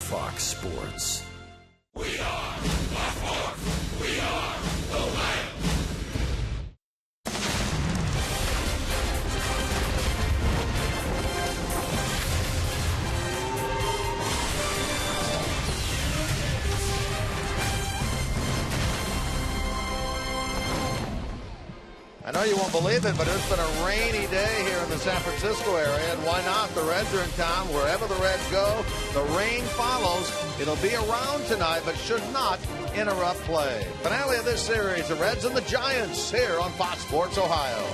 Fox Sports. We are Fox Sports. We are the Lions. I know you won't believe it, but it's been a rainy day here in the San Francisco area, and why not? The Reds are in town. Wherever the Reds go, the rain follows. It'll be around tonight, but should not interrupt play. Finale of this series, the Reds and the Giants here on Fox Sports Ohio.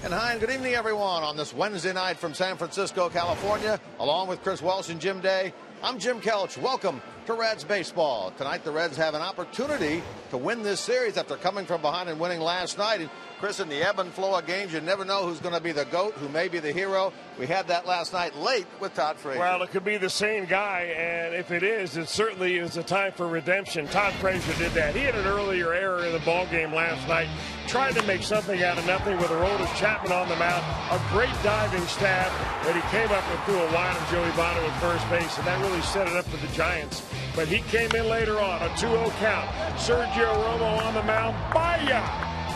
And hi, and good evening, everyone, on this Wednesday night from San Francisco, California, along with Chris Welsh and Jim Day. I'm Jim Kelch. Welcome to Reds baseball. Tonight, the Reds have an opportunity to win this series after coming from behind and winning last night. And Chris, in the ebb and flow of games, you never know who's going to be the GOAT, who may be the hero. We had that last night late with Todd Frazier. Well, it could be the same guy, and if it is, it certainly is a time for redemption. Todd Frazier did that. He had an earlier error in the ball game last night, tried to make something out of nothing with Aroldis Chapman on the mound. A great diving stab, but he came up and threw a wide of Joey Votto at first base, and that really set it up for the Giants. But he came in later on, a 2-0 count. Sergio Romo on the mound. Baya!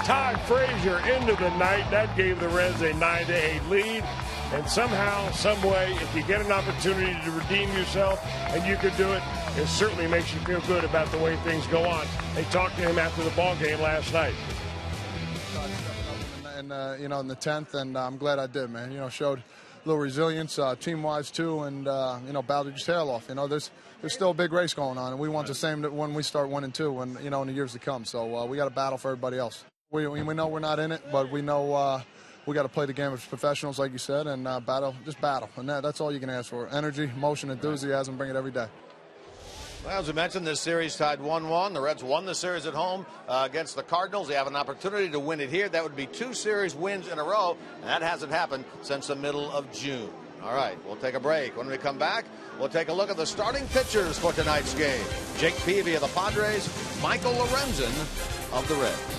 Todd Frazier into the night. That gave the Reds a 9-8 lead. And somehow, some way, if you get an opportunity to redeem yourself, and you could do it, it certainly makes you feel good about the way things go on. They talked to him after the ball game last night. And in the 10th, and I'm glad I did, man. Showed a little resilience, team-wise too, and battled his tail off. There's still a big race going on, and we want the same when we start 1-2, and in the years to come. So we got to battle for everybody else. We know we're not in it, but we know we got to play the game as professionals, like you said, and battle, and that's all you can ask for. Energy, emotion, enthusiasm, bring it every day. Well, as we mentioned, this series tied 1-1. The Reds won the series at home against the Cardinals. They have an opportunity to win it here. That would be 2 series wins in a row, and that hasn't happened since the middle of June. All right, we'll take a break. When we come back, we'll take a look at the starting pitchers for tonight's game. Jake Peavy of the Padres, Michael Lorenzen of the Reds.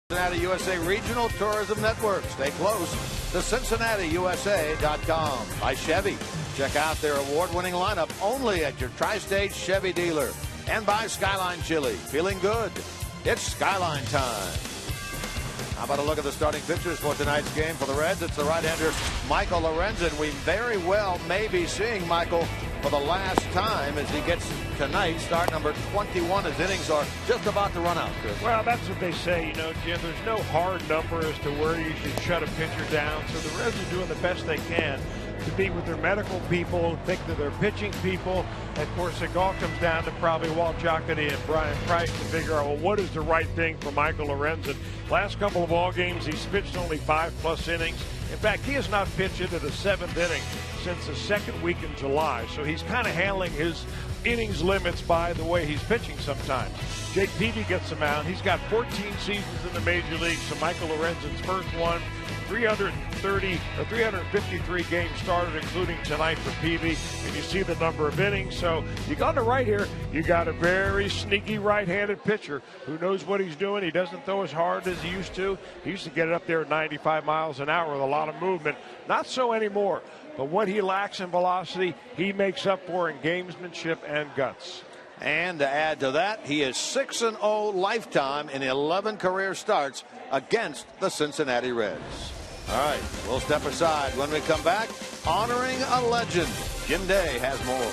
Cincinnati USA Regional Tourism Network. Stay close to CincinnatiUSA.com. By Chevy. Check out their award-winning lineup only at your Tri-State Chevy dealer. And by Skyline Chili. Feeling good? It's Skyline time. How about a look at the starting pitchers for tonight's game for the Reds? It's the right-hander Michael Lorenzen. We very well may be seeing Michael for the last time as he gets tonight start number 21. His innings are just about to run out, Chris. Well, that's what they say, Jim. There's no hard number as to where you should shut a pitcher down. So the Reds are doing the best they can to be with their medical people, think to their pitching people. And of course, it all comes down to probably Walt Jocketty and Brian Price to figure out, well, what is the right thing for Michael Lorenzen? Last couple of ball games, he's pitched only 5+ innings. In fact, he has not pitched into the 7th inning since the 2nd week in July. So he's kind of handling his innings limits by the way he's pitching sometimes. Jake Peavy gets him out. He's got 14 seasons in the major leagues. So Michael Lorenzen's first one. 353 games started, including tonight for Peavy, and you see the number of innings. So you got it right here. You got a very sneaky right-handed pitcher who knows what he's doing. He doesn't throw as hard as he used to. He used to get it up there at 95 miles an hour with a lot of movement. Not so anymore. But what he lacks in velocity, he makes up for in gamesmanship and guts. And to add to that, he is 6-0 lifetime in 11 career starts against the Cincinnati Reds. All right, we'll step aside. When we come back, honoring a legend. Jim Day has more.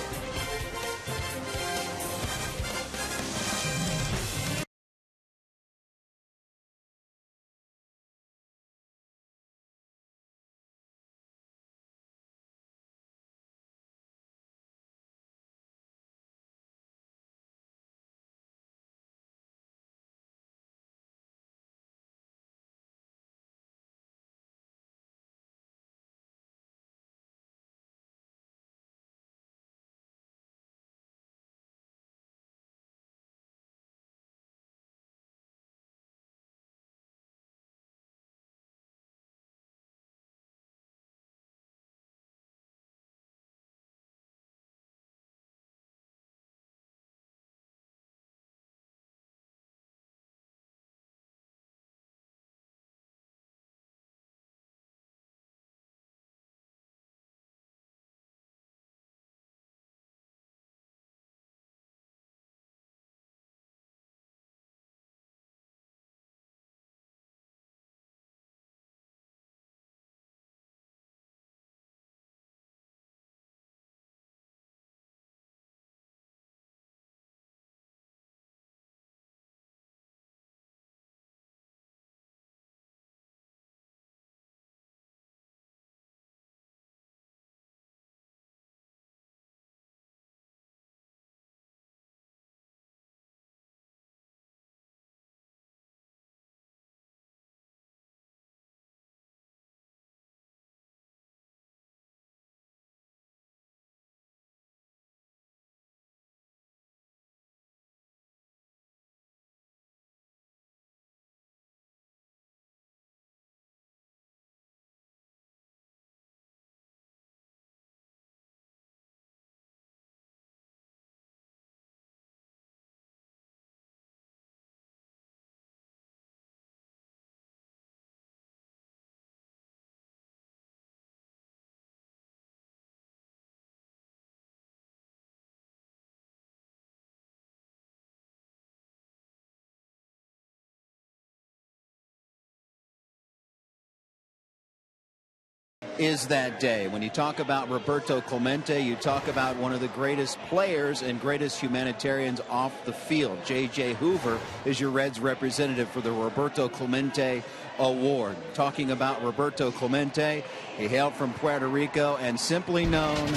Is that day. When you talk about Roberto Clemente, you talk about one of the greatest players and greatest humanitarians off the field. J.J. Hoover is your Reds representative for the Roberto Clemente Award. Talking about Roberto Clemente, he hailed from Puerto Rico and simply known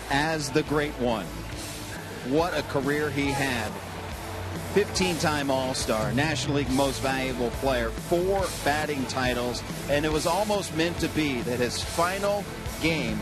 as the Great One. What a career he had. 15-time All-Star, National League Most Valuable Player, 4 batting titles, and it was almost meant to be that his final game,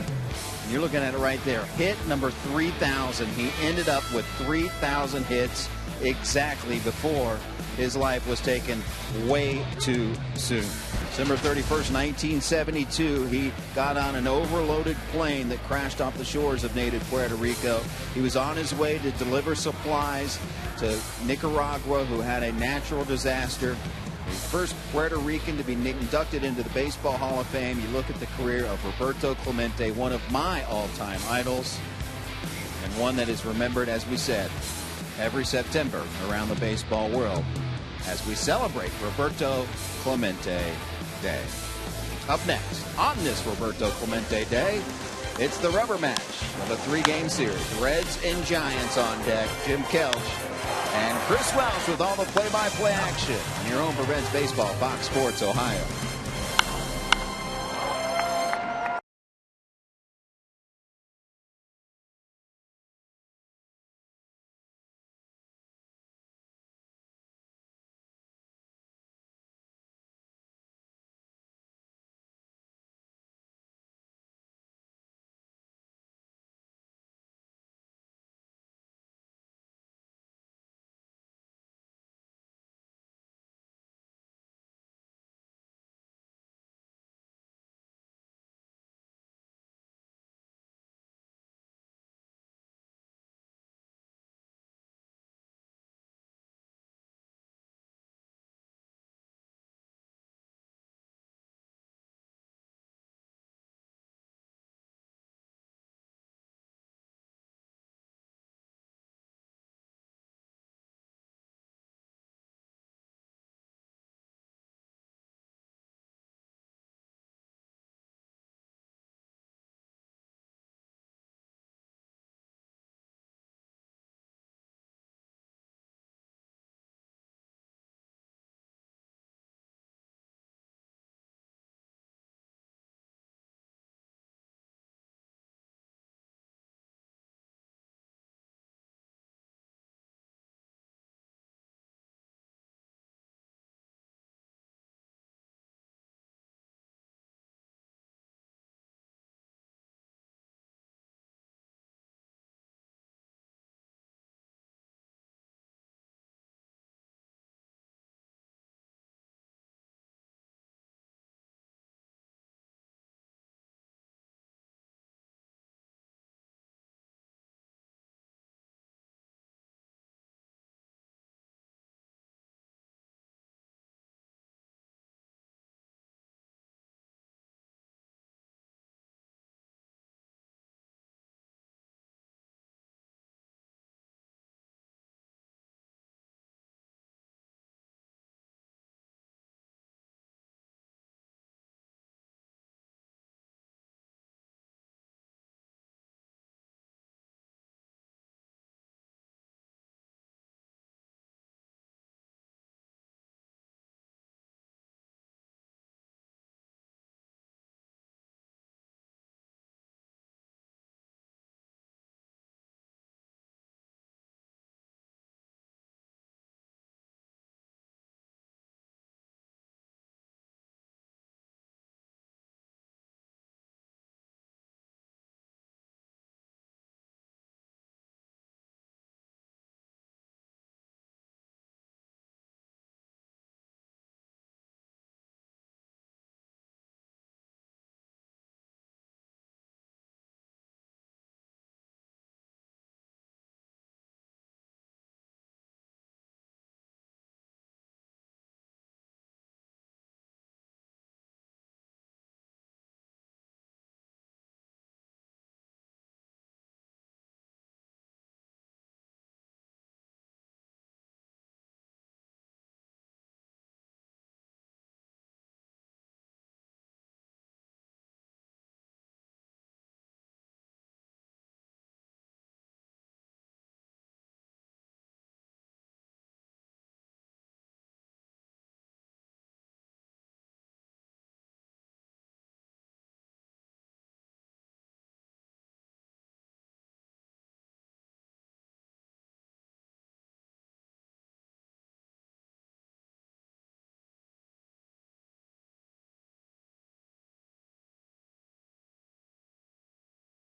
you're looking at it right there, hit number 3,000. He ended up with 3,000 hits exactly before his life was taken way too soon. December 31st, 1972, he got on an overloaded plane that crashed off the shores of native Puerto Rico. He was on his way to deliver supplies to Nicaragua, who had a natural disaster. The first Puerto Rican to be inducted into the Baseball Hall of Fame. You look at the career of Roberto Clemente, one of my all-time idols, and one that is remembered, as we said, every September around the baseball world as we celebrate Roberto Clemente Day. Up next, on this Roberto Clemente Day, it's the rubber match of a 3-game series. Reds and Giants on deck. Jim Kelch and Chris Welsh with all the play-by-play action. Your home for Reds baseball, Fox Sports Ohio.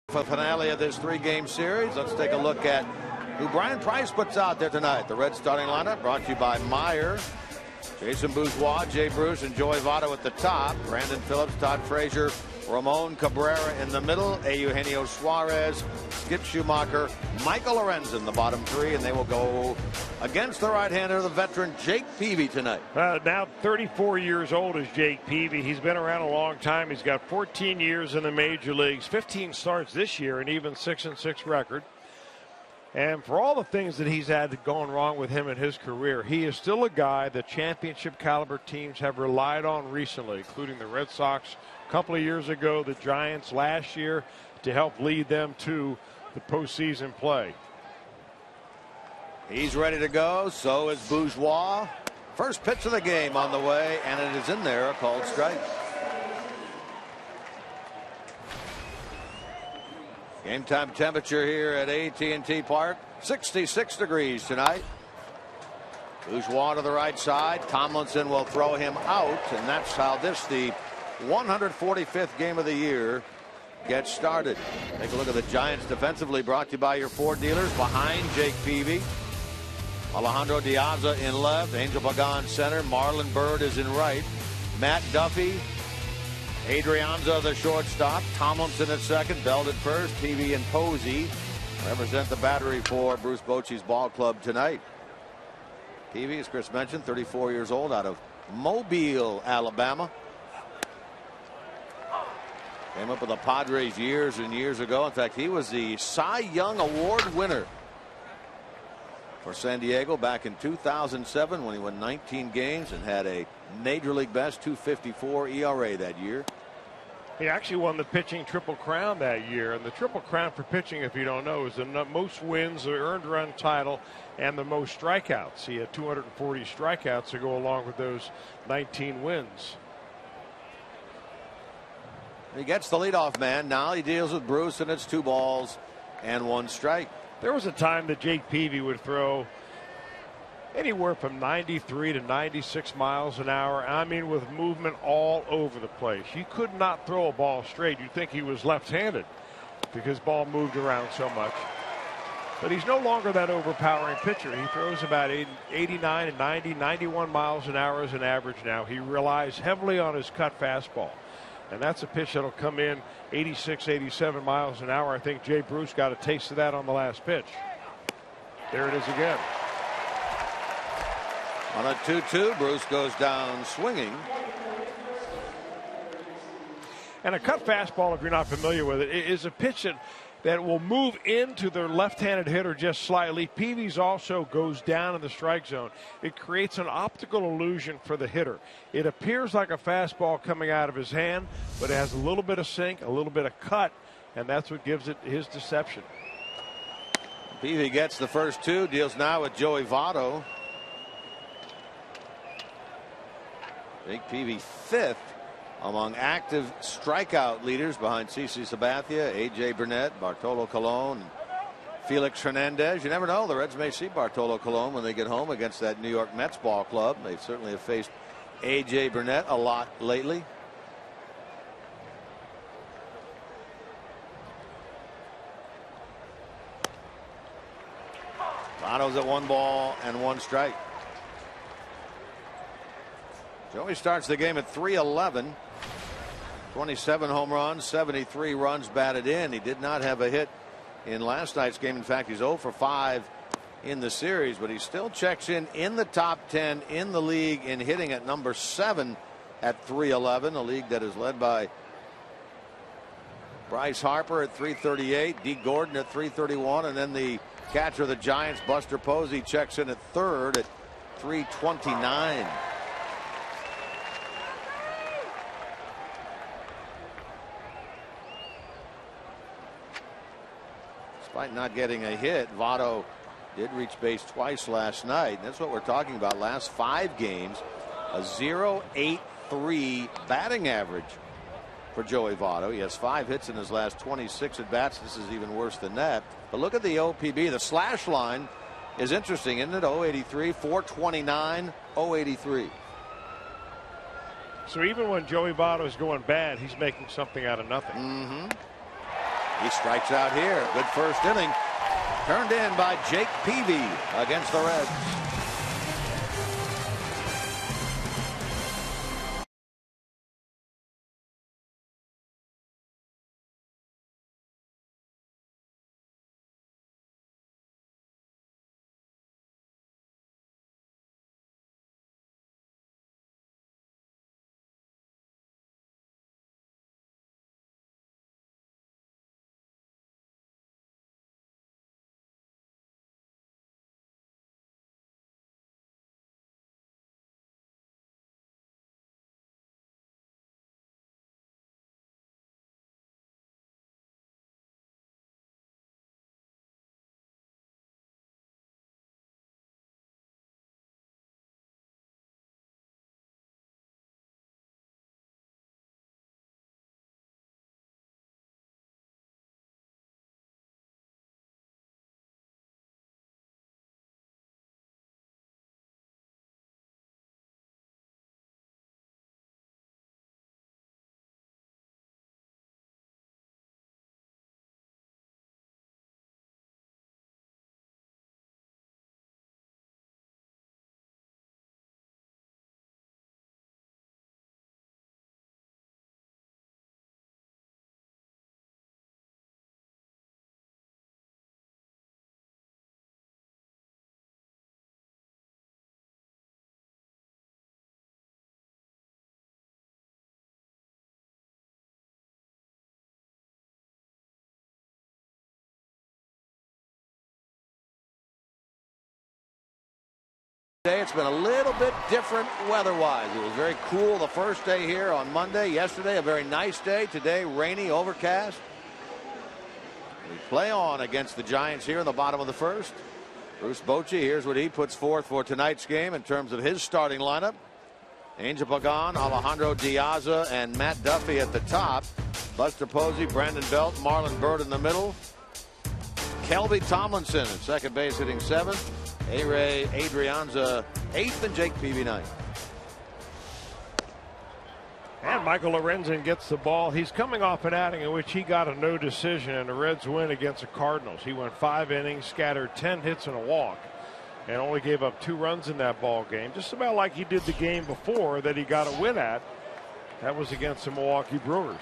For the finale of this 3-game series, let's take a look at who Brian Price puts out there tonight. The Reds starting lineup brought to you by Meyer, Jason Bourgeois, Jay Bruce, and Joey Votto at the top. Brandon Phillips, Todd Frazier, Ramon Cabrera in the middle. Eugenio Suarez, Skip Schumacher, Michael Lorenzen, the bottom three, and they will go against the right-hander, the veteran Jake Peavy tonight. Now 34 years old is Jake Peavy. He's been around a long time. He's got 14 years in the major leagues, 15 starts this year, and even 6-6 record. And for all the things that he's had going wrong with him in his career, he is still a guy that championship caliber teams have relied on recently, including the Red Sox a couple of years ago, the Giants last year, to help lead them to the postseason play. He's ready to go. So is Bourgeois. First pitch of the game on the way, and it is in there, a called strike. Game time temperature here at AT&T Park, 66 degrees tonight. Bourgeois to the right side. Tomlinson will throw him out, and that's how this, the 145th game of the year, gets started. Take a look at the Giants defensively, brought to you by your Ford dealers. Behind Jake Peavy, Alejandro Diaza in left, Angel Pagan center, Marlon Byrd is in right, Matt Duffy, Adrianza the shortstop, Tomlinson at second, Beld at first, Peavy and Posey represent the battery for Bruce Bochy's ball club tonight. Peavy, as Chris mentioned, 34 years old, out of Mobile, Alabama. Came up with the Padres years and years ago. In fact, he was the Cy Young Award winner for San Diego back in 2007 when he won 19 games and had a Major League best 2.54 ERA that year. He actually won the pitching Triple Crown that year, and the Triple Crown for pitching, if you don't know, is the most wins, the earned run title, and the most strikeouts. He had 240 strikeouts to go along with those 19 wins. He gets the leadoff man. Now he deals with Bruce, and it's 2 balls and 1 strike. There was a time that Jake Peavy would throw anywhere from 93 to 96 miles an hour. I mean, with movement all over the place. You could not throw a ball straight. You'd think he was left-handed because ball moved around so much. But he's no longer that overpowering pitcher. He throws about 89 and 90, 91 miles an hour as an average now. He relies heavily on his cut fastball. And that's a pitch that'll come in 86, 87 miles an hour. I think Jay Bruce got a taste of that on the last pitch. There it is again. On a 2-2, Bruce goes down swinging. And a cut fastball, if you're not familiar with it, is a pitch that will move into the left-handed hitter just slightly. Peavy's also goes down in the strike zone. It creates an optical illusion for the hitter. It appears like a fastball coming out of his hand, but it has a little bit of sink, a little bit of cut, and that's what gives it his deception. Peavy gets the first 2, deals now with Joey Votto. Jake Peavy 5th among active strikeout leaders behind CC Sabathia, A.J. Burnett, Bartolo Colon, Felix Hernandez. You never know. The Reds may see Bartolo Colon when they get home against that New York Mets ball club. They certainly have faced A.J. Burnett a lot lately. Votto's at 1 ball and 1 strike. Joey starts the game at 311. 27 home runs, 73 runs batted in. He did not have a hit in last night's game. In fact, he's 0 for 5 in the series, but he still checks in the top 10 in the league in hitting at number 7 at 311. A league that is led by Bryce Harper at 338, Dee Gordon at 331, and then the catcher of the Giants, Buster Posey, checks in at 3rd at 329. Despite not getting a hit, Votto did reach base twice last night. And that's what we're talking about. Last 5 games, a 0.83 batting average for Joey Votto. He has 5 hits in his last 26 at bats. This is even worse than that. But look at the OPB. The slash line is interesting, isn't it? 0.83, 429, 0.83. So even when Joey Votto is going bad, he's making something out of nothing. Mm-hmm. He strikes out here. Good first inning. Turned in by Jake Peavy against the Reds. day. It's been a little bit different weather-wise. It was very cool the first day here on Monday. Yesterday, a very nice day. Today, rainy, overcast. We play on against the Giants here in the bottom of the first. Bruce Bochy, here's what he puts forth for tonight's game in terms of his starting lineup. Angel Pagan, Alejandro Diaz, and Matt Duffy at the top. Buster Posey, Brandon Belt, Marlon Byrd in the middle. Kelby Tomlinson at second base hitting 7th. A-Ray Adrianza 8th, and Jake Peavy 9th. And Michael Lorenzen gets the ball. He's coming off an outing in which he got a no decision, and the Reds win against the Cardinals. He went 5 innings, scattered 10 hits and a walk, and only gave up 2 runs in that ball game. Just about like he did the game before that he got a win at. That was against the Milwaukee Brewers.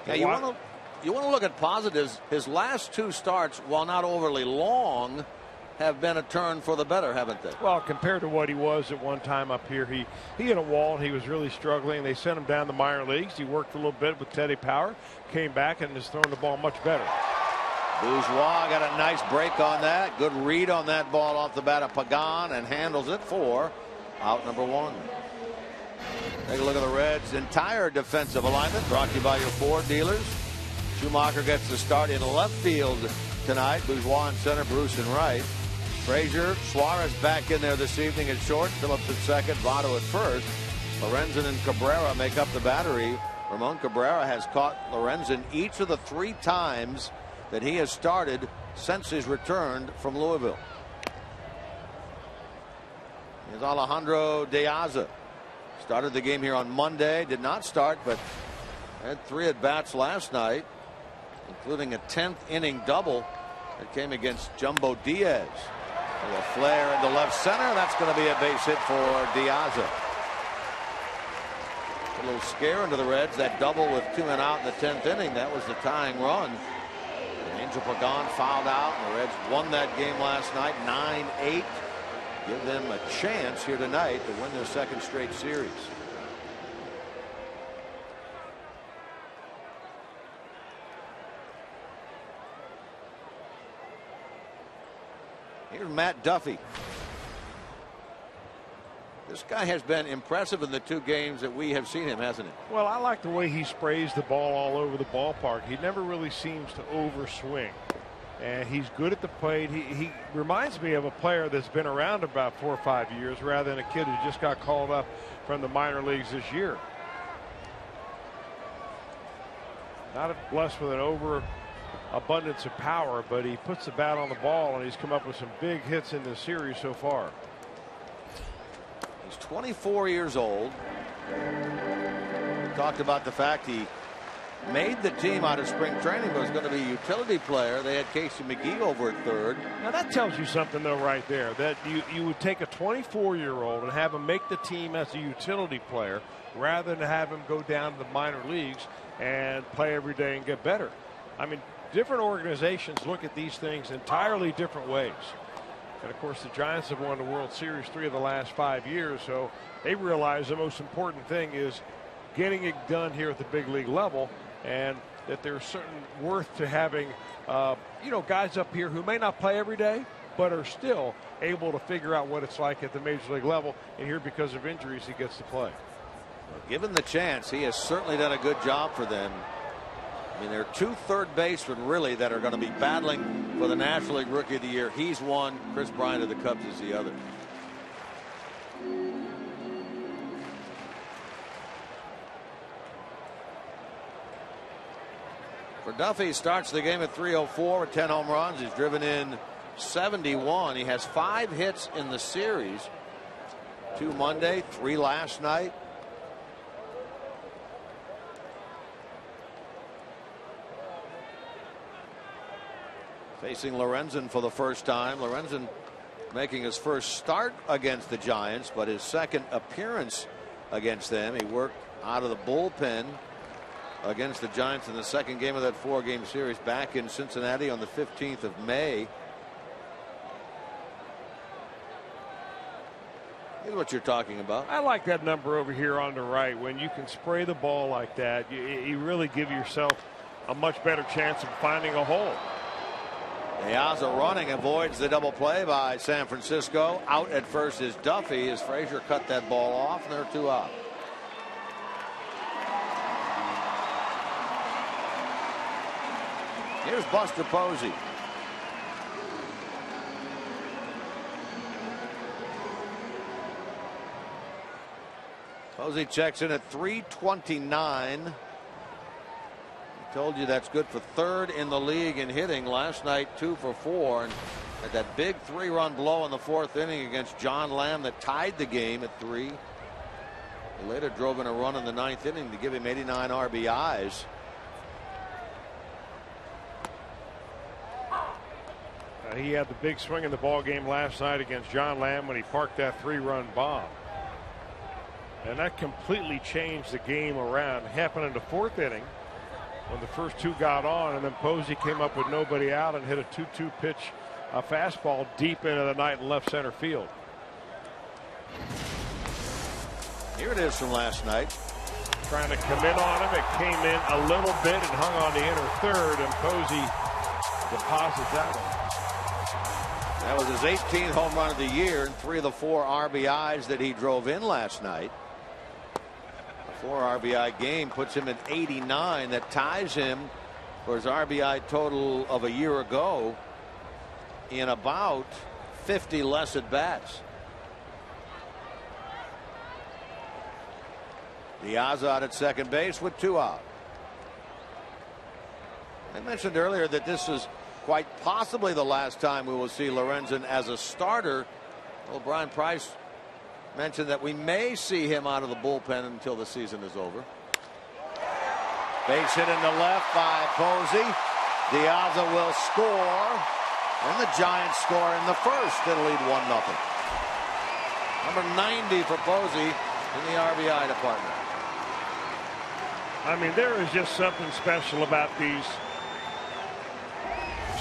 Yeah, you want to look at positives. His last 2 starts, while not overly long, have been a turn for the better, haven't they? Well, compared to what he was at one time up here, he hit a wall and he was really struggling. They sent him down the minor leagues. He worked a little bit with Teddy Power, came back and has thrown the ball much better. Bourgeois got a nice break on that. Good read on that ball off the bat of Pagan, and handles it for out number 1. Take a look at the Reds' entire defensive alignment, brought to you by your Ford dealers. Schumacher gets the start in left field tonight. Bourgeois in center, Bruce in right. Frazier, Suarez back in there this evening at short. Phillips at second, Votto at first. Lorenzen and Cabrera make up the battery. Ramon Cabrera has caught Lorenzen each of the 3 times that he has started since his return from Louisville. Here's Alejandro Diaz. Started the game here on Monday. Did not start, but had 3 at-bats last night, including a 10th inning double that came against Jumbo Diaz. A flare into left center. That's going to be a base hit for Diaz. A little scare into the Reds. That double with 2 men out in the 10th inning. That was the tying run. And Angel Pagan fouled out, and the Reds won that game last night 9-8. Give them a chance here tonight to win their 2nd straight series. Here's Matt Duffy. This guy has been impressive in the 2 games that we have seen him, hasn't he? Well, I like the way he sprays the ball all over the ballpark. He never really seems to overswing, and he's good at the plate. He reminds me of a player that's been around about 4 or 5 years rather than a kid who just got called up from the minor leagues this year. Not blessed with an overabundance of power, but he puts the bat on the ball, and he's come up with some big hits in this series so far. He's 24 years old. We talked about the fact he made the team out of spring training, but was going to be a utility player. They had Casey McGee over at third. Now that tells you something, though, right there, that you would take a 24-year-old and have him make the team as a utility player rather than have him go down to the minor leagues and play every day and get better. I mean, different organizations look at these things entirely different ways. And of course, the Giants have won the World Series 3 of the last 5 years, so they realize the most important thing is getting it done here at the big league level, and that there's certain worth to having guys up here who may not play every day but are still able to figure out what it's like at the major league level, and here because of injuries he gets to play. Given the chance, he has certainly done a good job for them. I mean, there are 2 third basemen really that are going to be battling for the National League Rookie of the Year. He's one. Chris Bryant of the Cubs is the other. For Duffy, starts the game at 304 with 10 home runs. He's driven in 71. He has 5 hits in the series. 2 Monday, 3 last night. Facing Lorenzen for the first time. Lorenzen making his first start against the Giants, but his 2nd appearance against them. He worked out of the bullpen against the Giants in the 2nd game of that 4-game series back in Cincinnati on the 15th of May. Here's what you're talking about. I like that number over here on the right. When you can spray the ball like that, you really give yourself a much better chance of finding a hole. Piazza running, avoids the double play by San Francisco. Out at first is Duffy as Frazier cut that ball off, and there are 2 out. Here's Buster Posey. Posey checks in at .329. Told you that's good for 3rd in the league in hitting. Last night 2 for 4, and had that big 3-run blow in the 4th inning against John Lamb that tied the game at 3. He later drove in a run in the 9th inning to give him 89 RBIs. He had the big swing in the ball game last night against John Lamb when he parked that 3-run bomb, and that completely changed the game around. It happened in the 4th inning when the first 2 got on, and then Posey came up with nobody out and hit a 2-2 pitch, a fastball deep into the night in left center field. Here it is from last night. Trying to come in on him. It came in a little bit and hung on the inner 3rd, and Posey deposits that one. That was his 18th home run of the year and 3 of the 4 RBIs that he drove in last night. 4 RBI game puts him at 89. That ties him for his RBI total of a year ago in about 50 less at bats. Diaz out at second base with 2 out. I mentioned earlier that this is quite possibly the last time we will see Lorenzen as a starter. Well, Brian Price mentioned that we may see him out of the bullpen until the season is over. Base hit in the left by Posey. Diaz will score, and the Giants score in the 1st and lead 1-0. Number 90 for Posey in the RBI department. I mean, there is just something special about these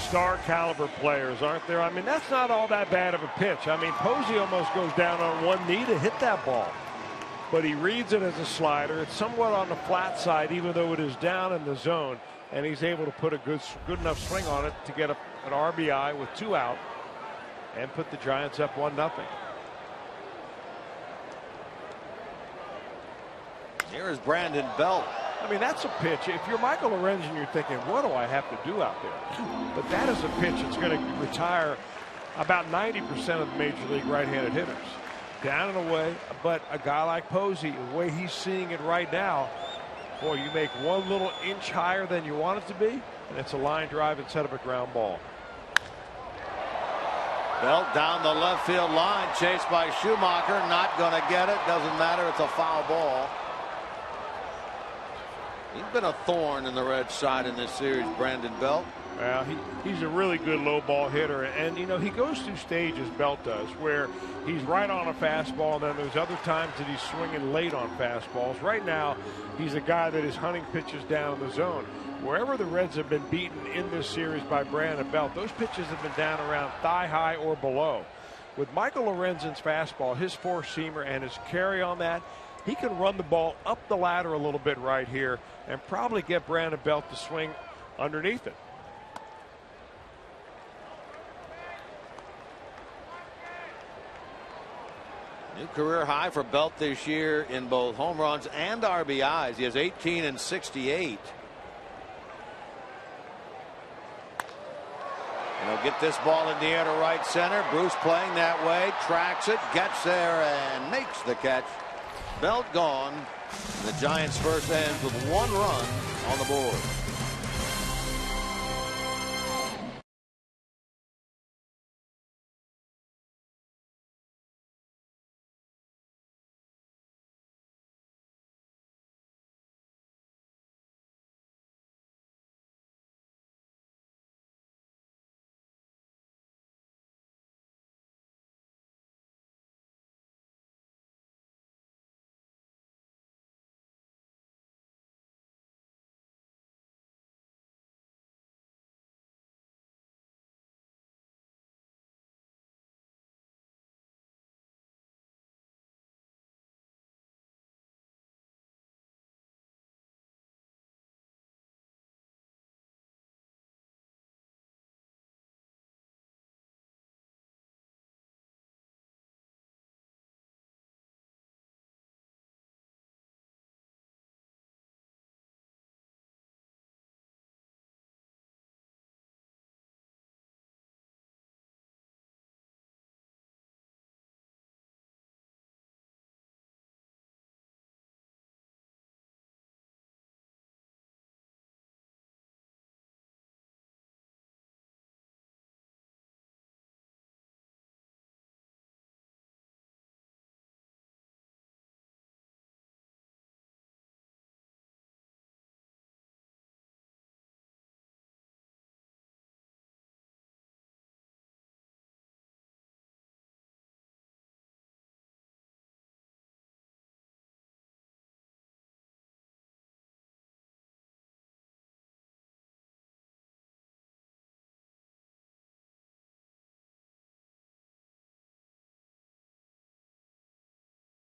star caliber players, aren't there? I mean, that's not all that bad of a pitch. I mean, Posey almost goes down on one knee to hit that ball, but he reads it as a slider. It's somewhat on the flat side, even though it is down in the zone, and he's able to put a good enough swing on it to get an RBI with 2 out and put the Giants up 1-0. Here is Brandon Belt. I mean, that's a pitch. If you're Michael Lorenzen, you're thinking, what do I have to do out there? But that is a pitch that's going to retire about 90% of the major league right-handed hitters. Down and away, but a guy like Posey, the way he's seeing it right now, boy, you make one little inch higher than you want it to be, and it's a line drive instead of a ground ball. Belt down the left field line, chased by Schumacher, not going to get it. Doesn't matter, it's a foul ball. He's been a thorn in the Reds' side in this series, Brandon Belt. Well, he's a really good low ball hitter, and you know, he goes through stages, Belt does, where he's right on a fastball, and then there's other times that he's swinging late on fastballs. Right now, he's a guy that is hunting pitches down in the zone. Wherever the Reds have been beaten in this series by Brandon Belt, those pitches have been down around thigh high or below. With Michael Lorenzen's fastball, his four-seamer, and his carry on that, he can run the ball up the ladder a little bit right here and probably get Brandon Belt to swing underneath it. New career high for Belt this year in both home runs and RBIs. He has 18 and 68. And he'll get this ball in the air to right center. Bruce playing that way, tracks it, gets there, and makes the catch. Belt gone. The Giants first ends with 1 run on the board.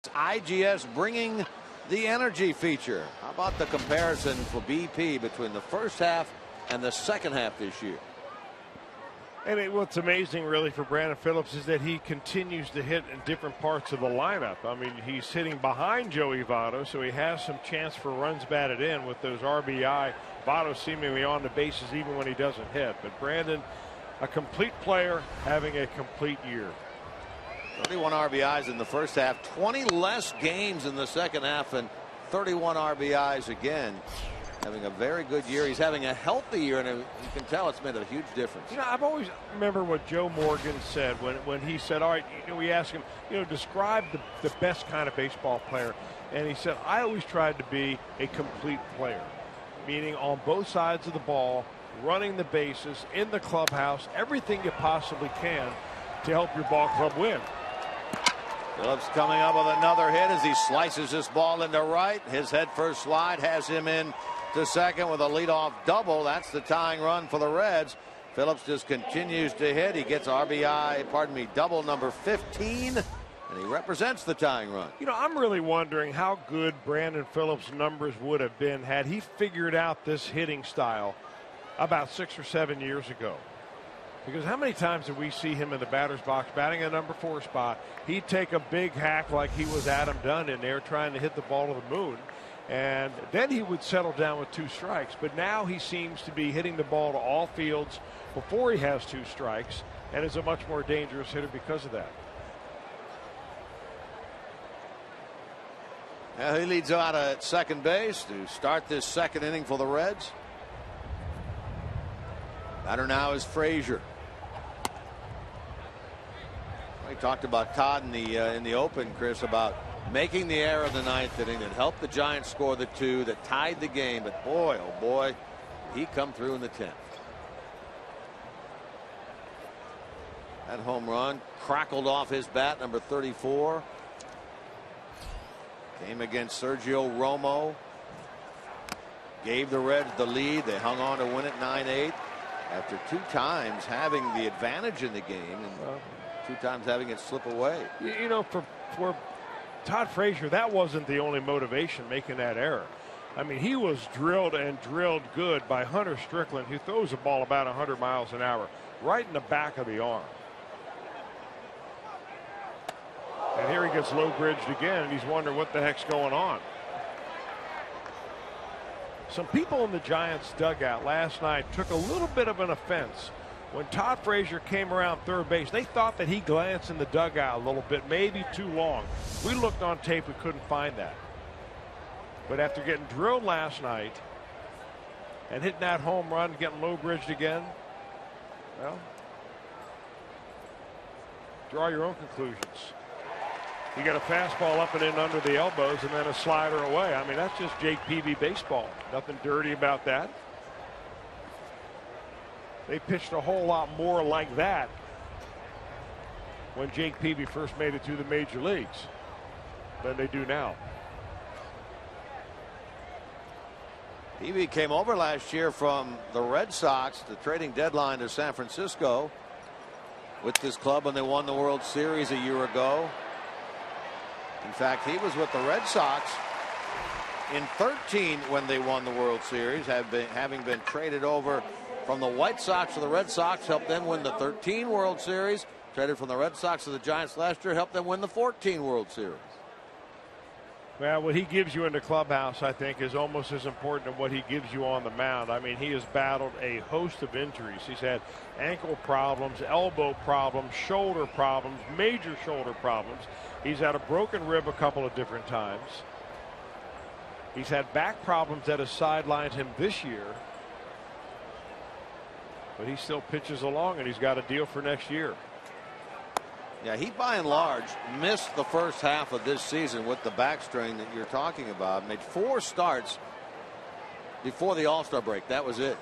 IGS bringing the energy feature. How about the comparison for BP between the first half and the second half this year? And what's amazing really for Brandon Phillips is that he continues to hit in different parts of the lineup. I mean, he's hitting behind Joey Votto, so he has some chance for runs batted in with those RBI. Votto seemingly on the bases even when he doesn't hit. But Brandon, a complete player, having a complete year. 31 RBIs in the first half, 20 less games in the second half, and 31 RBIs again. Having a very good year. He's having a healthy year, and you can tell it's made a huge difference. You know, I've always remember what Joe Morgan said when he said, all right, we asked him, describe the best kind of baseball player. And he said, I always tried to be a complete player, meaning on both sides of the ball, running the bases, in the clubhouse, everything you possibly can to help your ball club win. Phillips coming up with another hit as he slices this ball into right. His head first slide has him in to second with a leadoff double. That's the tying run for the Reds. Phillips just continues to hit. He gets double number 15, and he represents the tying run. I'm really wondering how good Brandon Phillips' numbers would have been had he figured out this hitting style about 6 or 7 years ago. Because how many times did we see him in the batter's box batting a number 4 spot? He'd take a big hack like he was Adam Dunn in there trying to hit the ball to the moon. And then he would settle down with 2 strikes. But now he seems to be hitting the ball to all fields before he has 2 strikes and is a much more dangerous hitter because of that. Now he leads out at second base to start this second inning for the Reds. Batter now is Frazier. We talked about Todd in the open, Chris, about making the error of the 9th inning that helped the Giants score the 2 that tied the game. But boy, oh boy, he come through in the 10th. That home run crackled off his bat, number 34. Came against Sergio Romo. Gave the Reds the lead. They hung on to win it 9-8 after 2 times having the advantage in the game and 2 times having it slip away. For Todd Frazier, that wasn't the only motivation making that error. I mean, he was drilled and drilled good by Hunter Strickland, who throws a ball about 100 miles an hour right in the back of the arm. And here he gets low bridged again, and he's wondering what the heck's going on. Some people in the Giants dugout last night took a little bit of an offense when Todd Frazier came around third base. They thought that he glanced in the dugout a little bit, maybe too long. We looked on tape, we couldn't find that. But after getting drilled last night and hitting that home run, getting low bridged again, well, draw your own conclusions. You got a fastball up and in under the elbows and then a slider away. I mean, that's just Jake Peavy baseball. Nothing dirty about that. They pitched a whole lot more like that when Jake Peavy first made it to the major leagues than they do now. Peavy came over last year from the Red Sox, the trading deadline to San Francisco with this club when they won the World Series a year ago. In fact, he was with the Red Sox in 13 when they won the World Series, having been traded over from the White Sox to the Red Sox, helped them win the 13 World Series. Traded from the Red Sox to the Giants last year, helped them win the 14 World Series. Well, what he gives you in the clubhouse, I think, is almost as important as what he gives you on the mound. I mean, he has battled a host of injuries. He's had ankle problems, elbow problems, shoulder problems, major shoulder problems. He's had a broken rib a couple of different times. He's had back problems that have sidelined him this year. But he still pitches along, and he's got a deal for next year. Yeah, he by and large missed the first half of this season with the back strain that you're talking about. Made 4 starts before the All-Star break. That was it.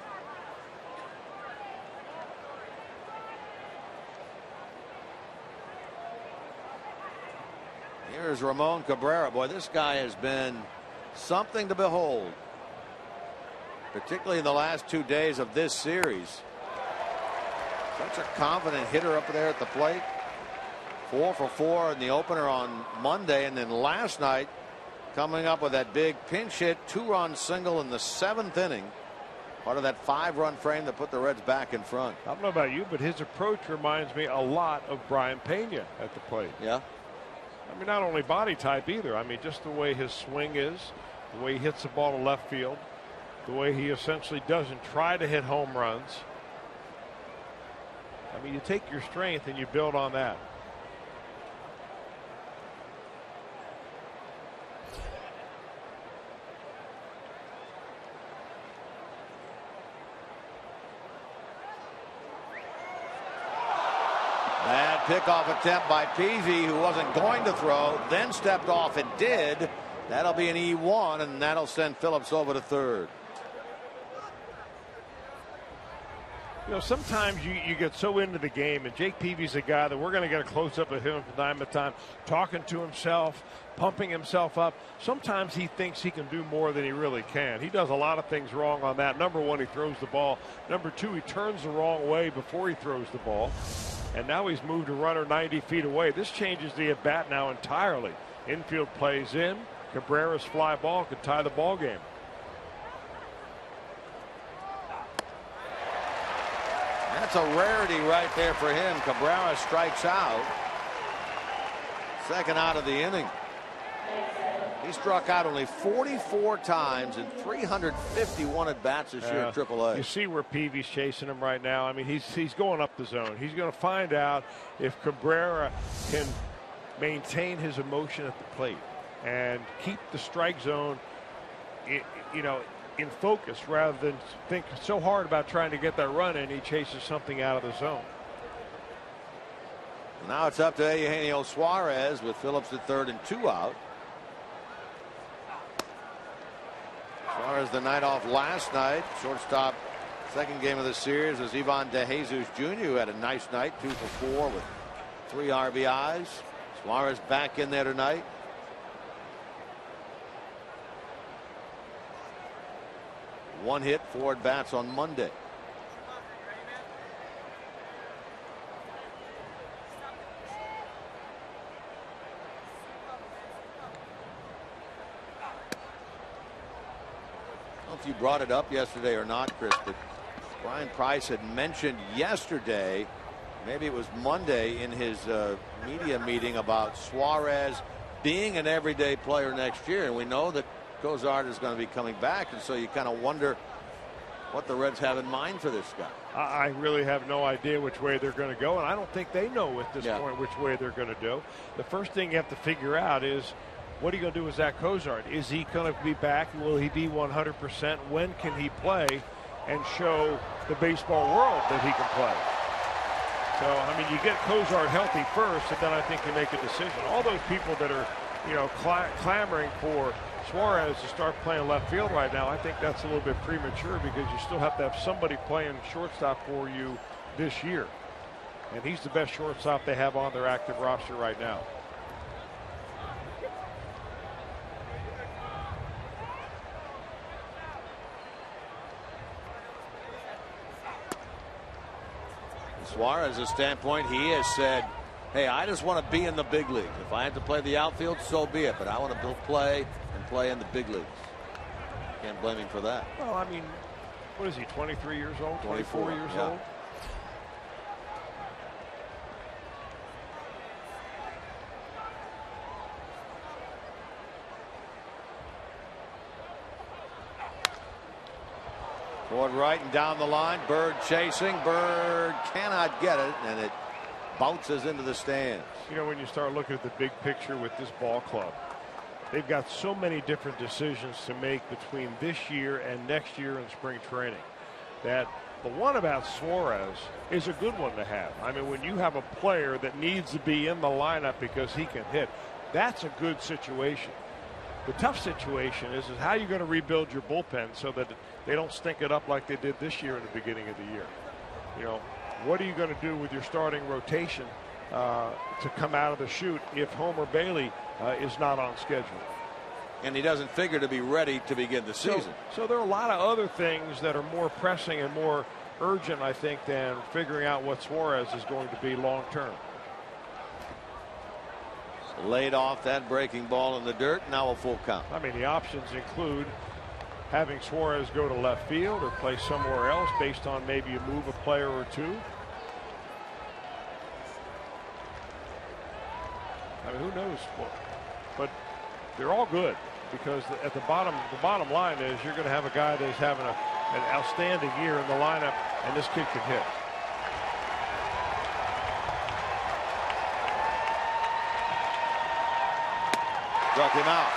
Here's Ramon Cabrera. Boy, this guy has been something to behold, particularly in the last 2 days of this series. Such a confident hitter up there at the plate. 4 for 4 in the opener on Monday, and then last night coming up with that big pinch hit 2-run single in the 7th inning. Part of that 5-run frame that put the Reds back in front. I don't know about you, but his approach reminds me a lot of Brian Pena at the plate. Yeah. I mean, not only body type either. I mean, just the way his swing is, the way he hits the ball to left field, the way he essentially doesn't try to hit home runs. I mean, you take your strength and you build on that. Bad pickoff attempt by Peavy, who wasn't going to throw, then stepped off and did. That'll be an E1, and that'll send Phillips over to third. You know, sometimes you get so into the game, and Jake Peavy's a guy that we're going to get a close-up of him from time to time, talking to himself, pumping himself up. Sometimes he thinks he can do more than he really can. He does a lot of things wrong on that. Number one, he throws the ball. Number two, he turns the wrong way before he throws the ball. And now he's moved a runner 90 feet away. This changes the at-bat now entirely. Infield plays in. Cabrera's fly ball could tie the ball game. That's a rarity right there for him. Cabrera strikes out. Second out of the inning. He struck out only 44 times in 351 at bats this year at AAA. You see where Peavy's chasing him right now. I mean, he's going up the zone. He's going to find out if Cabrera can maintain his emotion at the plate and keep the strike zone, you know, in focus rather than think so hard about trying to get that run in. He chases something out of the zone. Now it's up to Eugenio Suarez with Phillips at third and 2 out. Suarez the night off last night. Shortstop, second game of the series was Ivan De Jesus Jr., who had a nice night, 2 for 4 with 3 RBIs. Suarez back in there tonight. One hit, 4 at bats on Monday. I don't know if you brought it up yesterday or not, Chris, but Brian Price had mentioned yesterday, maybe it was Monday, in his media meeting about Suarez being an everyday player next year. And we know that Cozart is going to be coming back, and so you kind of wonder what the Reds have in mind for this guy. I really have no idea which way they're going to go, and I don't think they know at this point which way they're going to do. The first thing you have to figure out is, what are you going to do with Zach Cozart? Is he going to be back? Will he be 100%? When can he play and show the baseball world that he can play? So, I mean, you get Cozart healthy first, and then I think you make a decision. All those people that are, you know, clamoring for Suarez to start playing left field right now, I think that's a little bit premature because you still have to have somebody playing shortstop for you this year. And he's the best shortstop they have on their active roster right now. Suarez's standpoint, he has said, hey, I just want to be in the big leagues. If I have to play the outfield, so be it. But I want to play and play in the big leagues. Can't blame him for that. Well, I mean, what is he, 23 years old, 24 years old? Toward right and down the line. Bird chasing. Bird cannot get it, and it bounces into the stands. You know, when you start looking at the big picture with this ball club, they've got so many different decisions to make between this year and next year in spring training, that the one about Suarez is a good one to have. I mean, when you have a player that needs to be in the lineup because he can hit, that's a good situation. The tough situation is how you're going to rebuild your bullpen so that they don't stink it up like they did this year in the beginning of the year. You know, what are you going to do with your starting rotation to come out of the chute if Homer Bailey is not on schedule? And he doesn't figure to be ready to begin the season. So there are a lot of other things that are more pressing and more urgent, I think, than figuring out what Suarez is going to be long term. laid off that breaking ball in the dirt. Now a full count. I mean, the options include having Suarez go to left field or play somewhere else based on maybe you move a player or two. I mean, who knows what, but they're all good, because at the bottom line is you're going to have a guy that's having an outstanding year in the lineup, and this kid can hit. Struck him out.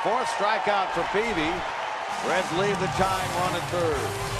Fourth strikeout for Peavy. Reds leave the tying run at third.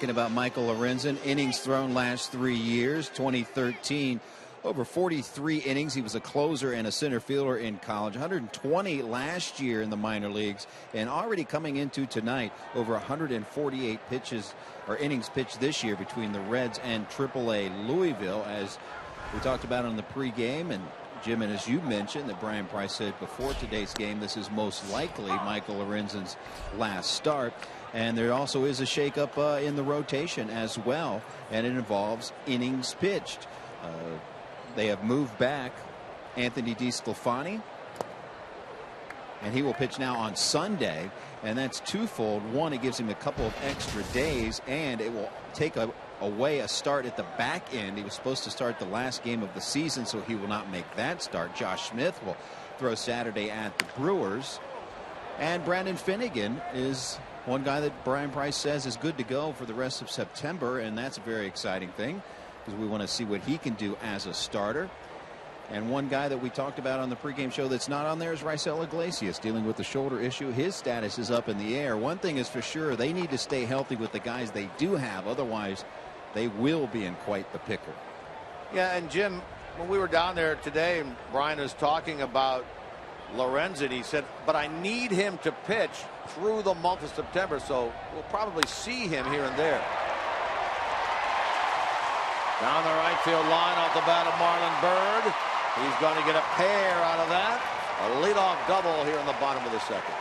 About Michael Lorenzen, innings thrown last 3 years. 2013, over 43 innings. He was a closer and a center fielder in college. 120 last year in the minor leagues, and already coming into tonight, over 148 pitches or innings pitched this year between the Reds and AAA Louisville, as we talked about on the pregame. And Jim, and as you mentioned, that Brian Price said before today's game, this is most likely Michael Lorenzen's last start. And there also is a shakeup in the rotation as well, and it involves innings pitched. They have moved back Anthony DeSclafani, and he will pitch now on Sunday, and that's twofold. One, it gives him a couple of extra days, and it will take away a start at the back end. He was supposed to start the last game of the season, so he will not make that start. Josh Smith will throw Saturday at the Brewers, and Brandon Finnegan is one guy that Brian Price says is good to go for the rest of September, and that's a very exciting thing because we want to see what he can do as a starter. And one guy that we talked about on the pregame show that's not on there is Raisel Iglesias, dealing with the shoulder issue. His status is up in the air. One thing is for sure, they need to stay healthy with the guys they do have. Otherwise, they will be in quite the pickle. Yeah, and Jim, when we were down there today and Brian was talking about Lorenzen, he said, but I need him to pitch through the month of September, so we'll probably see him here and there. Down the right field line off the bat of Marlon Byrd. He's going to get a pair out of that. A leadoff double here in the bottom of the second.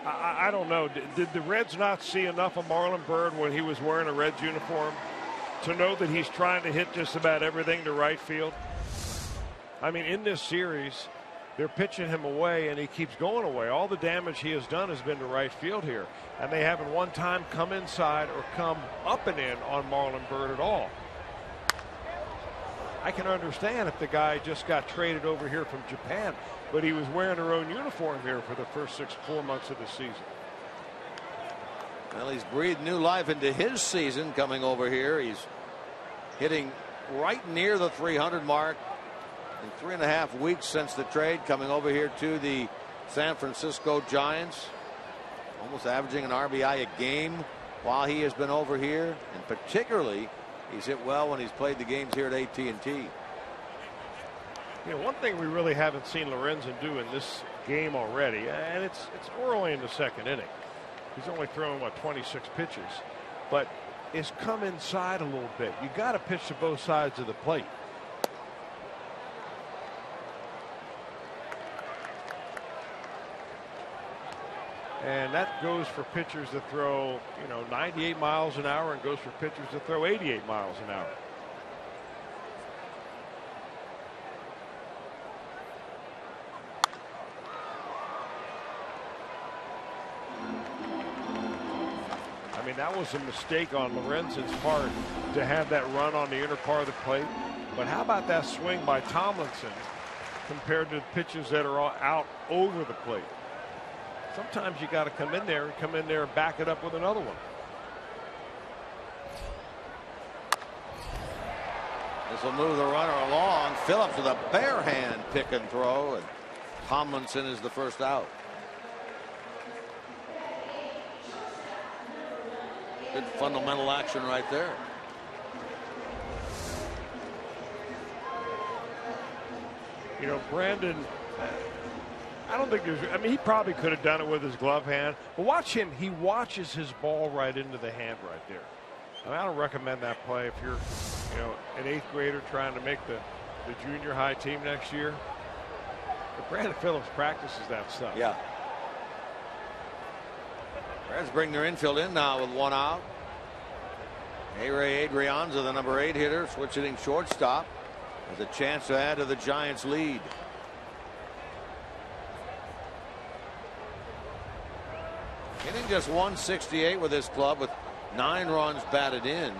I don't know. Did the Reds not see enough of Marlon Byrd when he was wearing a Reds uniform to know that he's trying to hit just about everything to right field? I mean, in this series, they're pitching him away, and he keeps going away. All the damage he has done has been to right field here, and they haven't one time come inside or come up and in on Marlon Byrd at all. I can understand if the guy just got traded over here from Japan, but he was wearing their own uniform here for the first 4 months of the season. Well, he's breathed new life into his season coming over here. He's hitting right near the 300 mark in 3.5 weeks since the trade, coming over here to the San Francisco Giants, almost averaging an RBI a game while he has been over here, and particularly he's hit well when he's played the games here at AT&T. You know, one thing we really haven't seen Lorenzen do in this game already, and it's early in the second inning. He's only thrown, what, 26 pitches, but is come inside a little bit. You got to pitch to both sides of the plate. And that goes for pitchers that throw, 98 miles an hour, and goes for pitchers that throw 88 miles an hour. I mean, that was a mistake on Lorenzen's part to have that run on the inner part of the plate. But how about that swing by Tomlinson compared to the pitches that are out over the plate? Sometimes you got to come in there and back it up with another one. This will move the runner along. Phillips with a bare hand pick and throw, and Tomlinson is the first out. Good fundamental action right there. Brandon, I don't think he probably could have done it with his glove hand, but watch him. He watches his ball right into the hand right there. I don't recommend that play if you're, an 8th grader trying to make the junior high team next year. But Brandon Phillips practices that stuff. Yeah. Reds bring their infield in now with 1 out. A-Ray Adrianza, the number 8 hitter, switch hitting shortstop, has a chance to add to the Giants' lead. Hitting just 168 with this club, with 9 runs batted in.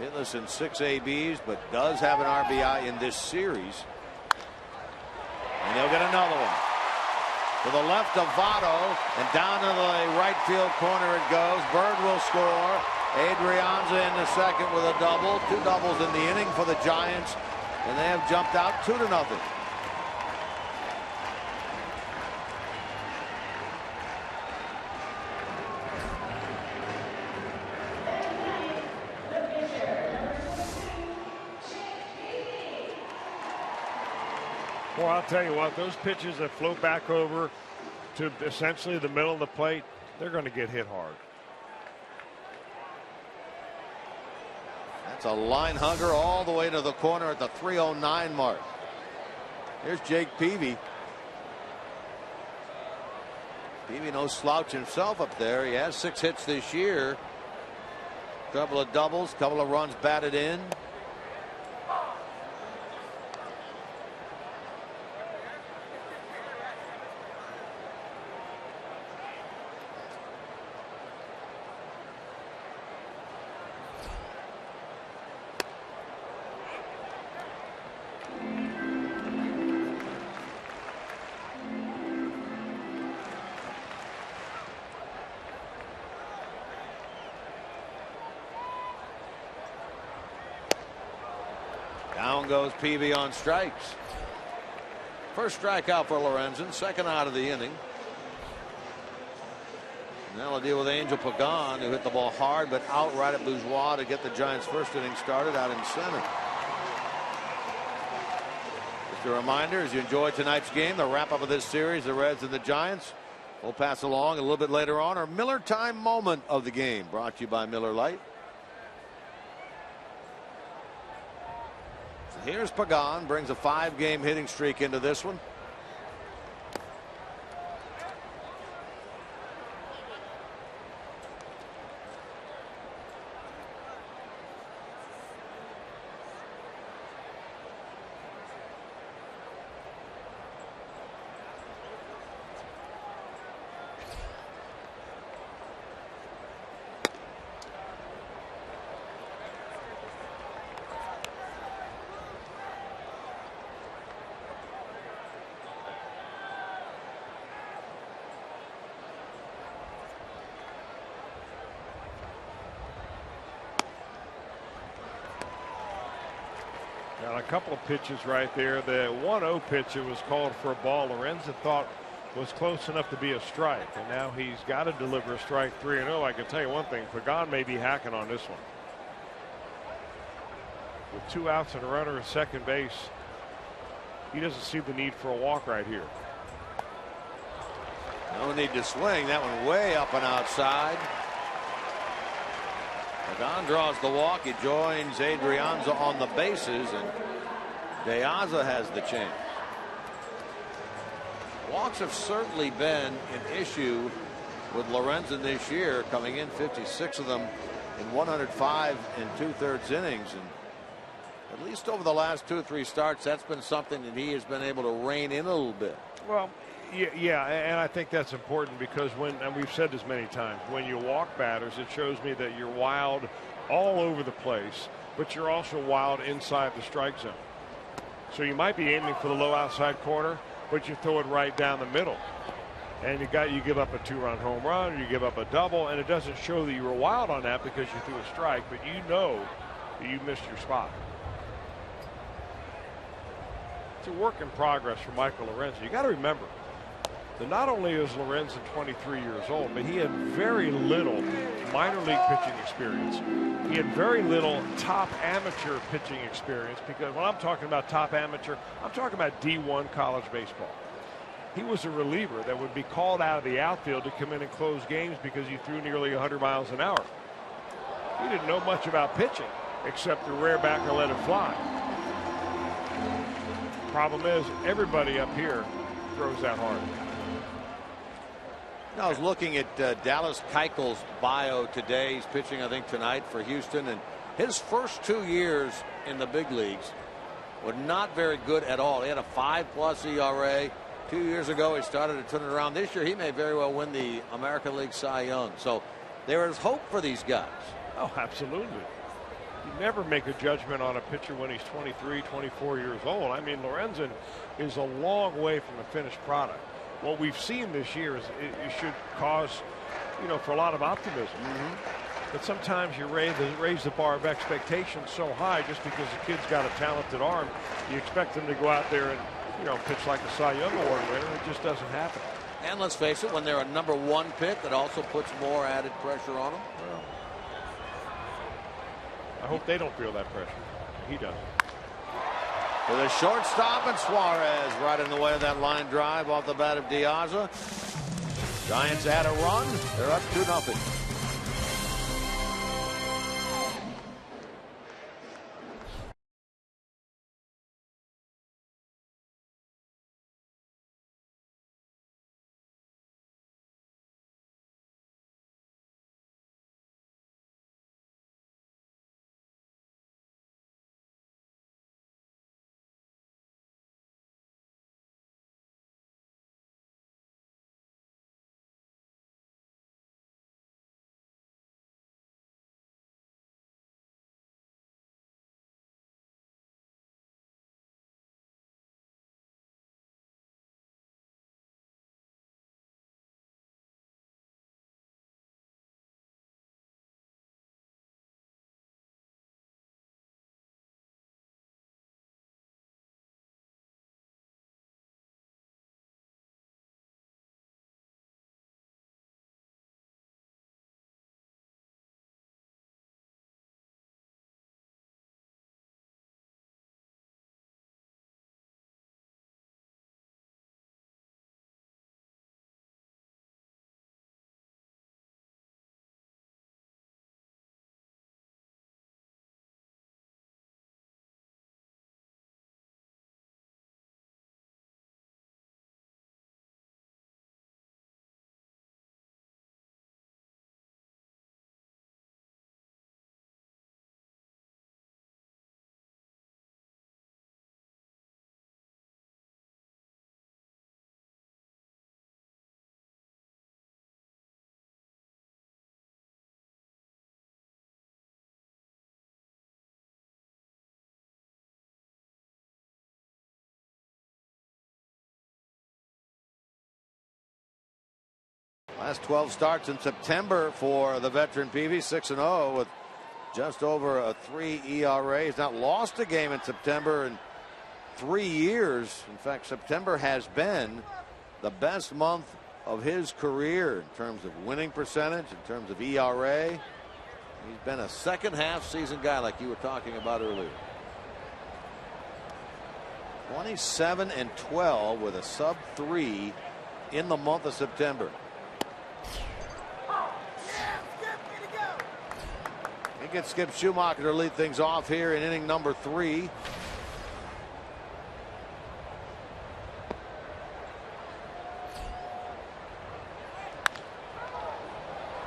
Hitless in 6 ABs, but does have an RBI in this series. And they'll get another one. To the left of Votto, and down to the right field corner it goes. Bird will score. Adrianza in the second with a double. 2 doubles in the inning for the Giants, and they have jumped out 2-0. Well, I'll tell you what, those pitches that float back over to essentially the middle of the plate, they're going to get hit hard. That's a line hugger all the way to the corner at the 309 mark. Here's Jake Peavy. Peavy no slouch himself up there. He has 6 hits this year. Couple of doubles, couple of runs batted in. Down goes Peavy on strikes. First strikeout for Lorenzen, second out of the inning. Now we'll deal with Angel Pagan, who hit the ball hard but out right at Bourgeois to get the Giants' first inning started out in center. Just a reminder, as you enjoy tonight's game, the wrap up of this series, the Reds and the Giants, we'll pass along a little bit later on our Miller Time moment of the game, brought to you by Miller Lite. Here's Pagan, brings a 5-game hitting streak into this one. Got a couple of pitches right there. The 1-0 pitch that was called for a ball, Lorenzen thought was close enough to be a strike, and now he's got to deliver a strike 3-0. I can tell you one thing, Pagan may be hacking on this one. With 2 outs and a runner at second base, he doesn't see the need for a walk right here. No need to swing. That one way up and outside. Pagan draws the walk. He joins Adrianza on the bases, and De Aza has the chance. Walks have certainly been an issue with Lorenzen this year, coming in 56 of them in 105 2/3 innings, and at least over the last 2 or 3 starts, that's been something that he has been able to rein in a little bit. Well, yeah, and I think that's important because and we've said this many times, when you walk batters, it shows me that you're wild all over the place, but you're also wild inside the strike zone. So you might be aiming for the low outside corner, but you throw it right down the middle, and you give up a 2-run home run, or you give up a double, and it doesn't show that you were wild on that because you threw a strike, but you know that you missed your spot. It's a work in progress for Michael Lorenzen. You got to remember that not only is Lorenzen 23 years old, but he had very little minor league pitching experience. He had very little top amateur pitching experience, because when I'm talking about top amateur, I'm talking about D1 college baseball. He was a reliever that would be called out of the outfield to come in and close games because he threw nearly 100 miles an hour. He didn't know much about pitching except to rear back or let it fly. Problem is, everybody up here throws that hard. I was looking at Dallas Keuchel's bio today. He's pitching, I think, tonight for Houston, and his first 2 years in the big leagues were not very good at all. He had a 5+ ERA. 2 years ago, he started to turn it around. This year, he may very well win the American League Cy Young. So there is hope for these guys. Oh, absolutely. You never make a judgment on a pitcher when he's 23, 24 years old. I mean, Lorenzen is a long way from a finished product. What we've seen this year is it should cause, for a lot of optimism. But sometimes you raise the bar of expectations so high just because the kid's got a talented arm. You expect him to go out there and, pitch like a Cy Young Award winner. It just doesn't happen. And let's face it, when they're a #1 pick, it also puts more added pressure on them. Well, I hope they don't feel that pressure. He doesn't. With a shortstop, and Suarez right in the way of that line drive off the bat of De Aza. Giants add a run. They're up 2-0. Last 12 starts in September for the veteran Peavy, 6-0 with just over a 3 ERA. He's not lost a game in September in 3 years. In fact, September has been the best month of his career in terms of winning percentage, in terms of ERA. He's been a second half season guy like you were talking about earlier. 27-12 with a sub-3 in the month of September. He gets Skip Schumacher to lead things off here in inning number 3.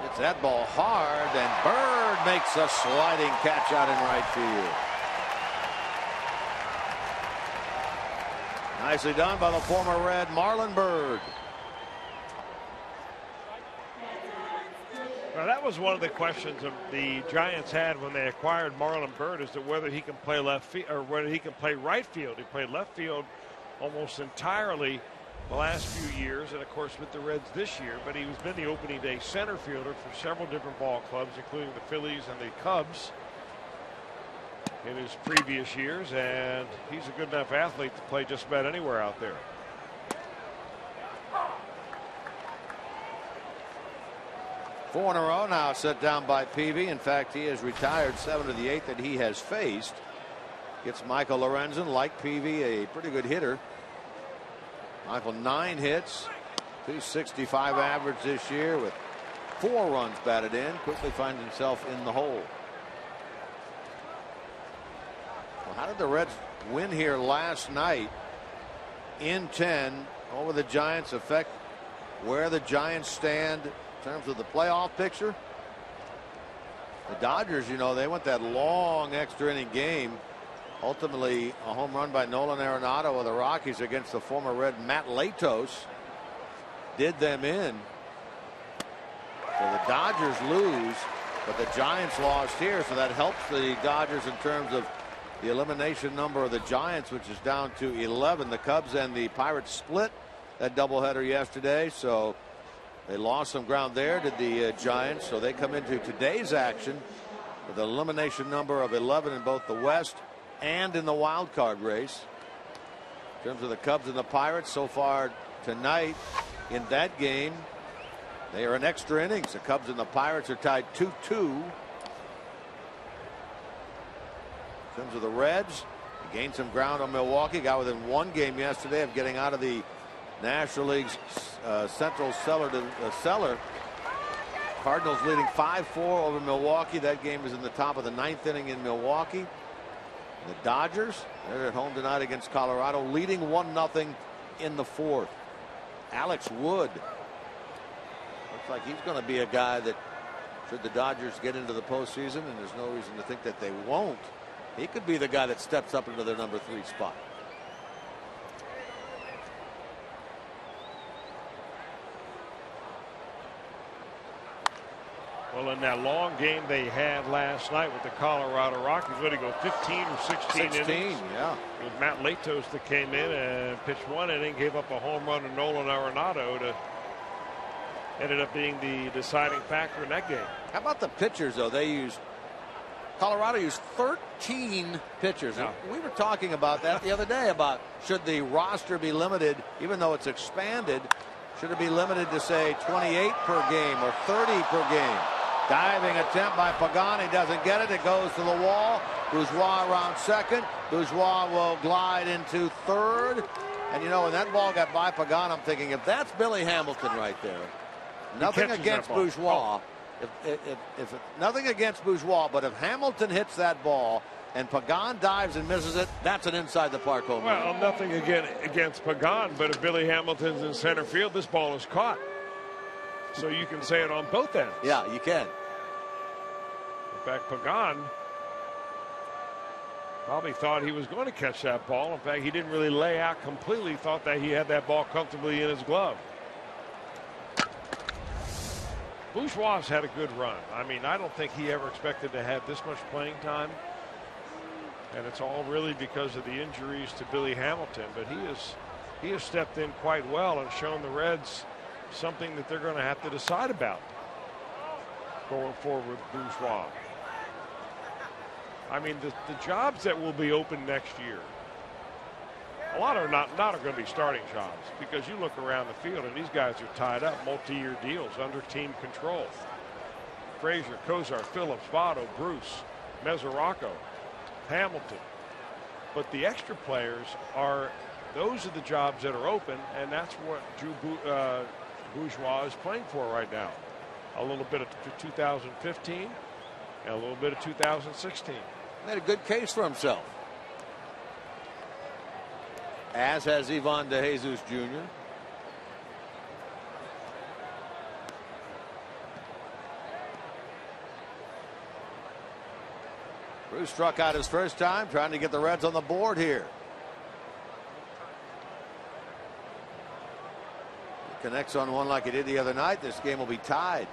It's that ball hard, and Bird makes a sliding catch out in right field. Nicely done by the former Red, Marlon Bird. Now, that was one of the questions of the Giants had when they acquired Marlon Bird, as to whether he can play left field or whether he can play right field. He played left field almost entirely the last few years, and of course with the Reds this year, but he's been the opening day center fielder for several different ball clubs, including the Phillies and the Cubs in his previous years, and he's a good enough athlete to play just about anywhere out there. Four in a row now set down by Peavy. In fact, he has retired 7 of the 8 that he has faced. Gets Michael Lorenzen, like Peavy, a pretty good hitter. Michael 9 hits, 265 average this year with 4 runs batted in. Quickly finds himself in the hole. Well, how did the Reds win here last night in 10 over the Giants affect where the Giants stand in terms of the playoff picture? The Dodgers, you know, they went that long extra inning game. Ultimately, a home run by Nolan Arenado of the Rockies against the former Red Matt Latos did them in. So the Dodgers lose, but the Giants lost here, so that helps the Dodgers in terms of the elimination number of the Giants, which is down to 11. The Cubs and the Pirates split that doubleheader yesterday, so they lost some ground there to the Giants, so they come into today's action with an elimination number of 11 in both the West and in the wild card race. In terms of the Cubs and the Pirates so far tonight in that game, they are in extra innings. The Cubs and the Pirates are tied 2-2. In terms of the Reds, they gained some ground on Milwaukee, got within 1 game yesterday of getting out of the National League's Central cellar. Cardinals leading 5-4 over Milwaukee. That game is in the top of the 9th inning in Milwaukee. The Dodgers, they're at home tonight against Colorado, leading 1-0 in the 4th. Alex Wood looks like he's going to be a guy that, should the Dodgers get into the postseason, and there's no reason to think that they won't, he could be the guy that steps up into their number 3 spot. Well, in that long game they had last night with the Colorado Rockies, what did he go, 15 or 16 innings? Yeah. It was Matt Latos that came in and pitched 1 inning, gave up a home run to Nolan Arenado to ended up being the deciding factor in that game. How about the pitchers, though? Colorado used 13 pitchers. Yeah. We were talking about that the other day, about should the roster be limited, even though it's expanded, should it be limited to, say, 28 per game or 30 per game? Diving attempt by Pagani, doesn't get it. It goes to the wall. Bourgeois around second. Bourgeois will glide into third. And, you know, when that ball got by Pagani, I'm thinking, if that's Billy Hamilton right there, nothing against Bourgeois. Nothing against Bourgeois, but if Hamilton hits that ball and Pagan dives and misses it, that's an inside the park home run. Well, nothing against Pagan, but if Billy Hamilton's in center field, this ball is caught. So you can say it on both ends. Yeah, you can. In fact, Pagan probably thought he was going to catch that ball. In fact, he didn't really lay out completely, thought that he had that ball comfortably in his glove. Bourgeois had a good run. I mean, I don't think he ever expected to have this much playing time. And it's all really because of the injuries to Billy Hamilton. But he has stepped in quite well and shown the Reds something that they're going to have to decide about going forward with Bourgeois. I mean, the jobs that will be open next year, a lot are not going to be starting jobs, because you look around the field and these guys are tied up, multi-year deals under team control. Frazier, Kozar, Phillips, Votto, Bruce, Mesoraco, Hamilton. But the extra players those are the jobs that are open, and that's what Drew Bourgeois is playing for right now. A little bit of 2015 and a little bit of 2016. Made a good case for himself, as has Ivan DeJesus Jr. Bruce struck out his first time, trying to get the Reds on the board here. He connects on one like he did the other night. This game will be tied.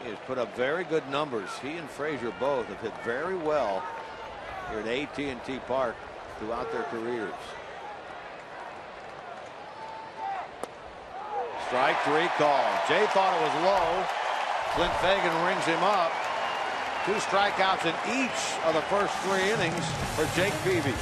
He has put up very good numbers. He and Frazier both have hit very well here at AT&T Park throughout their careers. Strike three call. Jay thought it was low. Clint Fagan rings him up. 2 strikeouts in each of the first 3 innings for Jake Peavy.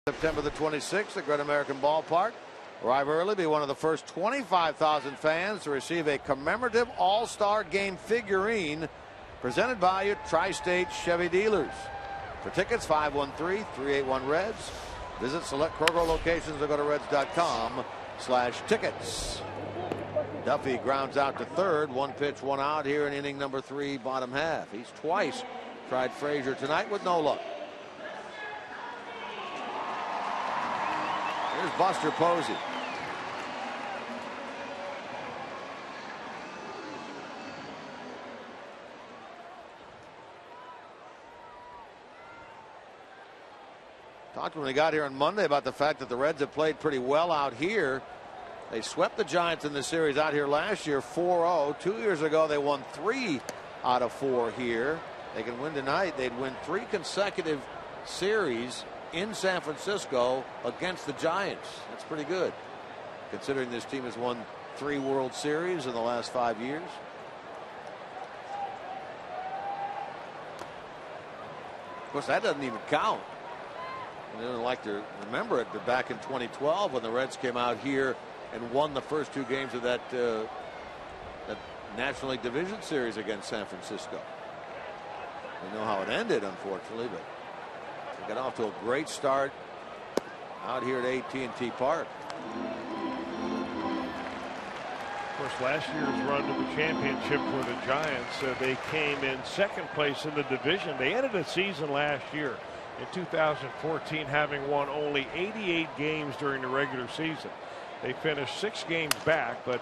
September the 26th at Great American Ballpark. Arrive early, be one of the first 25,000 fans to receive a commemorative All-Star Game figurine presented by your Tri-State Chevy dealers. For tickets, 513-381-REDS. Visit select Kroger locations or go to reds.com/tickets. Duffy grounds out to third. 1 pitch, 1 out here in inning number 3, bottom half. He's twice tried Frazier tonight with no luck. Here's Buster Posey. Talked when we got here on Monday about the fact that the Reds have played pretty well out here. They swept the Giants in the series out here last year 4-0. 2 years ago they won 3 out of 4 here. They can win tonight. They'd win 3 consecutive series in San Francisco against the Giants. That's pretty good, considering this team has won 3 World Series in the last 5 years. Of course, that doesn't even count. They don't like to remember it, but back in 2012 when the Reds came out here and won the first 2 games of that National League Division Series against San Francisco. We know how it ended, unfortunately, but they got off to a great start out here at AT&T Park. course, last year's run to the championship for the Giants, they came in second place in the division. They ended the season last year in 2014 having won only 88 games during the regular season. They finished 6 games back, but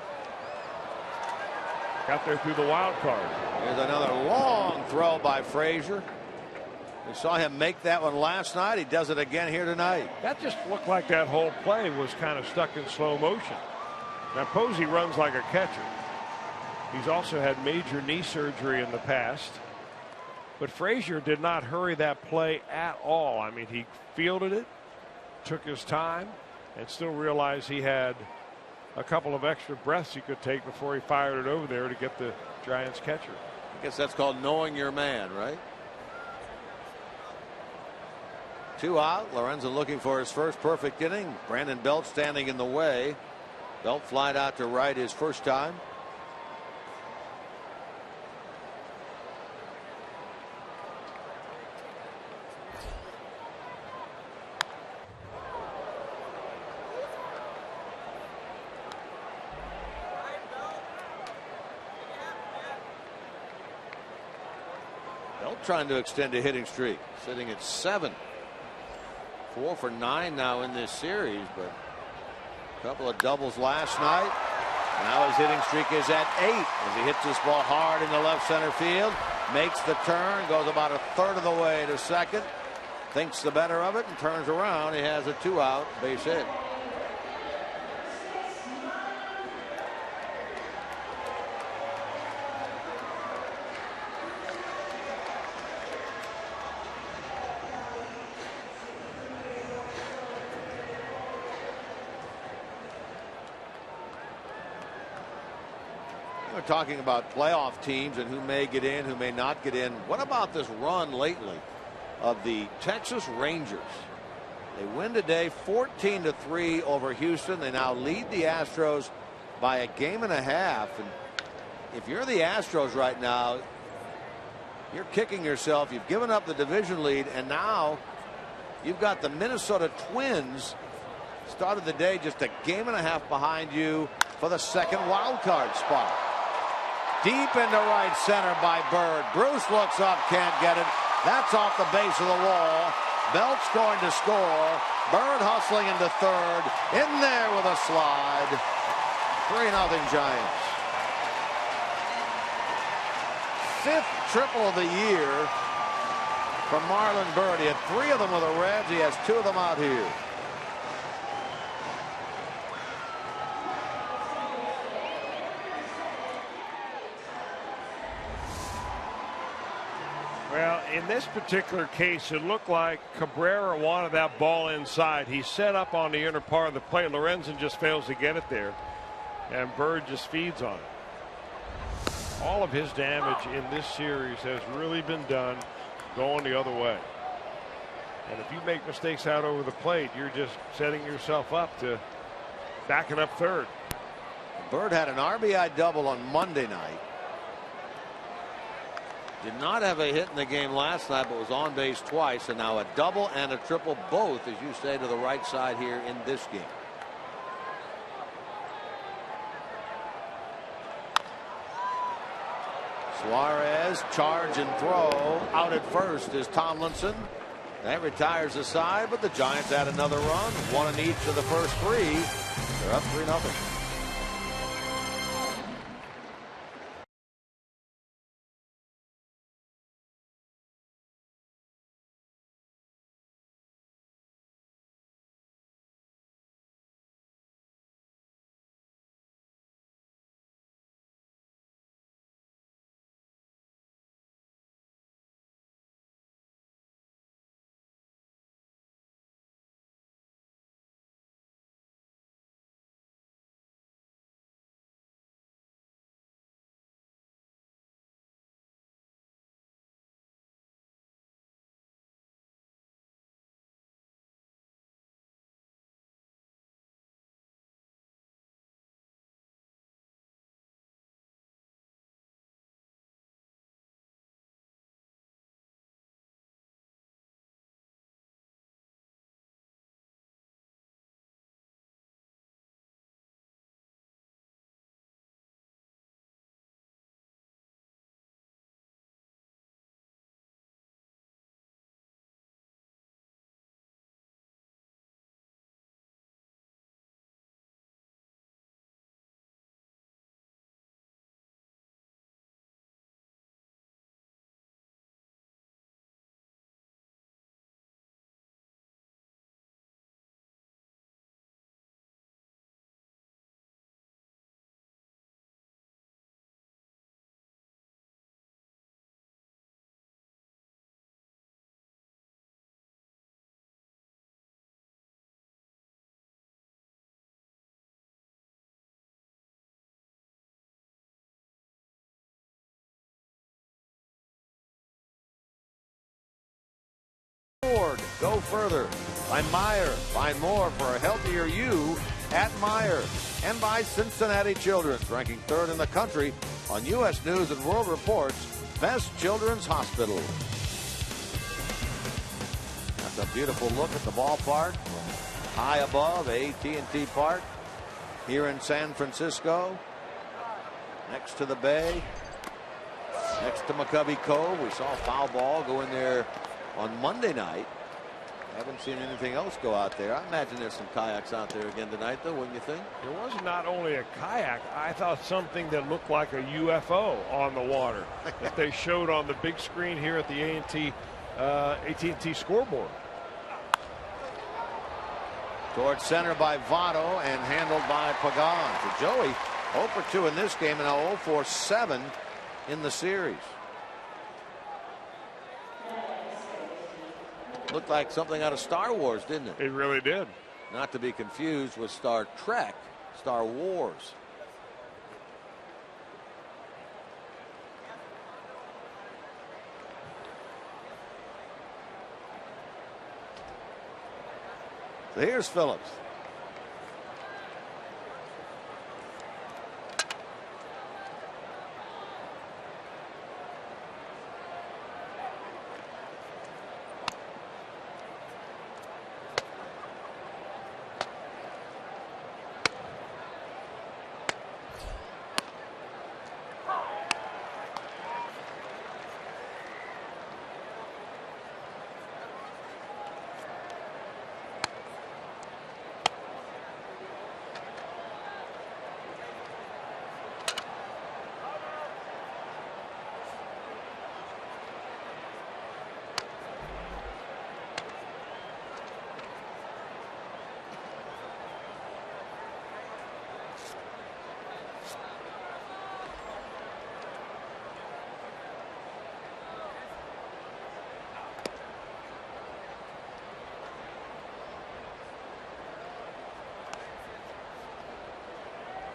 got there through the wild card. Here's another long throw by Frazier. We saw him make that one last night. He does it again here tonight. That just looked like that whole play was kind of stuck in slow motion. Now Posey runs like a catcher. He's also had major knee surgery in the past. But Frazier did not hurry that play at all. I mean, he fielded it, took his time, and still realized he had a couple of extra breaths he could take before he fired it over there to get the Giants catcher. I guess that's called knowing your man, right? 2 out. Lorenzen looking for his first perfect inning. Brandon Belt standing in the way. Belt flied out to right his first time. Belt trying to extend a hitting streak, sitting at 7. 4 for 9 now in this series, but a couple of doubles last night. Now his hitting streak is at 8 as he hits this ball hard in the left center field. Makes the turn, goes about a third of the way to second. Thinks the better of it and turns around. He has a 2-out base hit. We're talking about playoff teams and who may get in, who may not get in. What about this run lately of the Texas Rangers? They win today 14-3 over Houston. They now lead the Astros by a game and a half. And if you're the Astros right now, you're kicking yourself. You've given up the division lead, and now you've got the Minnesota Twins started the day just a game and a half behind you for the second wild card spot. Deep into right center by Bird. Bruce looks up, can't get it. That's off the base of the wall. Belt's going to score. Bird hustling into third. In there with a slide. 3-0 Giants. 5th triple of the year from Marlon Bird. He had 3 of them with the Reds. He has 2 of them out here. Well, in this particular case, it looked like Cabrera wanted that ball inside. He set up on the inner part of the plate. Lorenzen just fails to get it there, and Bird just feeds on it. All of his damage in this series has really been done going the other way. And if you make mistakes out over the plate, you're just setting yourself up to backing up third. Bird had an RBI double on Monday night. Did not have a hit in the game last night, but was on base twice, and now a double and a triple, both, as you say, to the right side here in this game. Suarez, charge and throw. Out at first is Tomlinson. That retires the side, but the Giants add another run. 1 in each of the first 3. They're up 3-0. Go further. By Meyer. Find more for a healthier you at Meyer. And by Cincinnati Children's, ranking 3rd in the country on U.S. News and World Report's Best Children's Hospital. That's a beautiful look at the ballpark. High above AT&T Park here in San Francisco. Next to the bay. Next to McCovey Cove. We saw a foul ball go in there on Monday night. Haven't seen anything else go out there. I imagine there's some kayaks out there again tonight, though, wouldn't you think? There was not only a kayak, I thought something that looked like a UFO on the water that they showed on the big screen here at the AT&T scoreboard. Towards center by Votto and handled by Pagan. So Joey 0 for 2 in this game and now 0 for 7 in the series. Looked like something out of Star Wars, didn't it? It really did. Not to be confused with Star Trek, Star Wars. So here's Phillips.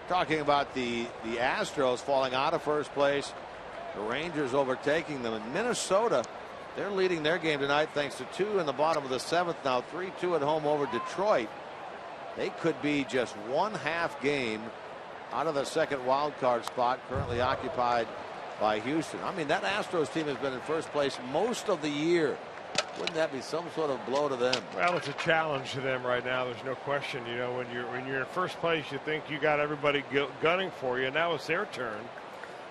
Talking about the Astros falling out of first place, the Rangers overtaking them. In Minnesota, they're leading their game tonight thanks to 2 in the bottom of the 7th. Now 3-2 at home over Detroit. They could be just 1/2 game out of the second wild card spot, currently occupied by Houston. I mean, that Astros team has been in first place most of the year. Wouldn't that be some sort of blow to them? Well, it's a challenge to them right now. There's no question. You know, when you're in first place, you think you got everybody gunning for you. Now it's their turn,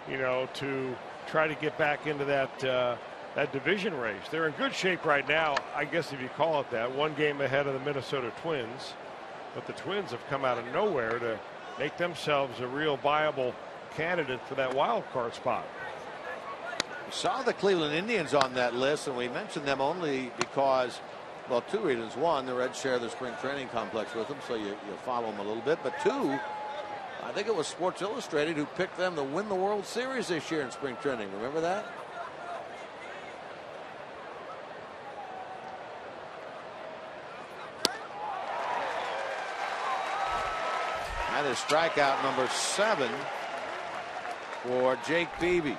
you know, to try to get back into that division race. They're in good shape right now, I guess if you call it that. 1 game ahead of the Minnesota Twins, but the Twins have come out of nowhere to make themselves a real viable candidate for that wild card spot. We saw the Cleveland Indians on that list, and we mentioned them only because, well, 2 reasons. 1, the Reds share the spring training complex with them, so you follow them a little bit. But 2, I think it was Sports Illustrated who picked them to win the World Series this year in spring training. Remember that? That is strikeout number 7 for Jake Peavy.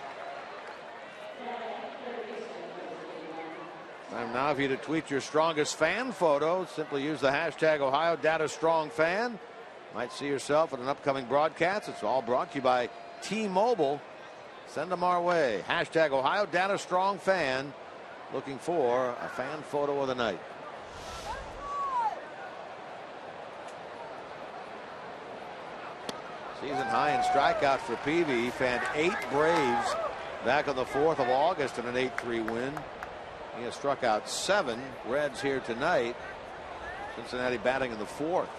Time now for you to tweet your strongest fan photo. Simply use the hashtag #OhioDataStrongFan. Might see yourself in an upcoming broadcast. It's all brought to you by T-Mobile. Send them our way. Hashtag #OhioDataStrongFan. Looking for a fan photo of the night. Season high in strikeouts for Peavy. He fanned 8 Braves back on the 4th of August in an 8-3 win. He has struck out 7 Reds here tonight. Cincinnati batting in the 4th.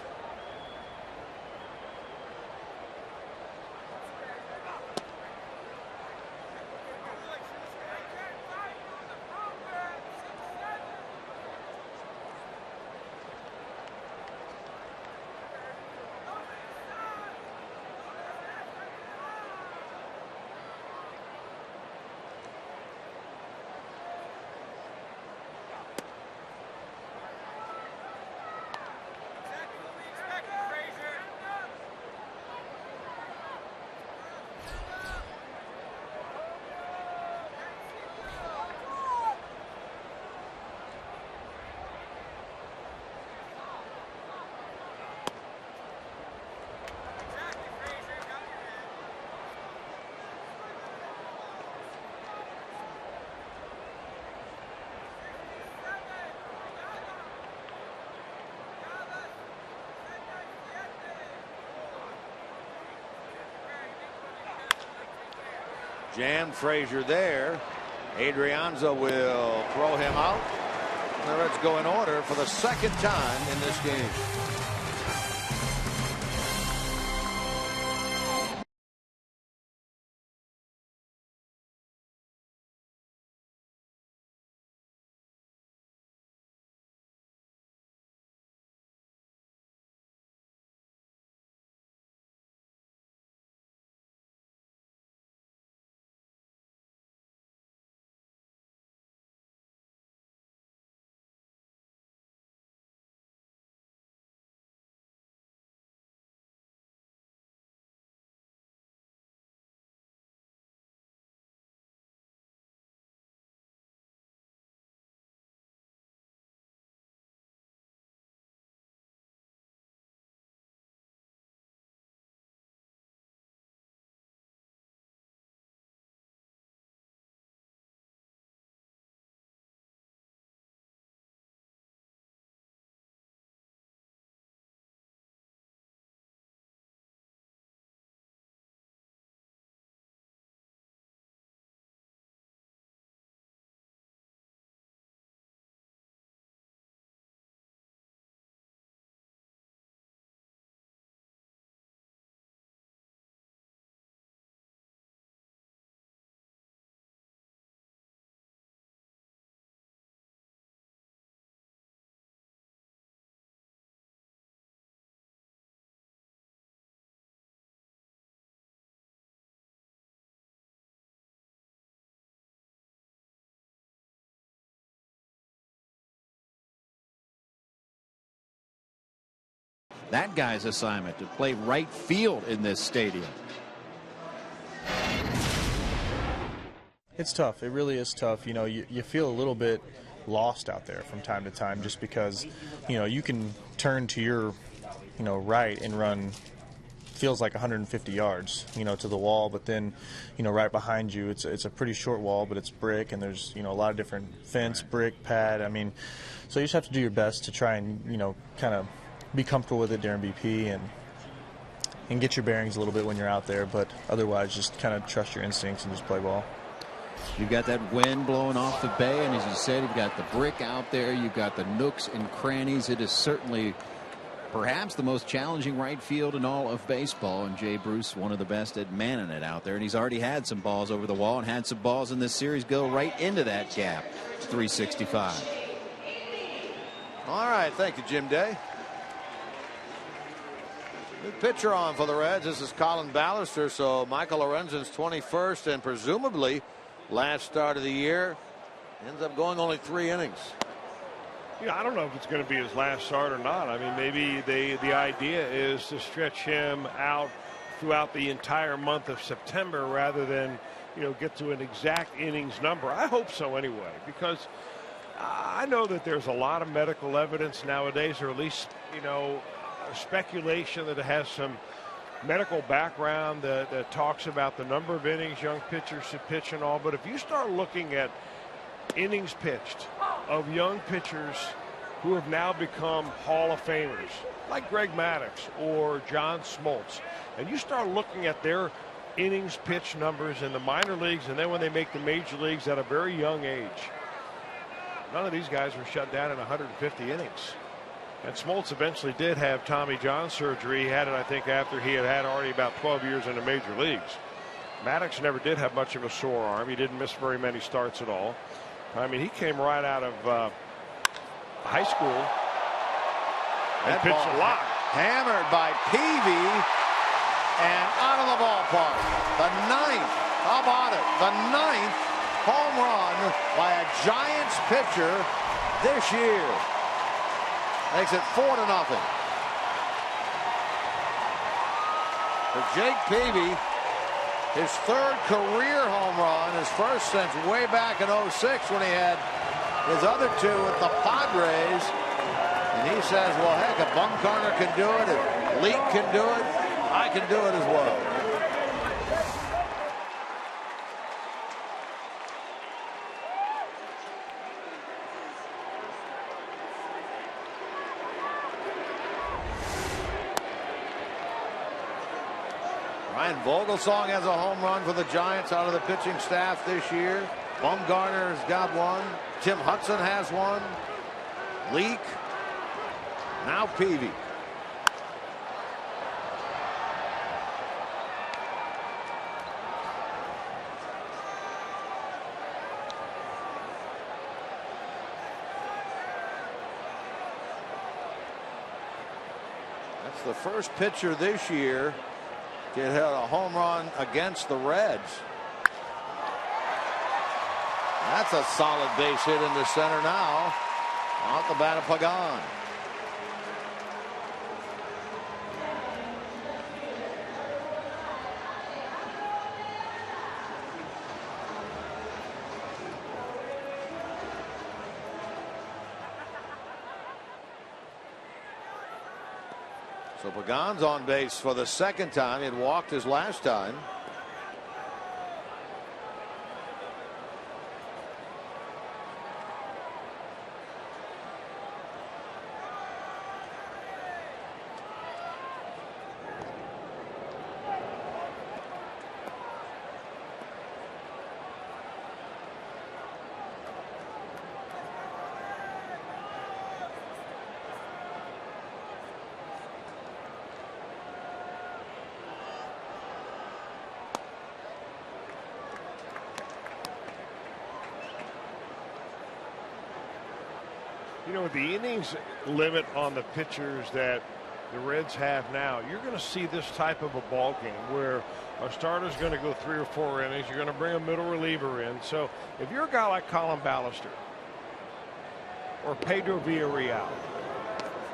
Jammed Frazier there. Adrianza will throw him out. The Reds go in order for the second time in this game. That guy's assignment to play right field in this stadium. It's tough. It really is tough. You know, you feel a little bit lost out there from time to time just because, you know, you can turn to your, you know, right and run feels like 150 yards, you know, to the wall, but then, you know, right behind you, it's a pretty short wall, but it's brick, and there's, you know, a lot of different fence, brick, pad. I mean, so you just have to do your best to try and, you know, kind of be comfortable with it during BP and get your bearings a little bit when you're out there, but otherwise just kind of trust your instincts and just play ball. You've got that wind blowing off the bay, and as you said, you've got the brick out there, you've got the nooks and crannies. It is certainly perhaps the most challenging right field in all of baseball, and Jay Bruce, one of the best at manning it out there, and he's already had some balls over the wall and had some balls in this series go right into that gap. 365. All right, thank you, Jim Day. New pitcher on for the Reds. This is Colin Ballister. So Michael Lorenzen's 21st and presumably last start of the year. Ends up going only 3 innings. Yeah, I don't know if it's going to be his last start or not. I mean, maybe the idea is to stretch him out throughout the entire month of September rather than, you know, get to an exact innings number. I hope so anyway, because I know that there's a lot of medical evidence nowadays, or at least, you know, speculation that it has some medical background that talks about the number of innings young pitchers should pitch and all. But if you start looking at innings pitched of young pitchers who have now become Hall of Famers, like Greg Maddux or John Smoltz, and you start looking at their innings pitched numbers in the minor leagues and then when they make the major leagues at a very young age, none of these guys were shut down in 150 innings. And Smoltz eventually did have Tommy John surgery. He had it, I think, after he had already about 12 years in the major leagues. Maddux never did have much of a sore arm. He didn't miss very many starts at all. I mean, he came right out of high school and pitched a lot. Hammered by Peavy and out of the ballpark. The 9th, how about it? The 9th home run by a Giants pitcher this year. Makes it 4-0. For Jake Peavy, his 3rd career home run, his first since way back in '06 when he had his other 2 with the Padres. And he says, well, heck, if Bumgarner can do it, if Leake can do it, I can do it as well. Ryan Vogelsong has a home run for the Giants out of the pitching staff this year. Bumgarner's got one. Tim Hudson has one. Leake. Now Peavy. That's the first pitcher this year to hit a home run against the Reds. That's a solid base hit into center now. Off the bat of Pagan. So Pagan's on base for the second time. He had walked his last time. You know, with the innings limit on the pitchers that the Reds have now, you're going to see this type of a ball game where a starter's going to go 3 or 4 innings. You're going to bring a middle reliever in. So if you're a guy like Colin Ballister or Pedro Villarreal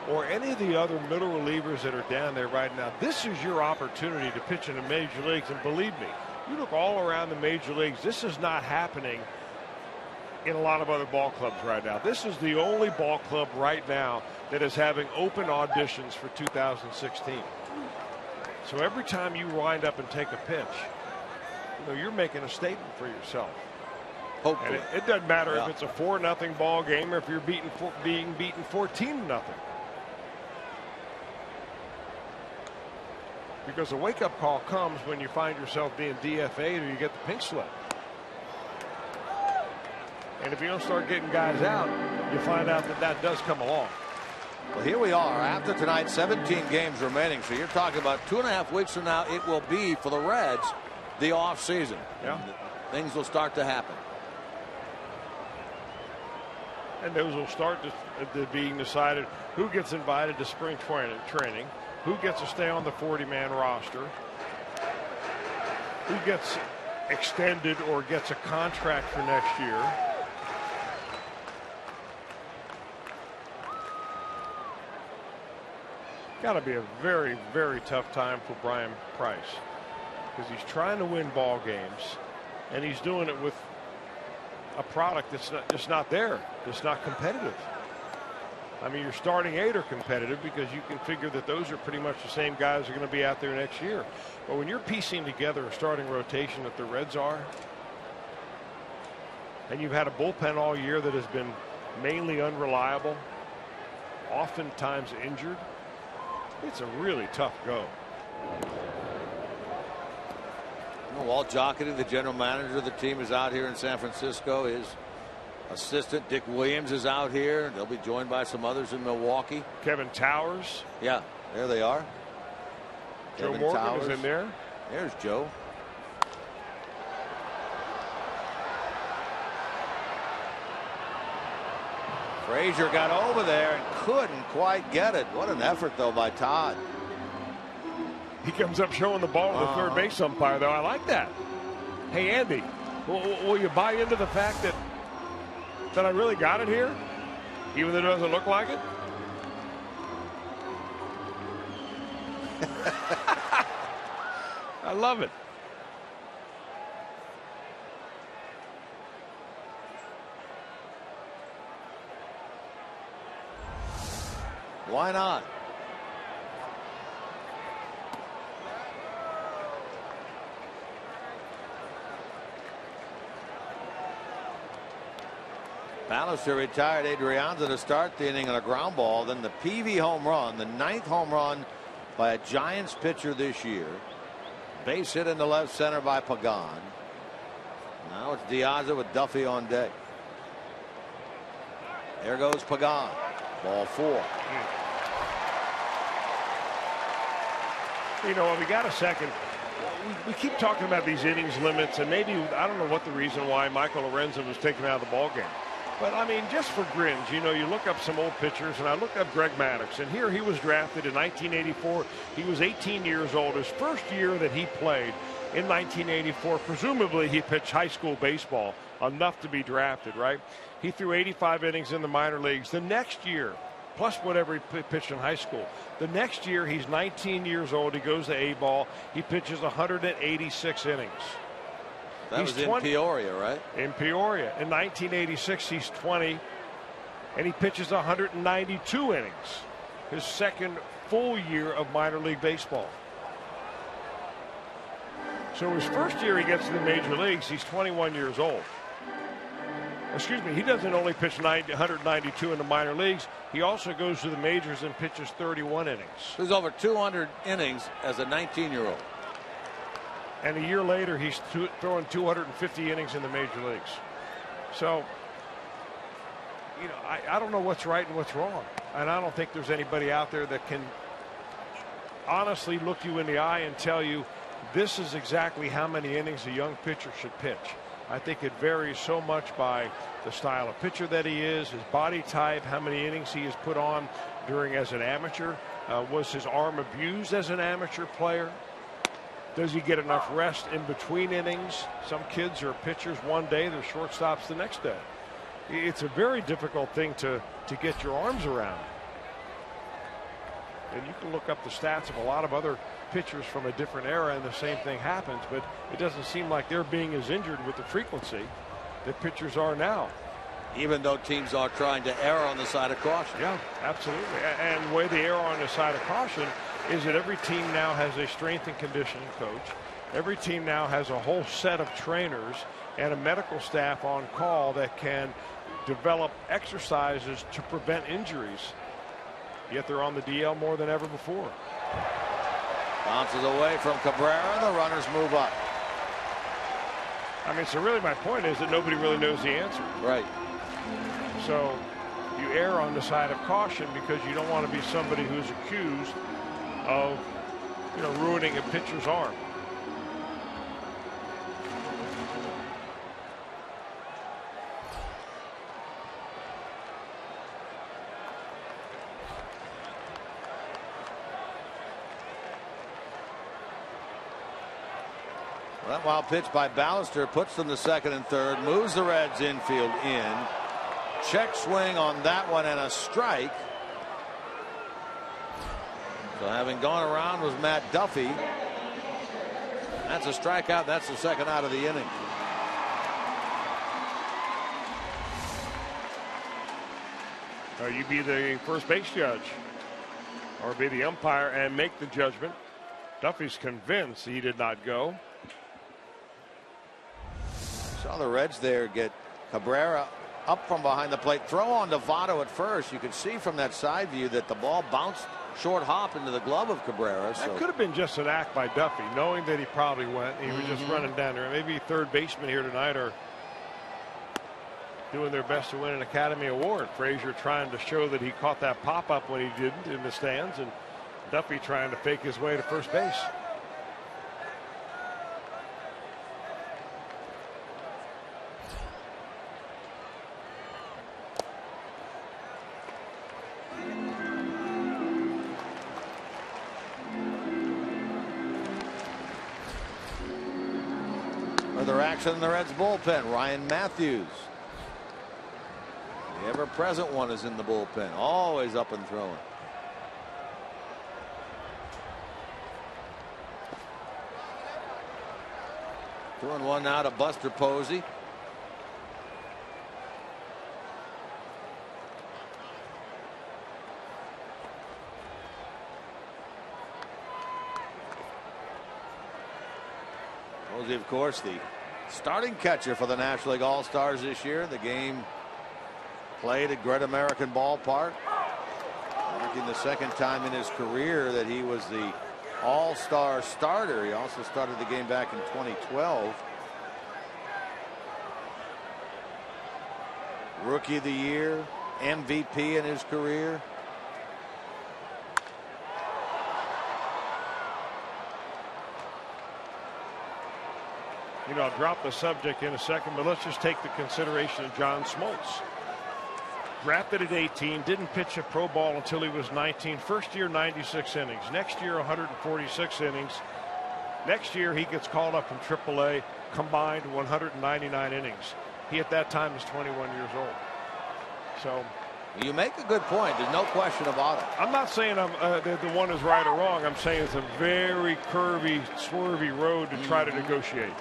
or any of the other middle relievers that are down there right now, this is your opportunity to pitch in the major leagues. And believe me, you look all around the major leagues, this is not happening in a lot of other ball clubs right now. This is the only ball club right now that is having open auditions for 2016. So every time you wind up and take a pitch, you know, you're making a statement for yourself. Hopefully. And it doesn't matter if it's a 4-0 ball game or if you're being beaten 14-0. Because the wake-up call comes when you find yourself being DFA'd or you get the pink slip. And if you don't start getting guys out, you find out that that does come along. Well, here we are after tonight, 17 games remaining. So you're talking about 2.5 weeks from now, it will be for the Reds the off season. Yeah. Things will start to happen. And those will start to being decided who gets invited to spring training, who gets to stay on the 40-man roster, who gets extended or gets a contract for next year. Got to be a very, very tough time for Brian Price because he's trying to win ball games and he's doing it with a product that's just not there. It's not competitive. I mean, your starting 8 are competitive because you can figure that those are pretty much the same guys who are going to be out there next year. But when you're piecing together a starting rotation that the Reds are, and you've had a bullpen all year that has been mainly unreliable, oftentimes injured, it's a really tough go. Walt Jocketty, the general manager of the team, is out here in San Francisco. His assistant Dick Williams is out here. They'll be joined by some others in Milwaukee. Kevin Towers. Yeah, there they are. Joe Kevin Morgan Towers is in there. There's Joe. Frazier got over there and couldn't quite get it. What an effort, though, by Todd. He comes up showing the ball to the third base umpire, though. I like that. Hey, Andy, will you buy into the fact that I really got it here, even though it doesn't look like it? I love it. Why not? Ballister retired Adrianza to start the inning on a ground ball. Then the Peavy home run, the 9th home run by a Giants pitcher this year. Base hit into left center by Pagan. Now it's Diaz with Duffy on deck. There goes Pagan. Ball 4. You know, we got a second. We keep talking about these innings limits, and maybe I don't know what the reason why Michael Lorenzen was taken out of the ball game. But I mean, just for grins, you know, you look up some old pitchers, and I looked up Greg Maddux, and here he was drafted in 1984. He was 18 years old. His first year that he played in 1984, presumably he pitched high school baseball enough to be drafted, right? He threw 85 innings in the minor leagues. The next year, plus whatever he pitched in high school. The next year, he's 19 years old. He goes to A-ball. He pitches 186 innings. That was in Peoria, right? In Peoria. In 1986, he's 20, and he pitches 192 innings. His second full year of minor league baseball. So his first year he gets to the major leagues, he's 21 years old. Excuse me, he doesn't only pitch 192 in the minor leagues, he also goes to the majors and pitches 31 innings. He's over 200 innings as a 19-year-old. And a year later, he's throwing 250 innings in the major leagues. So, you know, I don't know what's right and what's wrong. And I don't think there's anybody out there that can honestly look you in the eye and tell you this is exactly how many innings a young pitcher should pitch. I think it varies so much by the style of pitcher that he is, his body type, how many innings he has put on during as an amateur. Was his arm abused as an amateur player? Does he get enough rest in between innings? Some kids are pitchers one day, they're shortstops the next day. It's a very difficult thing to get your arms around. And you can look up the stats of a lot of other pitchers from a different era and the same thing happens, but it doesn't seem like they're being as injured with the frequency that pitchers are now. Even though teams are trying to err on the side of caution. Yeah, absolutely. And the way they err on the side of caution is that every team now has a strength and conditioning coach. Every team now has a whole set of trainers and a medical staff on call that can develop exercises to prevent injuries. Yet they're on the DL more than ever before. Bounces away from Cabrera. The runners move up. I mean, so really my point is that nobody really knows the answer. Right. So you err on the side of caution because you don't want to be somebody who's accused of, you know, ruining a pitcher's arm. That wild pitch by Ballister puts them to second and third, moves the Reds infield in. Check swing on that one and a strike. So having gone around was Matt Duffy. That's a strikeout. That's the second out of the inning. You be the first base judge or be the umpire and make the judgment. Duffy's convinced he did not go. Saw the Reds there get Cabrera up from behind the plate. Throw on to Votto at first. You could see from that side view that the ball bounced short hop into the glove of Cabrera. So. That could have been just an act by Duffy, knowing that he probably went. He was just running down there. Maybe third baseman here tonight are doing their best to win an Academy Award. Frazier trying to show that he caught that pop-up when he didn't in the stands, and Duffy trying to fake his way to first base. Further action in the Reds bullpen. Ryan Matthews. The ever-present one is in the bullpen. Always up and throwing. Throwing one now to Buster Posey. Posey, of course, the starting catcher for the National League All-Stars this year. The game played at Great American Ballpark, marking the second time in his career that he was the all-star starter. He also started the game back in 2012. Rookie of the year, MVP in his career. You know, I'll drop the subject in a second, but let's just take the consideration of John Smoltz. Drafted at 18, didn't pitch a pro ball until he was 19. First year, 96 innings. Next year, 146 innings. Next year, he gets called up from AAA, combined 199 innings. He at that time was 21 years old. So you make a good point. There's no question about it. I'm not saying that the one is right or wrong. I'm saying it's a very curvy, swervy road to try to negotiate.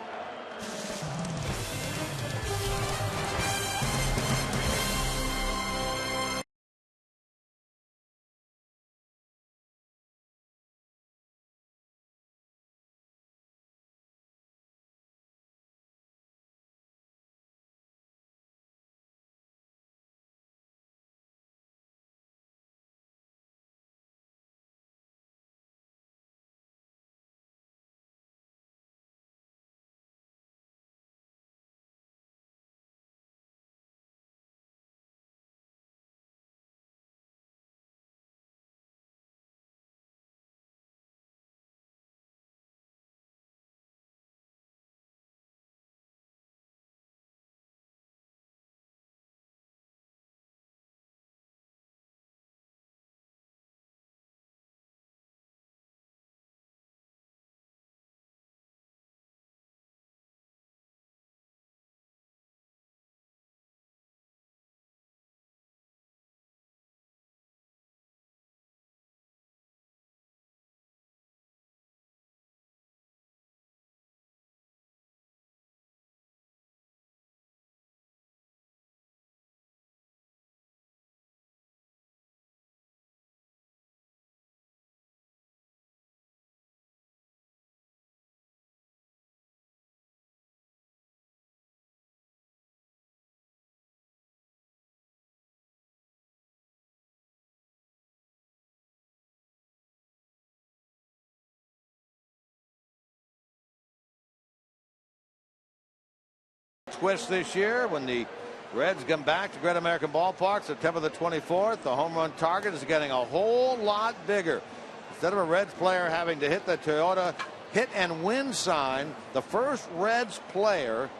Twist this year when the Reds come back to Great American Ballpark September the 24th. The home run target is getting a whole lot bigger. Instead of a Reds player having to hit the Toyota hit and win sign, the first Reds player,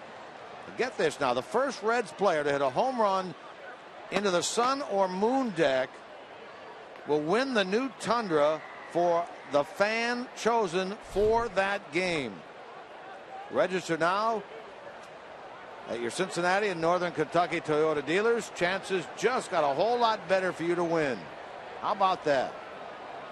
get this now, the first Reds player to hit a home run into the sun or moon deck will win the new Tundra for the fan chosen for that game. Register now at your Cincinnati and Northern Kentucky Toyota dealers. Chances just got a whole lot better for you to win. How about that?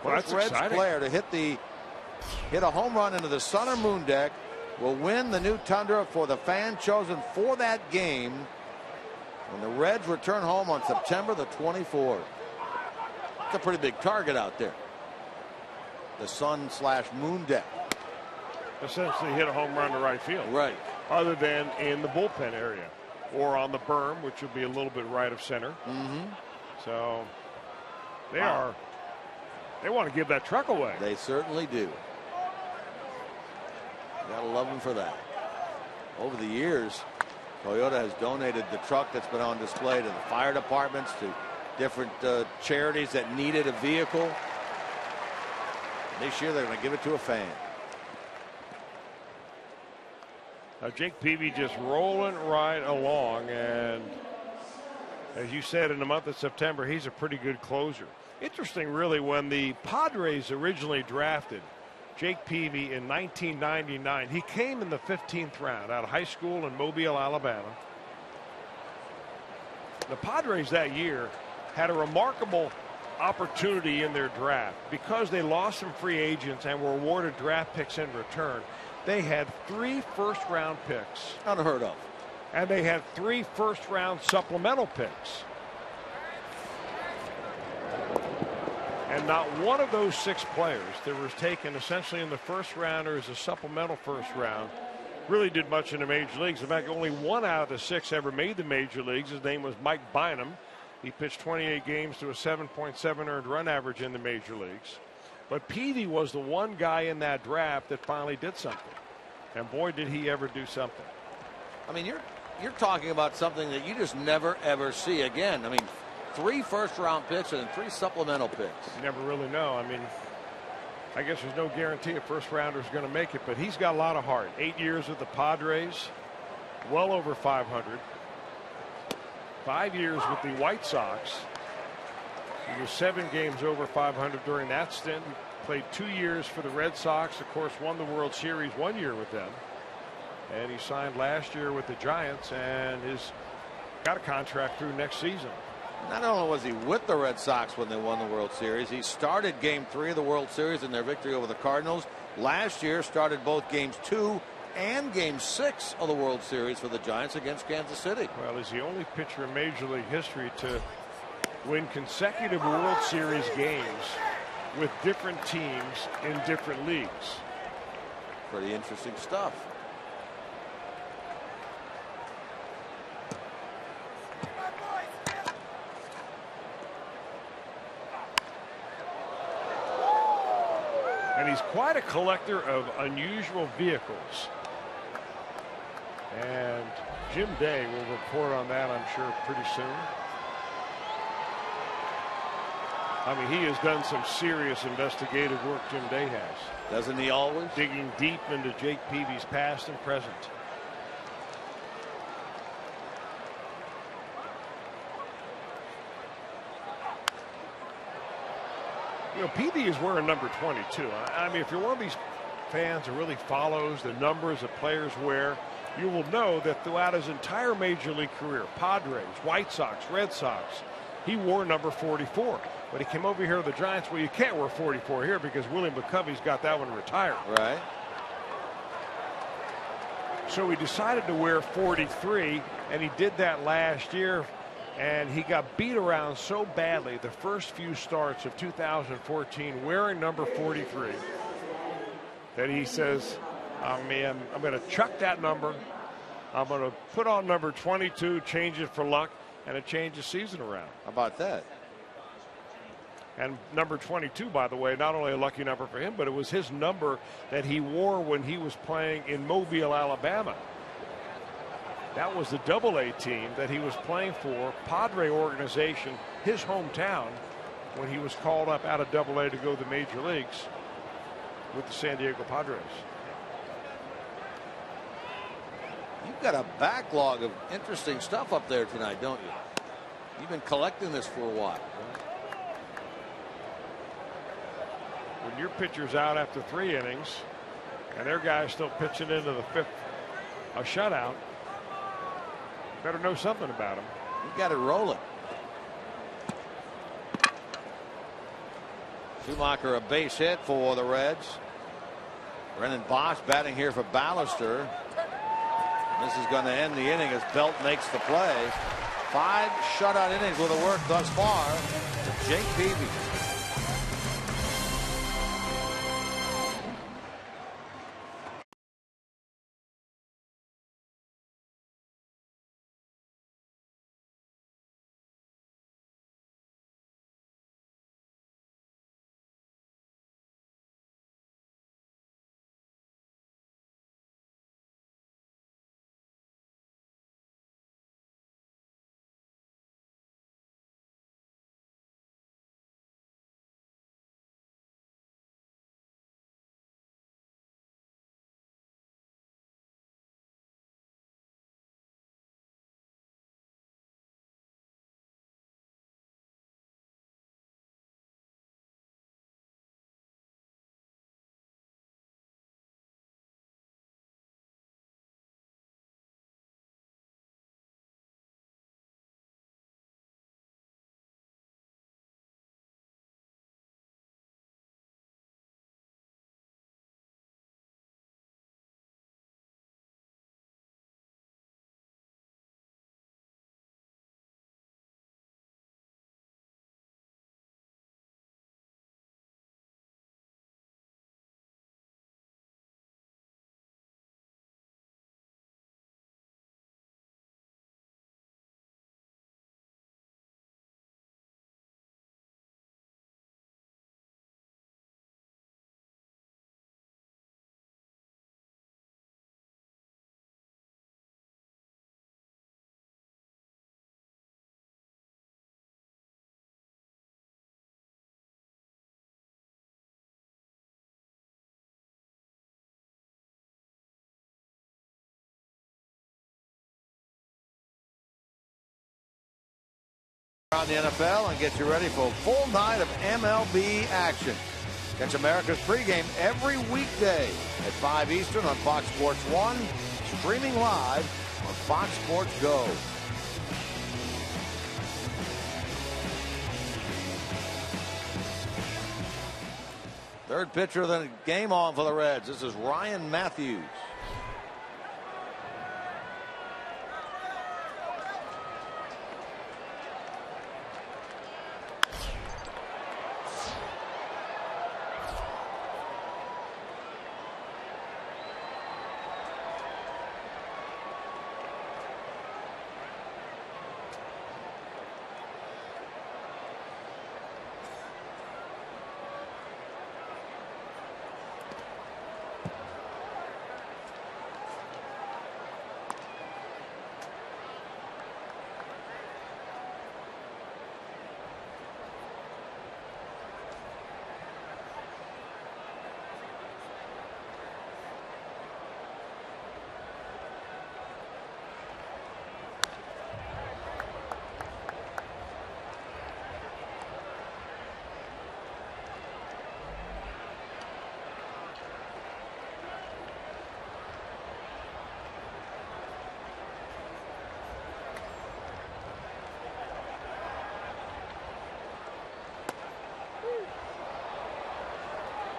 Well, first Reds exciting player to hit a home run into the sun or moon deck will win the new Tundra for the fan chosen for that game when the Reds return home on September the 24th. It's a pretty big target out there. The sun/moon deck. Essentially hit a home run to right field. Right. Other than in the bullpen area or on the berm, which would be a little bit right of center. So they want to give that truck away. They certainly do. Gotta love them for that. Over the years, Toyota has donated the truck that's been on display to the fire departments, to different charities that needed a vehicle. This year they're going to give it to a fan. Jake Peavy just rolling right along, and as you said, in the month of September, he's a pretty good closer. Interesting, really, when the Padres originally drafted Jake Peavy in 1999, he came in the 15th round out of high school in Mobile, Alabama. The Padres that year had a remarkable opportunity in their draft because they lost some free agents and were awarded draft picks in return. They had 3 first-round picks. Unheard of. And they had 3 first-round supplemental picks. And not one of those 6 players that was taken essentially in the first round or as a supplemental first round really did much in the major leagues. In fact, only 1 out of the 6 ever made the major leagues. His name was Mike Bynum. He pitched 28 games to a 7.7 earned run average in the major leagues. But Peavy was the one guy in that draft that finally did something. And boy, did he ever do something. I mean, you're talking about something that you just never, ever see again. I mean, 3 first-round picks and 3 supplemental picks. You never really know. I mean, I guess there's no guarantee a first-rounder is going to make it, but he's got a lot of heart. 8 years with the Padres, well over 500. 5 years with the White Sox. He was 7 games over 500 during that stint. Played 2 years for the Red Sox. Of course, won the World Series 1 year with them. And he signed last year with the Giants and has got a contract through next season. Not only was he with the Red Sox when they won the World Series, he started Game 3 of the World Series in their victory over the Cardinals. Last year, started both Games 2 and Game 6 of the World Series for the Giants against Kansas City. Well, he's the only pitcher in Major League history to win consecutive World Series games with different teams in different leagues. Pretty interesting stuff. And he's quite a collector of unusual vehicles. And Jim Day will report on that, I'm sure, pretty soon. I mean, he has done some serious investigative work, Jim Day has. Doesn't he always? Digging deep into Jake Peavy's past and present. You know, Peavy is wearing number 22. I mean, if you're one of these fans who really follows the numbers that players wear, you will know that throughout his entire Major League career, Padres, White Sox, Red Sox, he wore number 44. But he came over here to the Giants. Well, you can't wear 44 here because William McCovey's got that one retired. Right. So he decided to wear 43, and he did that last year. And he got beat around so badly the first few starts of 2014 wearing number 43 that he says, oh man, I'm going to chuck that number. I'm going to put on number 22, change it for luck, and it changed the season around. How about that? And number 22, by the way, not only a lucky number for him, but it was his number that he wore when he was playing in Mobile, Alabama. That was the Double-A team that he was playing for, Padre organization, his hometown, when he was called up out of Double-A to go to the major leagues with the San Diego Padres. You've got a backlog of interesting stuff up there tonight, don't you? You've been collecting this for a while. When your pitcher's out after 3 innings and their guy's still pitching into the 5th, a shutout, better know something about him. You got it rolling. Schumacher a base hit for the Reds. Brennan Bosch batting here for Ballister. This is going to end the inning as Belt makes the play. 5 shutout innings with the work thus far to Jake Peavy. Around the NFL and get you ready for a full night of MLB action. Catch America's pregame every weekday at 5 Eastern on Fox Sports 1, streaming live on Fox Sports Go. Third pitcher of the game on for the Reds. This is Ryan Matthews.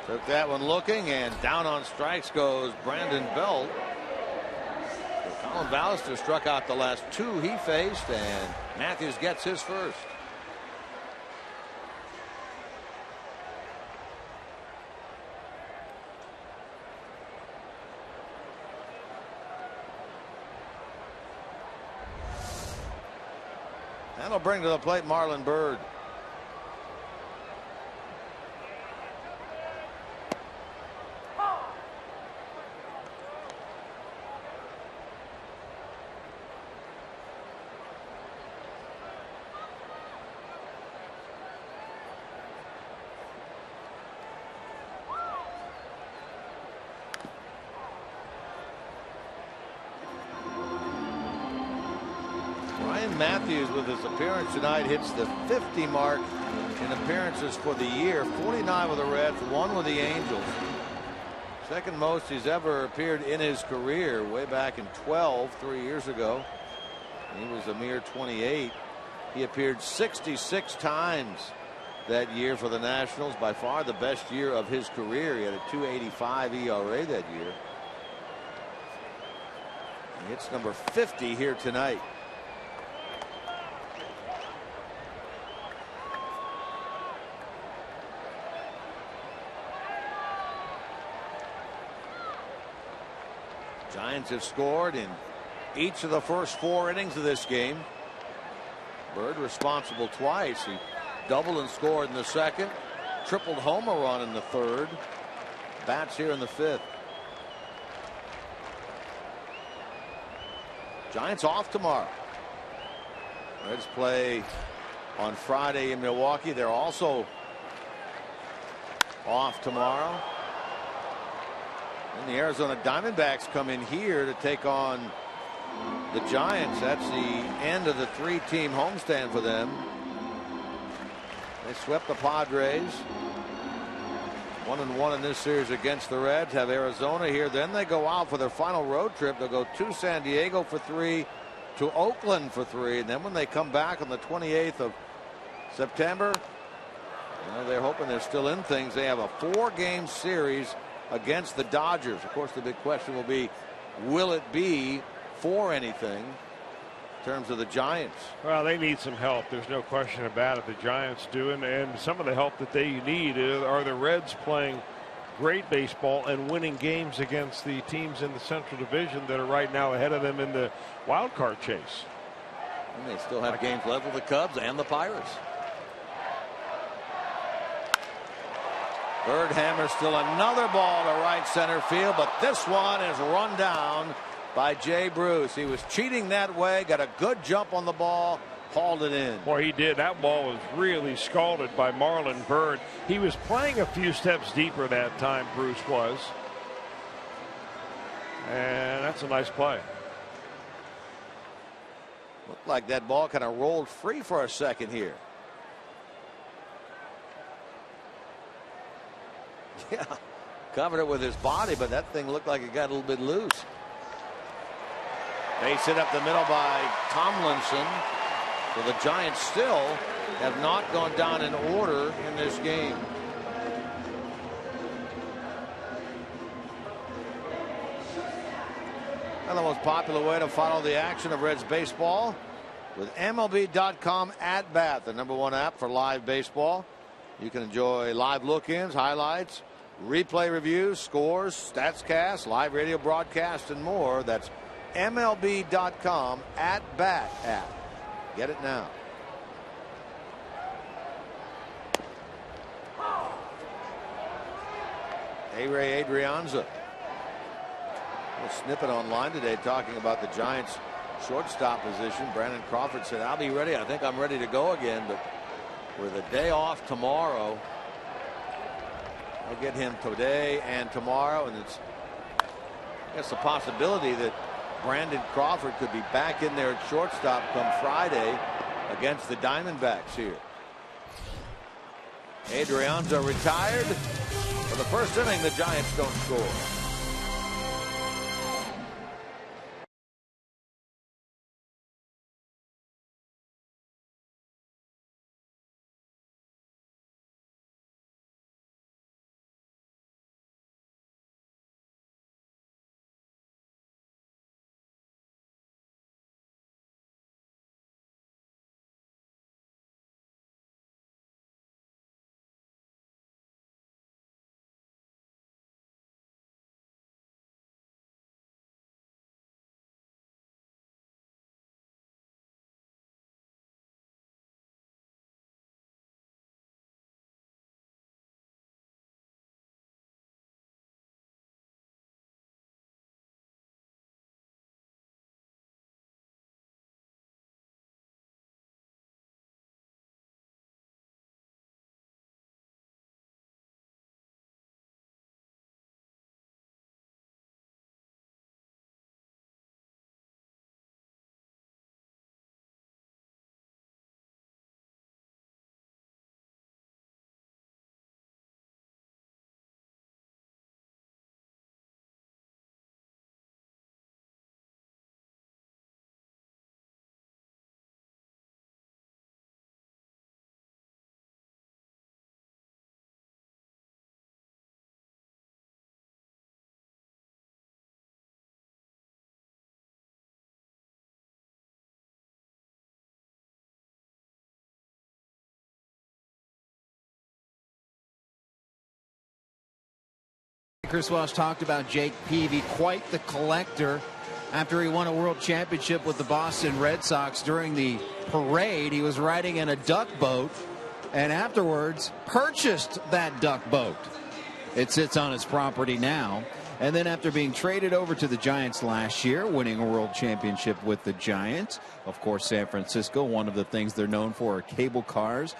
Took that one looking, and down on strikes goes Brandon Belt. So Colin Ballister struck out the last two he faced, and Matthews gets his first. That'll bring to the plate Marlon Byrd. Matthews, with his appearance tonight, hits the 50 mark in appearances for the year. 49 with the Reds, 1 with the Angels. Second most he's ever appeared in his career, way back in 12, 3 years ago. He was a mere 28. He appeared 66 times that year for the Nationals, by far the best year of his career. He had a .285 ERA that year. He hits number 50 here tonight. Giants have scored in each of the first 4 innings of this game. Byrd responsible twice. He doubled and scored in the second, tripled homer run in the third. Bats here in the 5th. Giants off tomorrow. Reds play on Friday in Milwaukee. They're also off tomorrow. And the Arizona Diamondbacks come in here to take on the Giants. That's the end of the 3-team homestand for them. They swept the Padres. 1-1 in this series against the Reds. Have Arizona here. Then they go out for their final road trip. They'll go to San Diego for 3, to Oakland for 3. And then when they come back on the 28th of September, they're hoping they're still in things. They have a 4-game series against the Dodgers. Of course, the big question will be, will it be for anything in terms of the Giants? Well, they need some help. There's no question about it. The Giants do, and some of the help that they need are the Reds playing great baseball and winning games against the teams in the Central Division that are right now ahead of them in the wild card chase. And they still have games left with the Cubs and the Pirates. Byrd hammers still another ball to right center field, but this one is run down by Jay Bruce. He was cheating that way, got a good jump on the ball, hauled it in. Boy, he did. That ball was really scalded by Marlon Byrd. He was playing a few steps deeper that time, Bruce was. And that's a nice play. Looked like that ball kind of rolled free for a second here. Yeah, covered it with his body, but that thing looked like it got a little bit loose. Base hit up the middle by Tomlinson. So the Giants still have not gone down in order in this game. And the most popular way to follow the action of Reds baseball with MLB.com at bat, the #1 app for live baseball. You can enjoy live look-ins, highlights, replay reviews, scores, StatsCast, live radio broadcast, and more. That's MLB.com at bat app. Get it now. A-Ray Adrianza. A snippet online today talking about the Giants shortstop position. Brandon Crawford said, "I'll be ready. I think I'm ready to go again, but with a day off tomorrow, I'll get him today and tomorrow." And it's, I guess, a possibility that Brandon Crawford could be back in there at shortstop come Friday against the Diamondbacks here. Adrianza retired. For the first inning, the Giants don't score. Chris Welsh talked about Jake Peavy, quite the collector. After he won a world championship with the Boston Red Sox, during the parade, he was riding in a duck boat and afterwards purchased that duck boat. It sits on his property now. And then after being traded over to the Giants last year, winning a world championship with the Giants, of course, San Francisco, one of the things they're known for are cable cars.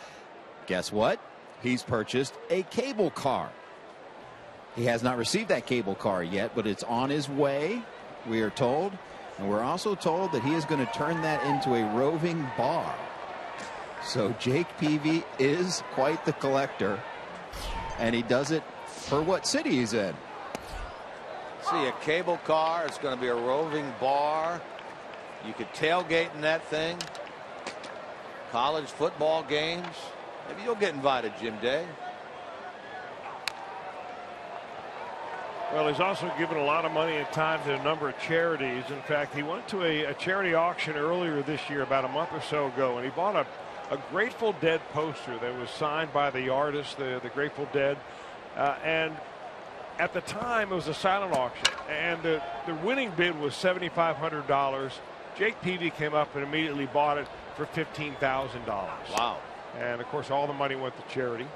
Guess what? He's purchased a cable car. He has not received that cable car yet, but it's on his way, we are told. And we're also told that he is going to turn that into a roving bar. So Jake Peavy is quite the collector, and he does it for what city he's in. See, a cable car. It's going to be a roving bar. You could tailgate in that thing. College football games. Maybe you'll get invited, Jim Day. Well, he's also given a lot of money and time to a number of charities. In fact, he went to a charity auction earlier this year, about a month or so ago, and he bought a Grateful Dead poster that was signed by the artist, the Grateful Dead. And at the time, it was a silent auction, and the winning bid was $7,500. Jake Peavy came up and immediately bought it for $15,000. Wow. And, of course, all the money went to charity.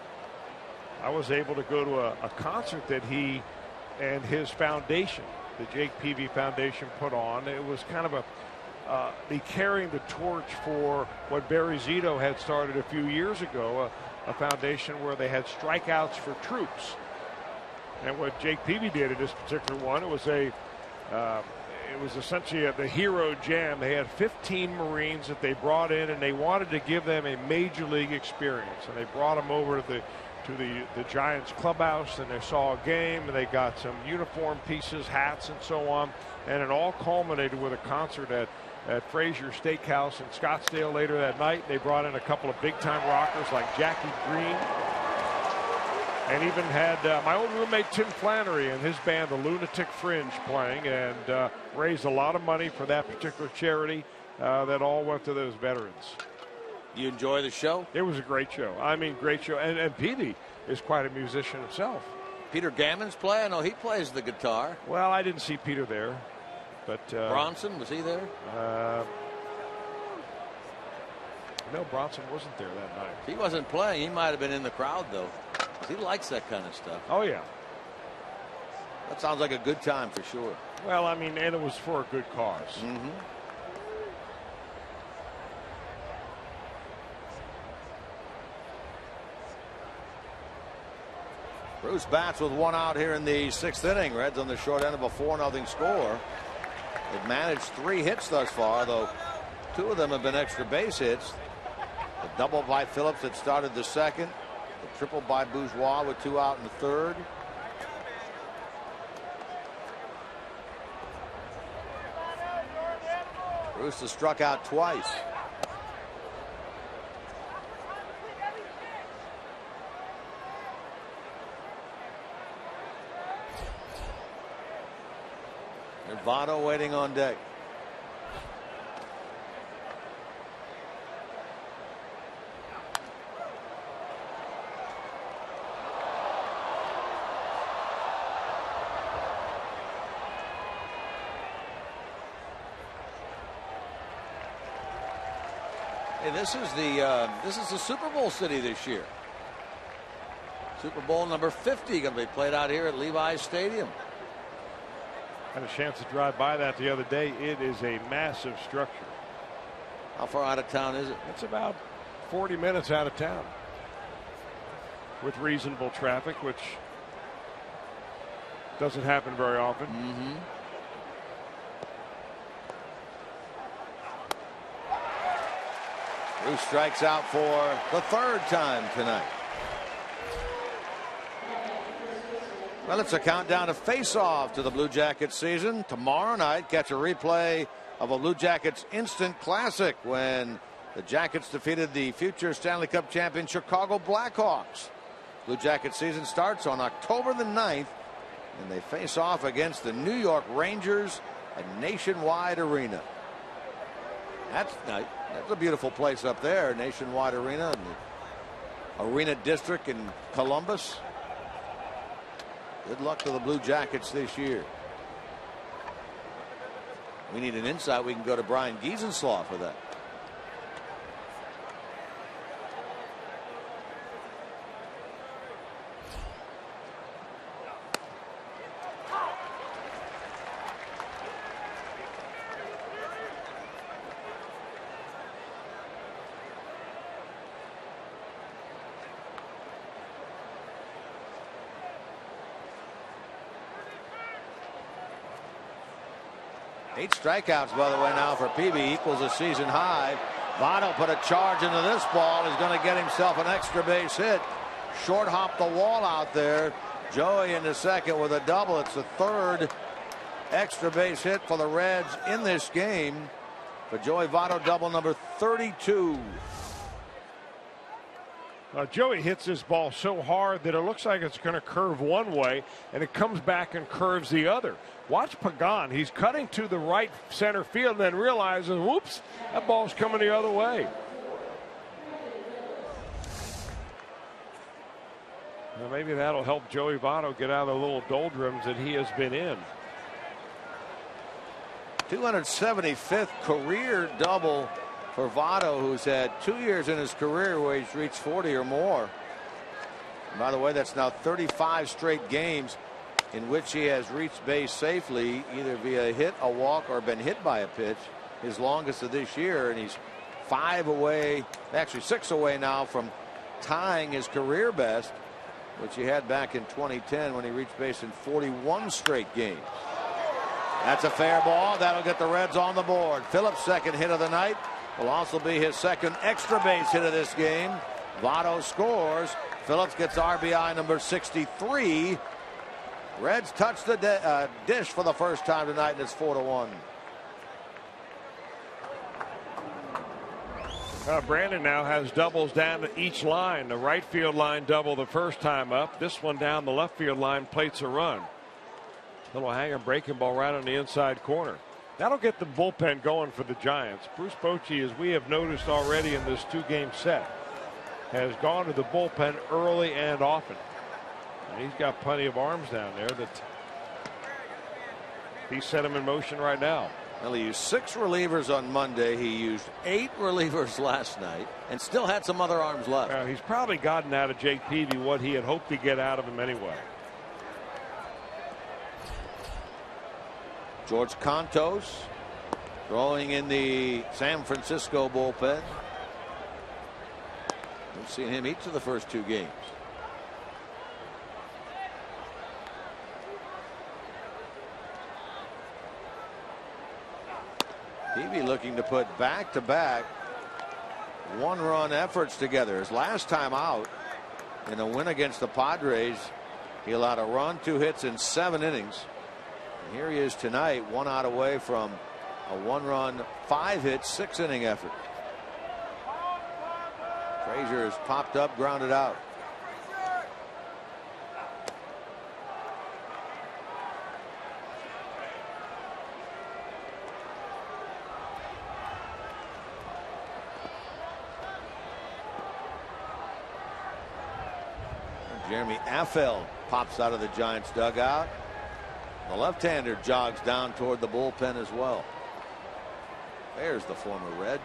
I was able to go to a concert that he and his foundation, the Jake Peavy Foundation, put on. It was kind of the carrying the torch for what Barry Zito had started a few years ago, a foundation where they had strikeouts for troops. And what Jake Peavy did in this particular one, it was it was essentially the hero jam. They had 15 Marines that they brought in, and they wanted to give them a major league experience. And they brought them over to the Giants clubhouse, and they saw a game, and they got some uniform pieces, hats, and so on. And it all culminated with a concert at Frazier Steakhouse in Scottsdale later that night. They brought in a couple of big-time rockers like Jackie Green, and even had my old roommate Tim Flannery and his band, the Lunatic Fringe, playing, and raised a lot of money for that particular charity that all went to those veterans. You enjoy the show? It was a great show. I mean, great show. And Petey is quite a musician himself. Peter Gammons play? I know he plays the guitar. Well, I didn't see Peter there. But Bronson, was he there? No, Bronson wasn't there that night. He wasn't playing. He might have been in the crowd, though. He likes that kind of stuff. Oh, yeah. That sounds like a good time for sure. Well, I mean, and it was for a good cause. Mm-hmm. Bruce bats with one out here in the 6th inning. Reds on the short end of a 4-0 score. They've managed 3 hits thus far, though 2 of them have been extra base hits. The double by Phillips that started the 2nd. The triple by Bourgeois with 2 out in the 3rd. Bruce has struck out twice. Votto waiting on deck. Hey, this is the Super Bowl city this year. Super Bowl number 50 going to be played out here at Levi's Stadium. Had a chance to drive by that the other day. It is a massive structure. How far out of town is it? It's about 40 minutes out of town with reasonable traffic, which doesn't happen very often. Mm-hmm. Bruce strikes out for the 3rd time tonight. Well, it's a countdown to face-off to the Blue Jackets season. Tomorrow night, catch a replay of a Blue Jackets instant classic when the Jackets defeated the future Stanley Cup champion Chicago Blackhawks. Blue Jackets season starts on October the 9th, and they face off against the New York Rangers at Nationwide Arena. That's a beautiful place up there, Nationwide Arena, and the Arena District in Columbus. Good luck to the Blue Jackets this year. We need an insight. We can go to Brian Giesenslaw for that. Eight strikeouts, by the way, now for Peavy, equals a season high. Votto put a charge into this ball. He's going to get himself an extra base hit. Short hop the wall out there. Joey into second with a double. It's the 3rd extra base hit for the Reds in this game. For Joey Votto, double number 32. Joey hits this ball so hard that it looks like it's going to curve one way, and it comes back and curves the other. Watch Pagan. He's cutting to the right center field and then realizes, whoops, that ball's coming the other way. Well, maybe that'll help Joey Votto get out of the little doldrums that he has been in. 275th career double for Votto, who's had 2 years in his career where he's reached 40 or more. And by the way, that's now 35 straight games in which he has reached base safely, either via a hit, a walk, or been hit by a pitch. His longest of this year, and he's 5 away, actually 6 away now from tying his career best, which he had back in 2010 when he reached base in 41 straight games. That's a fair ball. That'll get the Reds on the board. Phillips' second hit of the night will also be his second extra base hit of this game. Votto scores. Phillips gets RBI number 63. Reds touch the dish for the first time tonight, and it's 4-1. Brandon now has doubles down to each line. The right field line double the first time up. This one down the left field line plates a run. Little hanger breaking ball right on the inside corner. That'll get the bullpen going for the Giants. Bruce Bochy, as we have noticed already in this 2-game set, has gone to the bullpen early and often. And he's got plenty of arms down there that he set them in motion right now. Well, he used 6 relievers on Monday. He used 8 relievers last night and still had some other arms left. He's probably gotten out of Jake Peavy what he had hoped to get out of him anyway. George Contos throwing in the San Francisco bullpen. We've seen him each of the first 2 games. Peavy looking to put back-to-back 1-run efforts together. His last time out in a win against the Padres, he allowed a run, 2 hits in 7 innings. And here he is tonight, 1 out away from a 1-run, 5-hit, 6-inning effort. Frazier has popped up, grounded out. Jeremy Affel pops out of the Giants dugout. The left-hander jogs down toward the bullpen as well. There's the former Red.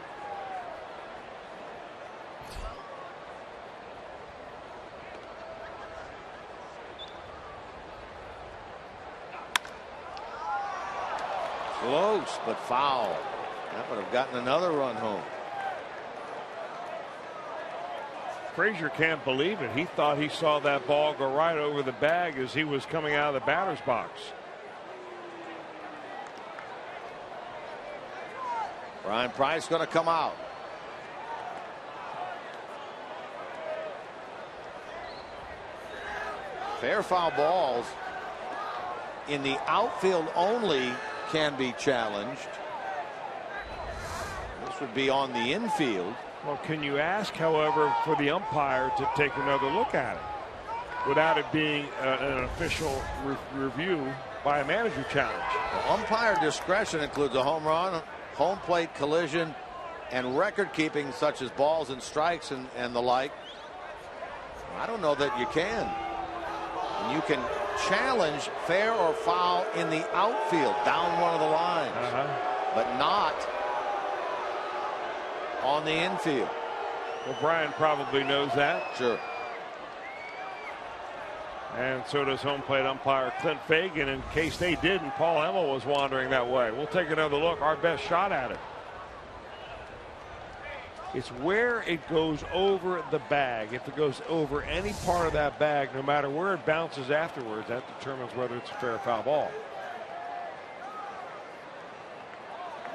Close, but foul. That would have gotten another run home. Frazier can't believe it. He thought he saw that ball go right over the bag as he was coming out of the batter's box. Brian Price going to come out. Fair foul balls in the outfield only can be challenged. This would be on the infield. Well, can you ask, however, for the umpire to take another look at it without it being an official review by a manager challenge? Well, umpire discretion includes a home run, home plate collision, and record keeping such as balls and strikes and the like. I don't know that you can. And you can challenge fair or foul in the outfield down one of the lines, but not on the infield. Well, Brian probably knows that. Sure. And so does home plate umpire Clint Fagan. In case they didn't, Paul Hemmel was wandering that way. We'll take another look. Our best shot at it. It's where it goes over the bag. If it goes over any part of that bag, no matter where it bounces afterwards, that determines whether it's a fair or foul ball.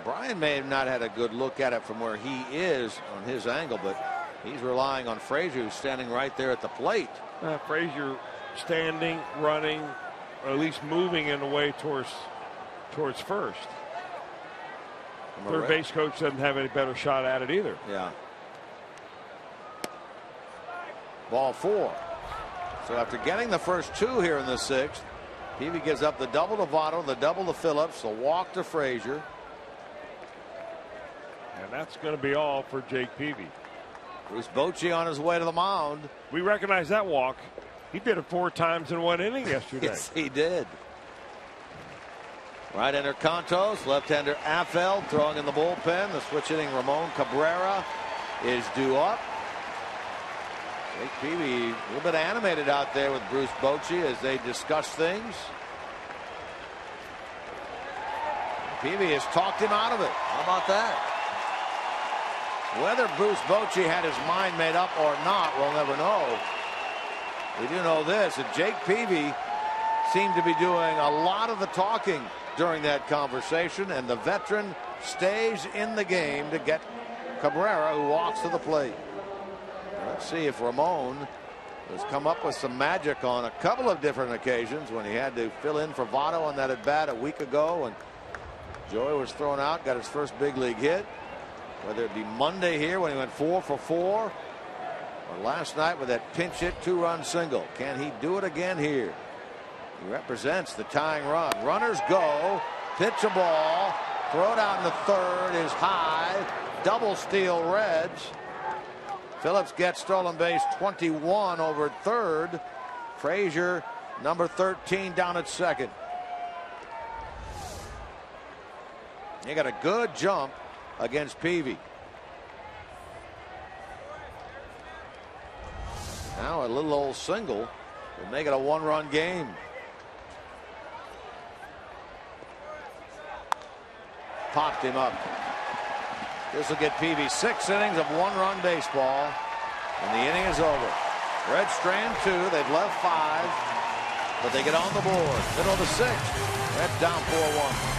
Brian may have not had a good look at it from where he is on his angle, but he's relying on Frazier, who's standing right there at the plate. Frazier standing, running, or at least moving in a way towards first. Third base coach doesn't have any better shot at it either. Yeah. Ball 4. So after getting the first 2 here in the 6th, Peavy gives up the double to Votto, the double to Phillips, the walk to Frazier. And that's going to be all for Jake Peavy. Bruce Bochy on his way to the mound. We recognize that walk. He did it 4 times in 1 inning yesterday. Yes, he did. Right-hander Contos, left-hander Affel throwing in the bullpen. The switch hitting Ramon Cabrera is due up. Jake Peavy a little bit animated out there with Bruce Bochy as they discuss things. Peavy has talked him out of it. How about that? Whether Bruce Bochy had his mind made up or not, we'll never know. We do know this, that Jake Peavy seemed to be doing a lot of the talking during that conversation, and the veteran stays in the game to get Cabrera, who walks to the plate. Let's see if Ramon has come up with some magic on a couple of different occasions when he had to fill in for Votto on that at bat a week ago, and Joey was thrown out, got his first big league hit. Whether it be Monday here when he went 4 for 4, or last night with that pinch hit 2-run single. Can he do it again here? He represents the tying run. Runners go, pitch a ball, throw it out in the third is high, double steal Reds. Phillips gets stolen base 21 over third. Frazier, number 13, down at second. He got a good jump against Peavy. Now a little old single will make it a 1-run game. Popped him up. This will get Peavy 6 innings of 1-run baseball, and the inning is over. Reds strand 2. They've left 5, but they get on the board. Middle of the 6th. Reds down 4-1.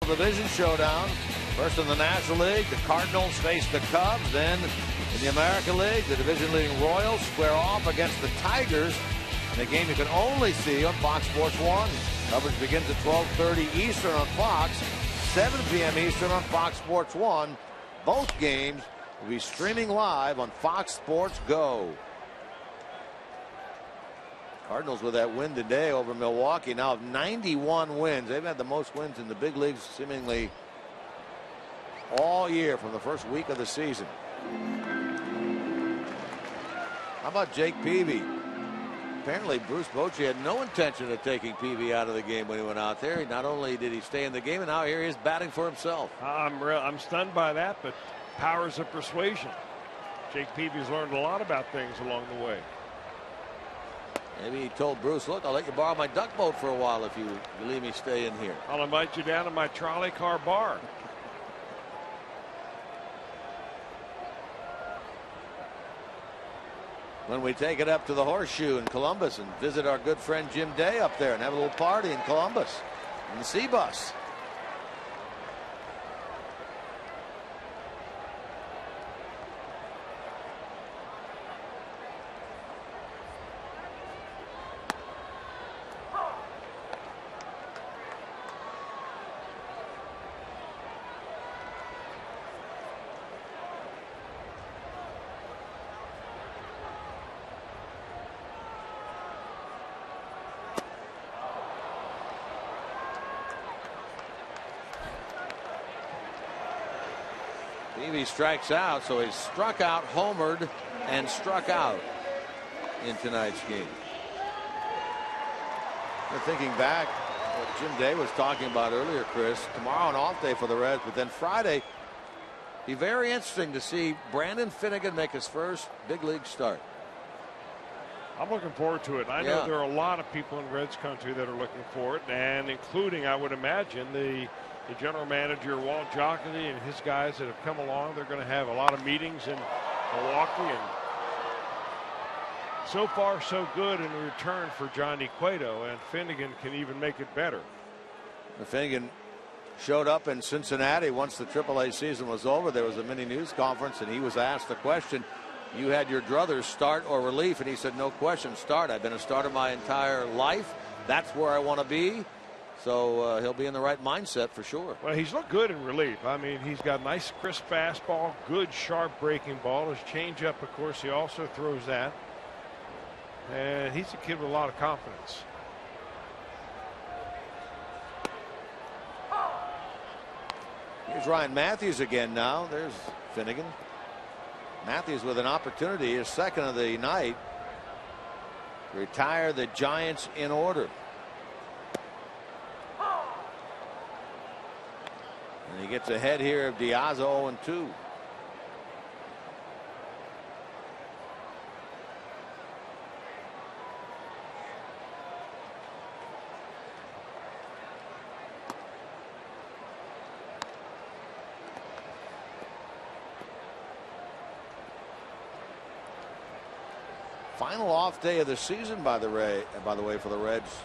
Division showdown. First in the National League, the Cardinals face the Cubs. Then in the American League, the division-leading Royals square off against the Tigers in a game you can only see on Fox Sports 1. Coverage begins at 12:30 Eastern on Fox, 7 p.m. Eastern on Fox Sports 1. Both games will be streaming live on Fox Sports Go. Cardinals with that win today over Milwaukee now have 91 wins. They've had the most wins in the big leagues seemingly all year from the first week of the season. How about Jake Peavy? Apparently Bruce Bochy had no intention of taking Peavy out of the game when he went out there. Not only did he stay in the game, and now here he is batting for himself. I'm stunned by that, but powers of persuasion. Jake Peavy's learned a lot about things along the way. Maybe he told Bruce, look, I'll let you borrow my duck boat for a while if you leave me stay in here. I'll invite you down to my trolley car bar. When we take it up to the Horseshoe in Columbus and visit our good friend Jim Day up there and have a little party in Columbus in the C-Bus. He strikes out, so he's struck out, homered, and struck out in tonight's game. You're thinking back what Jim Day was talking about earlier, Chris. Tomorrow an off day for the Reds, but then Friday, be very interesting to see Brandon Finnegan make his first big league start. I'm looking forward to it. I know there are a lot of people in Reds country that are looking for it, and including, I would imagine, the general manager, Walt Jocketty, and his guys that have come along. They're going to have a lot of meetings in Milwaukee, and so far so good in return for Johnny Cueto, and Finnegan can even make it better. Finnegan showed up in Cincinnati once the AAA season was over. There was a mini news conference, and he was asked the question, you had your druthers start or relief, and he said, no question, start. I've been a starter my entire life. That's where I want to be. So he'll be in the right mindset for sure. Well, he's looked good in relief. I mean, he's got a nice crisp fastball, good sharp breaking ball. His changeup, of course, he also throws that. And he's a kid with a lot of confidence. Here's Ryan Matthews again now. There's Finnegan. Matthews with an opportunity, his second of the night, to retire the Giants in order. And he gets ahead here of Diaz 0-2. Final off day of the season, by the way, for the Reds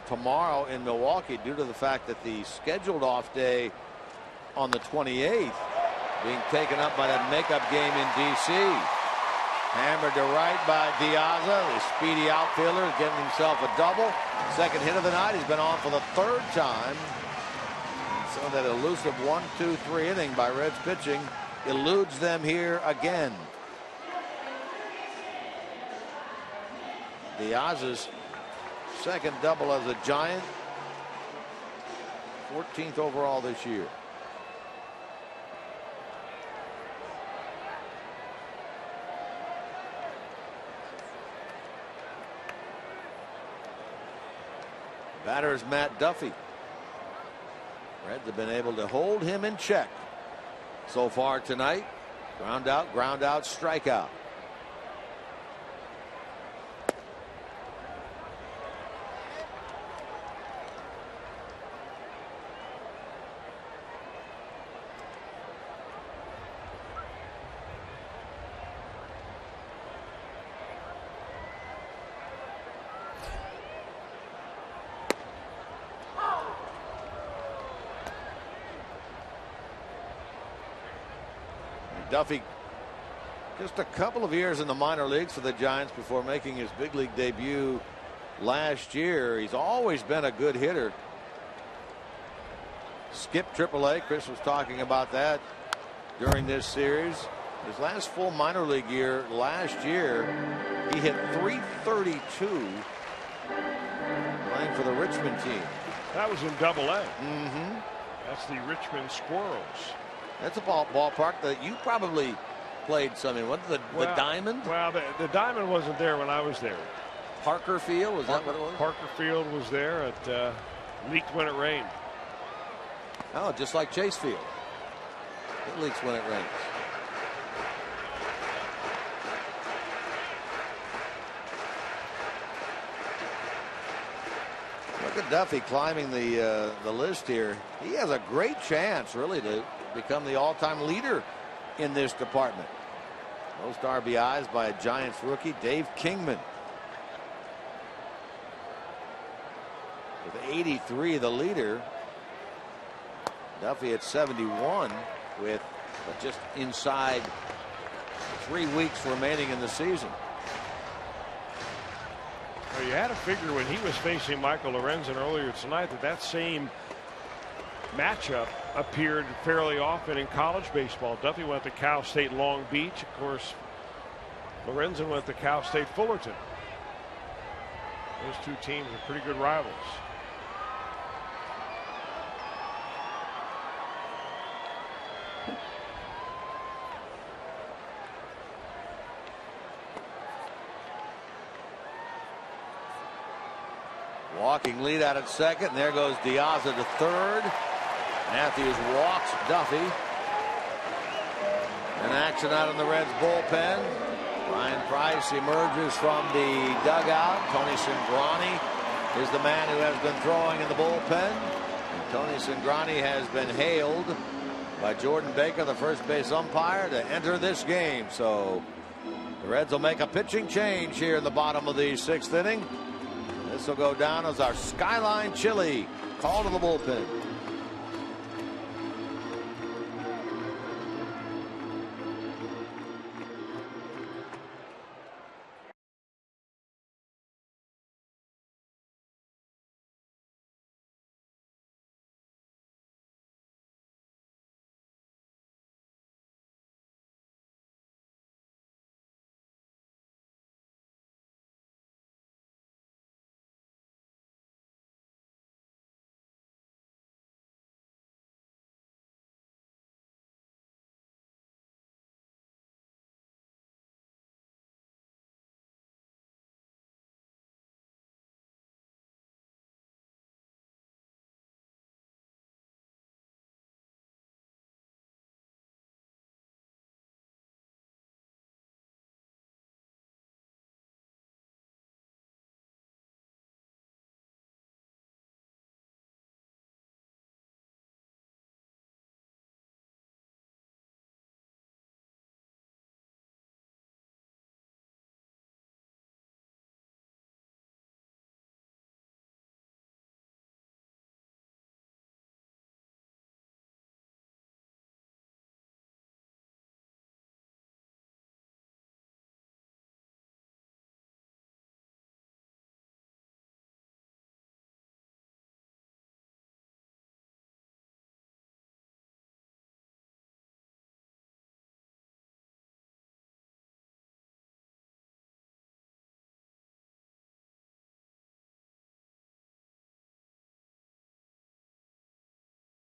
tomorrow in Milwaukee, due to the fact that the scheduled off day on the 28th being taken up by that makeup game in D.C. Hammered to right by Diaza, the speedy outfielder, getting himself a double. Second hit of the night. He's been on for the third time. So that elusive 1-2-3 inning by Reds pitching eludes them here again. Diaz's second double as a Giant, 14th overall this year. Batter is Matt Duffy. Reds have been able to hold him in check so far tonight. Ground out, strikeout. Duffy, just a couple of years in the minor leagues for the Giants before making his big league debut last year. He's always been a good hitter. Skipped AAA. Chris was talking about that during this series. His last full minor league year last year, he hit .332 playing for the Richmond team. That was in Double-A. That's the Richmond Squirrels. That's a ballpark that you probably played some in. What, the Diamond? Well, the Diamond wasn't there when I was there. Parker Field, was that what it was? Parker Field was there. It leaked when it rained. Oh, just like Chase Field. It leaks when it rains. Look at Duffy climbing the list here. He has a great chance, really, to become the all-time leader in this department. Most RBIs by a Giants rookie, Dave Kingman. With 83, the leader. Duffy at 71 with just inside 3 weeks remaining in the season. Well, you had to figure when he was facing Michael Lorenzen earlier tonight that same matchup appeared fairly often in college baseball. Duffy went to Cal State Long Beach. Of course, Lorenzen went to Cal State Fullerton. Those two teams are pretty good rivals. Walking lead out at second. And there goes Diaza to third. Matthews walks Duffy. And action out in the Reds bullpen. Ryan Price emerges from the dugout. Tony Cingrani is the man who has been throwing in the bullpen. And Tony Cingrani has been hailed by Jordan Baker, the first base umpire, to enter this game. So the Reds will make a pitching change here in the bottom of the 6th inning. This will go down as our Skyline Chili call to the bullpen.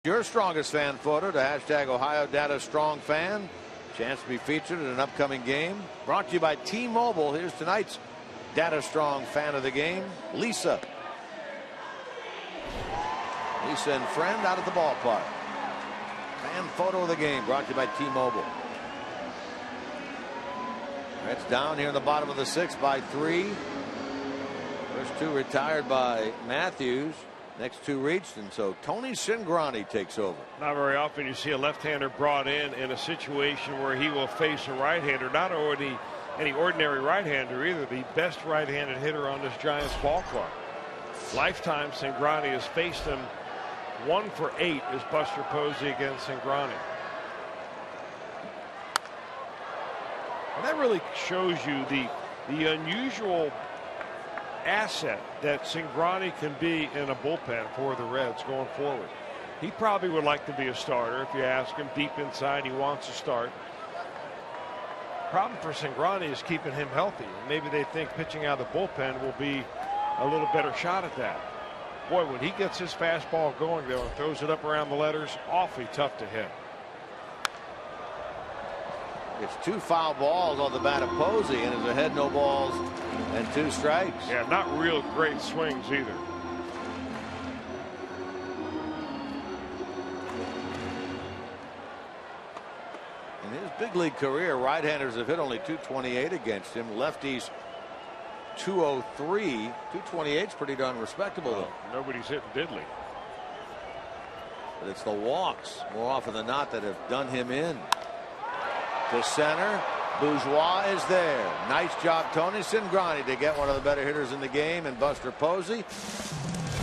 Your strongest fan photo to hashtag Ohio Data Strong Fan. Chance to be featured in an upcoming game. Brought to you by T-Mobile. Here's tonight's Data Strong Fan of the game, Lisa. Lisa and friend out at the ballpark. Fan photo of the game brought to you by T-Mobile. Reds down here in the bottom of the 6th by 3. First 2 retired by Matthews. Next 2 reached, and so Tony Cingrani takes over. Not very often you see a left-hander brought in a situation where he will face a right-hander. Not only any ordinary right-hander either, the best right-handed hitter on this Giants ballpark. Lifetime, Cingrani has faced him. 1 for 8 is Buster Posey against Cingrani. And that really shows you the unusual asset that Cingrani can be in a bullpen for the Reds going forward. He probably would like to be a starter. If you ask him deep inside, he wants to start. Problem for Cingrani is keeping him healthy. Maybe they think pitching out of the bullpen will be a little better shot at that. Boy, when he gets his fastball going though and throws it up around the letters, awfully tough to hit. It's 2 foul balls on the bat of Posey, and it's ahead, no balls, and 2 strikes. Yeah, not real great swings either. In his big league career, right-handers have hit only .228 against him. Lefties, .203. .228's pretty darn respectable, though. Nobody's hitting diddly. But it's the walks, more often than not, that have done him in. To center, Bourgeois is there. Nice job, Tony Cingrani, to get one of the better hitters in the game, and Buster Posey.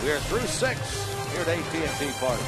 We are through 6 here at AT&T Park.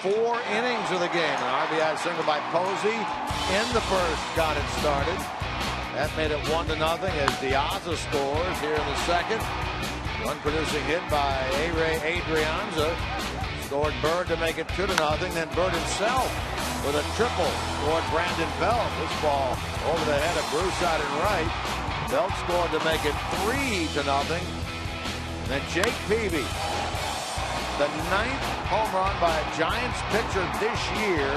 4 innings of the game. An RBI single by Posey in the first got it started. That made it 1-0 as Diaza scores here in the second. One producing hit by A-Ray Adrianza. Scored Bird to make it 2-0. Then Bird himself with a triple scored Brandon Belt. This ball over the head of Broussard and right. Belt scored to make it 3-0. And then Jake Peavy, the 9th home run by a Giants pitcher this year,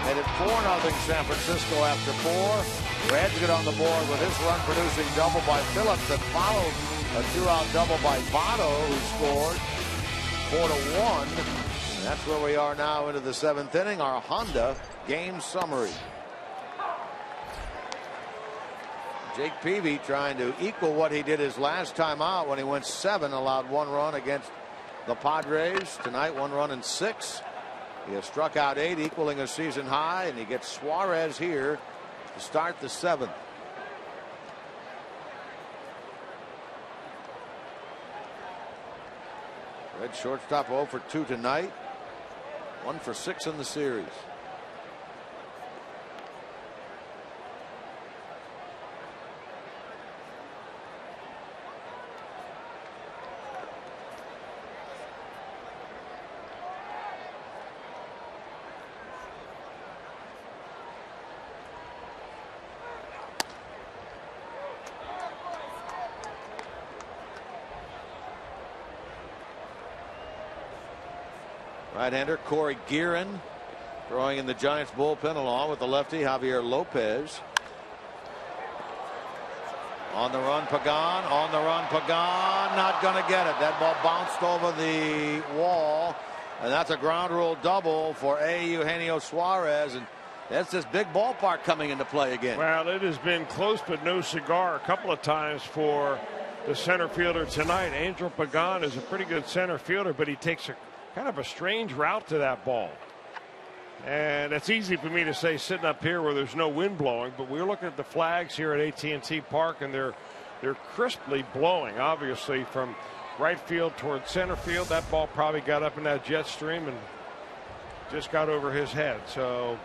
made it 4-0 San Francisco after 4. Reds get on the board with this run-producing double by Phillips that followed a 2-out double by Votto, who scored 4-1. And that's where we are now into the 7th inning. Our Honda game summary. Jake Peavy trying to equal what he did his last time out when he went 7, allowed 1 run against the Padres. Tonight, 1 run and 6. He has struck out 8, equaling a season high, and he gets Suarez here to start the 7th. Red shortstop 0 for 2 tonight. 1 for 6 in the series. Right-hander Corey Guerin throwing in the Giants bullpen along with the lefty Javier Lopez. On the run Pagan, on the run Pagan, not going to get it. That ball bounced over the wall, and that's a ground rule double for Eugenio Suarez. And that's this big ballpark coming into play again. Well, it has been close but no cigar a couple of times for the center fielder tonight. Angel Pagan is a pretty good center fielder, but he takes a kind of a strange route to that ball. And it's easy for me to say sitting up here where there's no wind blowing, but we're looking at the flags here at AT&T Park, and they're crisply blowing, obviously, from right field towards center field. That ball probably got up in that jet stream and just got over his head. So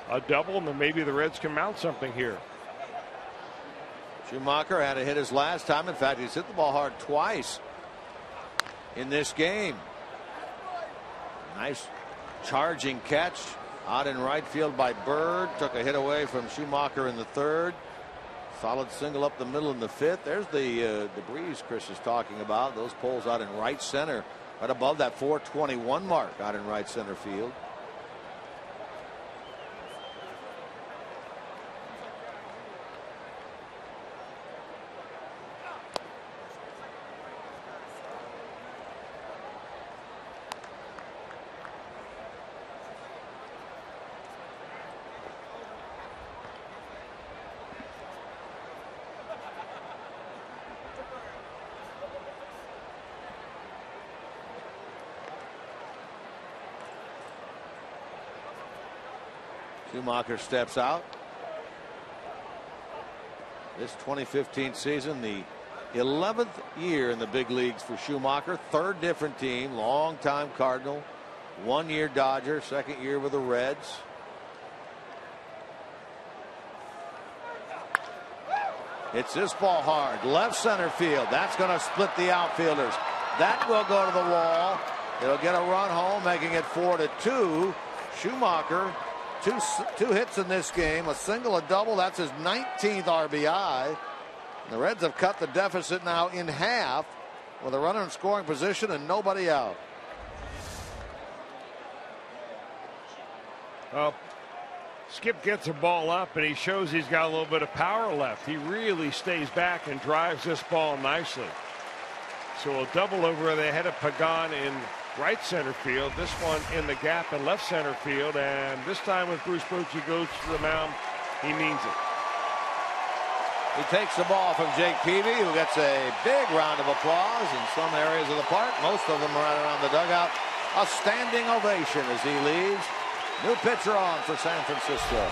a double, and then maybe the Reds can mount something here. Schumacher had a hit his last time. In fact, he's hit the ball hard twice in this game. Nice charging catch out in right field by Bird. Took a hit away from Schumacher in the 3rd. Solid single up the middle in the 5th. There's the breeze Chris is talking about. Those poles out in right center, right above that 421 mark out in right center field. Schumacher steps out. This 2015 season, the 11th year in the big leagues for Schumacher. 3rd different team, long-time Cardinal, 1-year Dodger, 2nd year with the Reds. Hits this ball hard, left center field. That's going to split the outfielders. That will go to the wall. It'll get a run home, making it 4-2. Schumacher, two hits in this game, a single, a double. That's his 19th RBI. The Reds have cut the deficit now in half with a runner in scoring position and nobody out. Well, Skip gets the ball up and he shows he's got a little bit of power left. He really stays back and drives this ball nicely. So a double over the head of Pagan in right center field. This one in the gap in left center field. And this time when Bruce Bochy goes to the mound, he means it. He takes the ball from Jake Peavy, who gets a big round of applause in some areas of the park. Most of them right around the dugout. A standing ovation as he leaves. New pitcher on for San Francisco.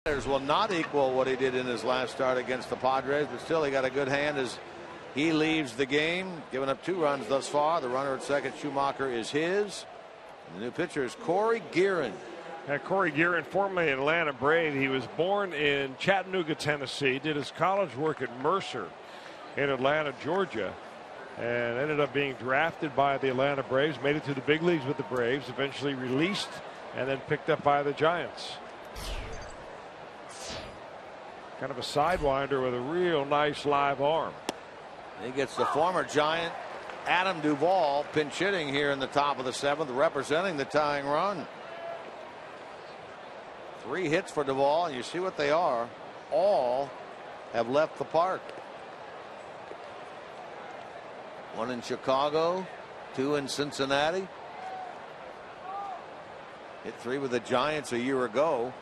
Will not equal what he did in his last start against the Padres, but still he got a good hand as he leaves the game, giving up 2 runs thus far. The runner at second, Schumacher, is his. And the new pitcher is Corey Guerin. Corey Guerin, formerly an Atlanta Brave. He was born in Chattanooga, Tennessee, did his college work at Mercer in Atlanta, Georgia, and ended up being drafted by the Atlanta Braves, made it to the big leagues with the Braves, eventually released and then picked up by the Giants. Kind of a sidewinder with a real nice live arm. He gets the former Giant Adam Duvall pinch hitting here in the top of the 7th, representing the tying run. 3 hits for Duvall, and you see what they are. All have left the park. 1 in Chicago, 2 in Cincinnati. Hit 3 with the Giants a year ago.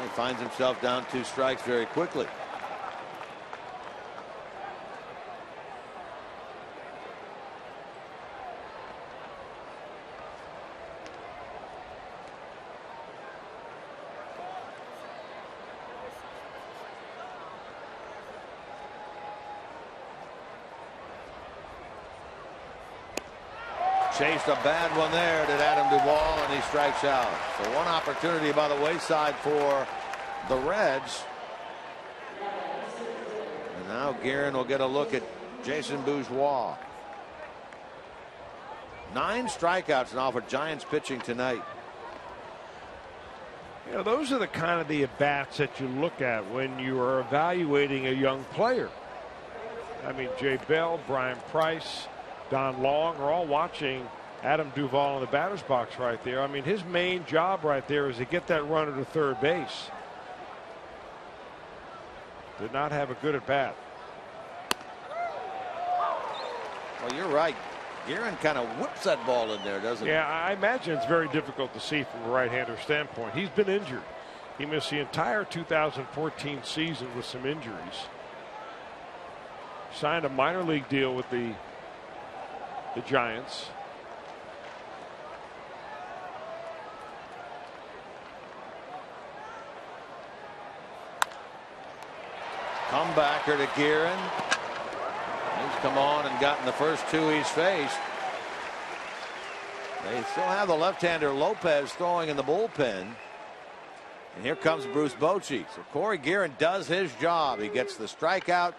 He finds himself down 2 strikes very quickly. Chased a bad one there, did Adam Duvall, and he strikes out. So 1 opportunity by the wayside for the Reds. And now Guerin will get a look at Jason Bourgeois. 9 strikeouts now for Giants pitching tonight. You know, those are the kind of the at-bats that you look at when you are evaluating a young player. I mean, Jay Bell, Brian Price, Don Long are all watching Adam Duvall in the batter's box right there. I mean, his main job right there is to get that runner to third base. Did not have a good at bat. Well, you're right. Guerin kind of whips that ball in there, doesn't he? Yeah, I imagine it's very difficult to see from a right-hander standpoint. He's been injured. He missed the entire 2014 season with some injuries. Signed a minor league deal with the Giants. Comebacker to Guerin. He's come on and gotten the first 2 he's faced. They still have the left-hander Lopez throwing in the bullpen. And here comes Bruce Bochy. So Corey Guerin does his job. He gets the strikeout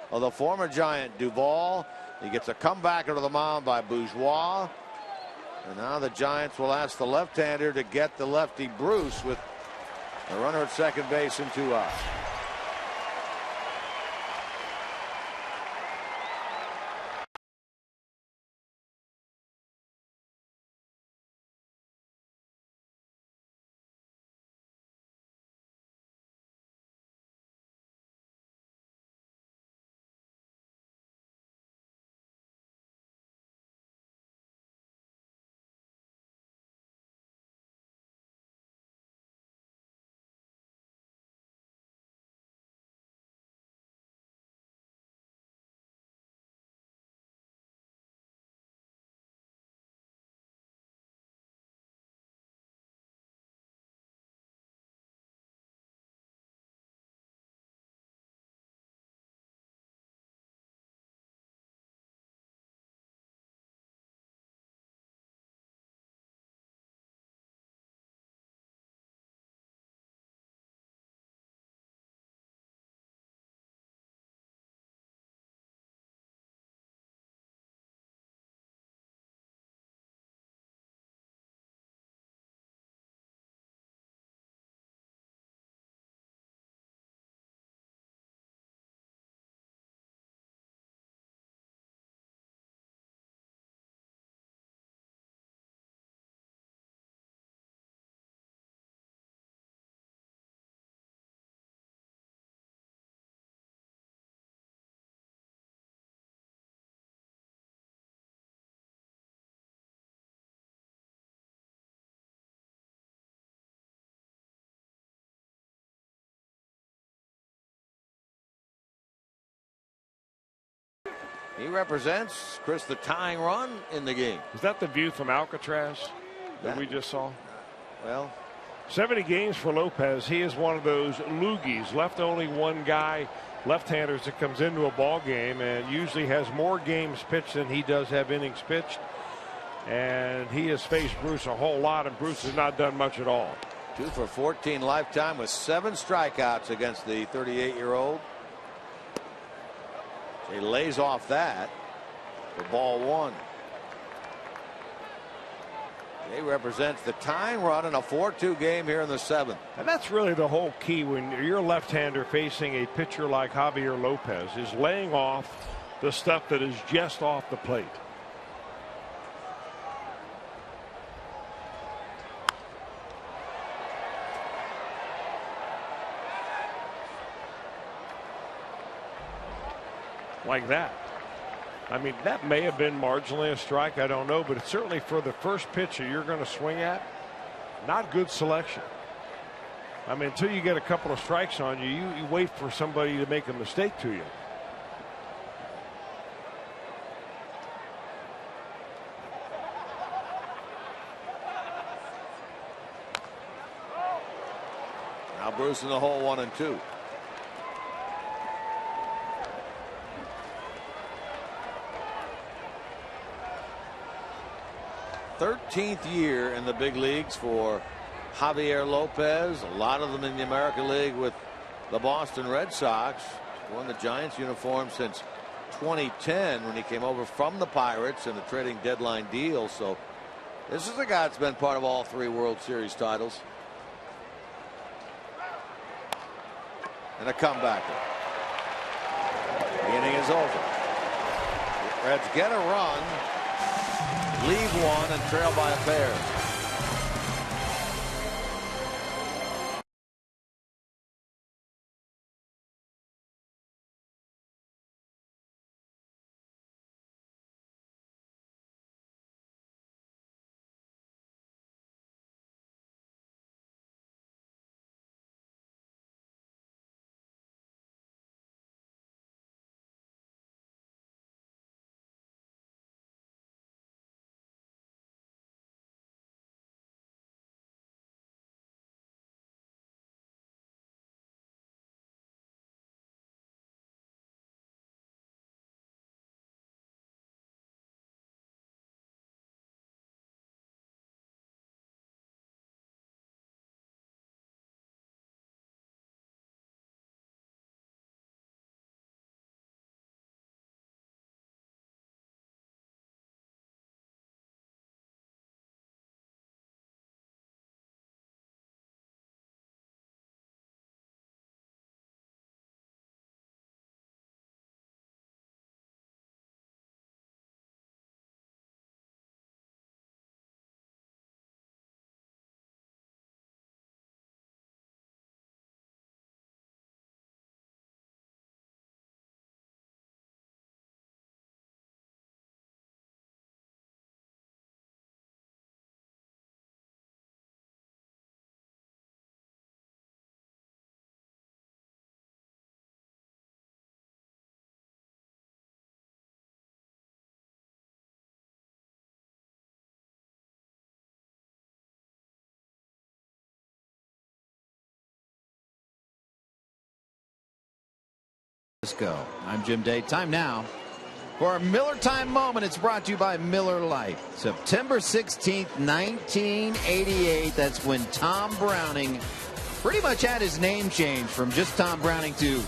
of the former Giant Duvall. He gets a comebacker to the mound by Bourgeois. And now the Giants will ask the left-hander to get the lefty Bruce with a runner at second base and 2 outs. He represents, Chris, the tying run in the game. Is that the view from Alcatraz? that we just saw? Well, 70 games for Lopez. He is one of those loogies, left only one guy, left-handers, that comes into a ball game and usually has more games pitched than he does have innings pitched. And he has faced Bruce a whole lot, and Bruce has not done much at all. 2 for 14 lifetime with 7 strikeouts against the 38-year-old. He lays off that for ball 1. He represents the tying run in a 4-2 game here in the 7th. And that's really the whole key when you're a left-hander facing a pitcher like Javier Lopez, is laying off the stuff that is just off the plate. Like that. I mean, that may have been marginally a strike, I don't know, but it's certainly for the first pitch that you're going to swing at, not good selection. I mean, until you get a couple of strikes on you, you wait for somebody to make a mistake to you. Now Bruce in the hole, 1 and 2. Thirteenth year in the big leagues for Javier Lopez. A lot of them in the American League with the Boston Red Sox. Worn the Giants uniform since 2010 when he came over from the Pirates in a trading deadline deal. So this is a guy that's been part of all 3 World Series titles. And a comebacker. The inning is over. The Reds get a run, leave 1, and trail by a pair. Let's go. I'm Jim Day. Time now for our Miller Time moment. It's brought to you by Miller Lite. September 16th, 1988. That's when Tom Browning pretty much had his name changed from just Tom Browning to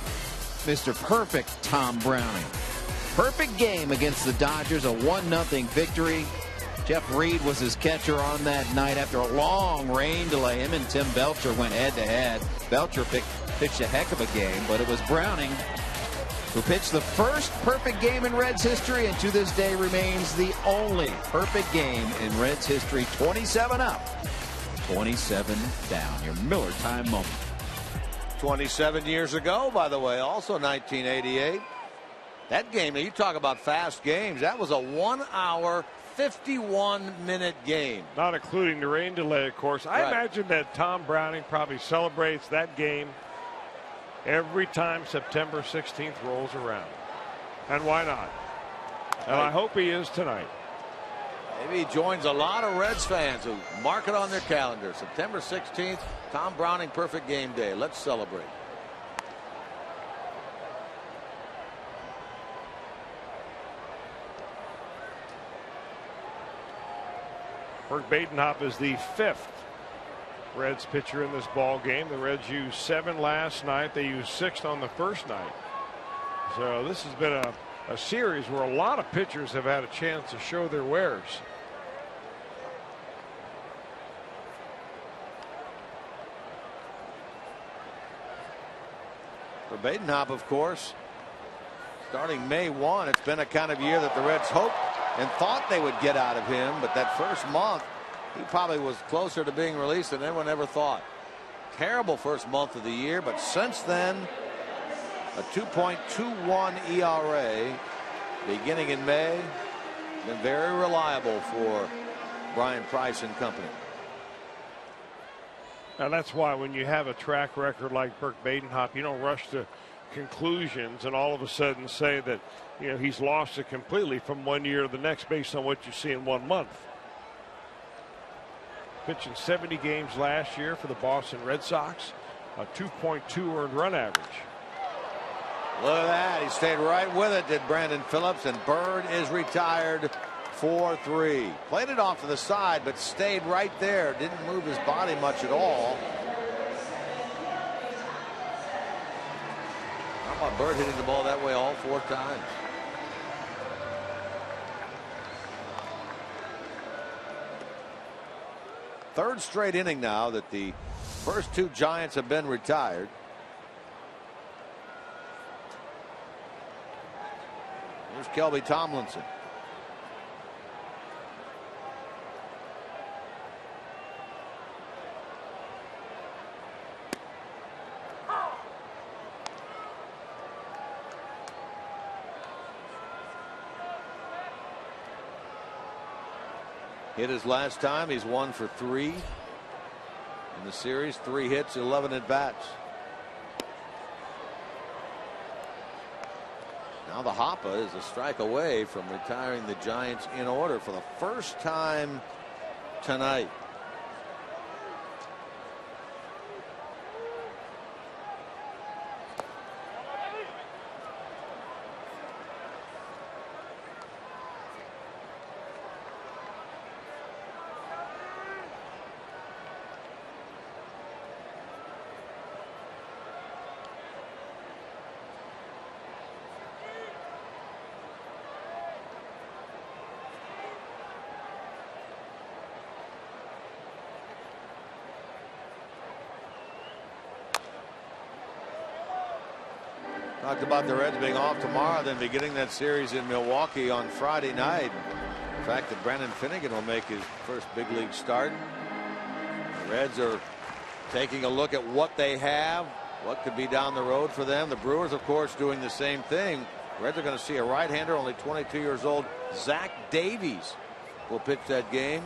Mr. Perfect Tom Browning. Perfect game against the Dodgers, a 1-0 victory. Jeff Reed was his catcher on that night after a long rain delay. Him and Tim Belcher went head-to-head. Belcher pitched a heck of a game, but it was Browning who pitched the first perfect game in Reds history, and to this day remains the only perfect game in Reds history. 27 up, 27 down. Your Miller Time moment. 27 years ago, by the way, also 1988. That game, you talk about fast games, that was a 1-hour, 51-minute game. Not including the rain delay, of course. I imagine that Tom Browning probably celebrates that game every time September 16th rolls around. And why not? And I hope he is tonight. Maybe he joins a lot of Reds fans who mark it on their calendar. September 16th, Tom Browning perfect game day. Let's celebrate. Bert Badenhop is the 5th Reds pitcher in this ball game. The Reds used 7 last night. They used 6 on the first night. So this has been a series where a lot of pitchers have had a chance to show their wares. For Badenhop, of course, starting May 1, it's been a kind of year that the Reds hoped and thought they would get out of him, but that first month he probably was closer to being released than anyone ever thought. Terrible first month of the year, but since then a 2.21 ERA beginning in May. Been very reliable for Brian Price and company. Now that's why when you have a track record like Bert Badenhop, you don't rush to conclusions and all of a sudden say that, you know, he's lost it completely from one year to the next based on what you see in 1 month. Pitching 70 games last year for the Boston Red Sox, a 2.2 earned run average. Look at that. He stayed right with it, did Brandon Phillips, and Bird is retired 4-3. Played it off to the side, but stayed right there. Didn't move his body much at all. How about Bird hitting the ball that way all 4 times? Third straight inning now that the first 2 Giants have been retired. Here's Kelby Tomlinson. Hit his last time. He's 1 for 3 in the series. 3 hits, 11 at bats. Now the Hoppa is a strike away from retiring the Giants in order for the first time tonight. Talked about the Reds being off tomorrow, then beginning that series in Milwaukee on Friday night. The fact that Brandon Finnegan will make his first big league start. The Reds are taking a look at what they have, what could be down the road for them. The Brewers, of course, doing the same thing. The Reds are going to see a right-hander, only 22 years old. Zach Davies will pitch that game.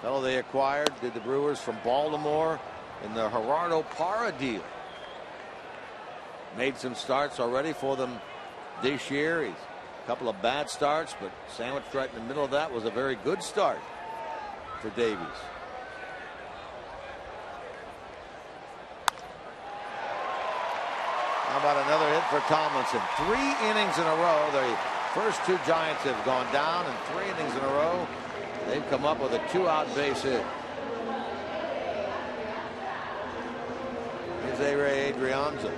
Fellow they acquired, did the Brewers from Baltimore in the Gerardo Parra deal. Made some starts already for them this year. He's a couple of bad starts, but sandwiched right in the middle of that was a very good start for Davies. How about another hit for Tomlinson? 3 innings in a row. The first 2 Giants have gone down, and 3 innings in a row they've come up with a 2-out base hit. Here's A-Ray Adrianza.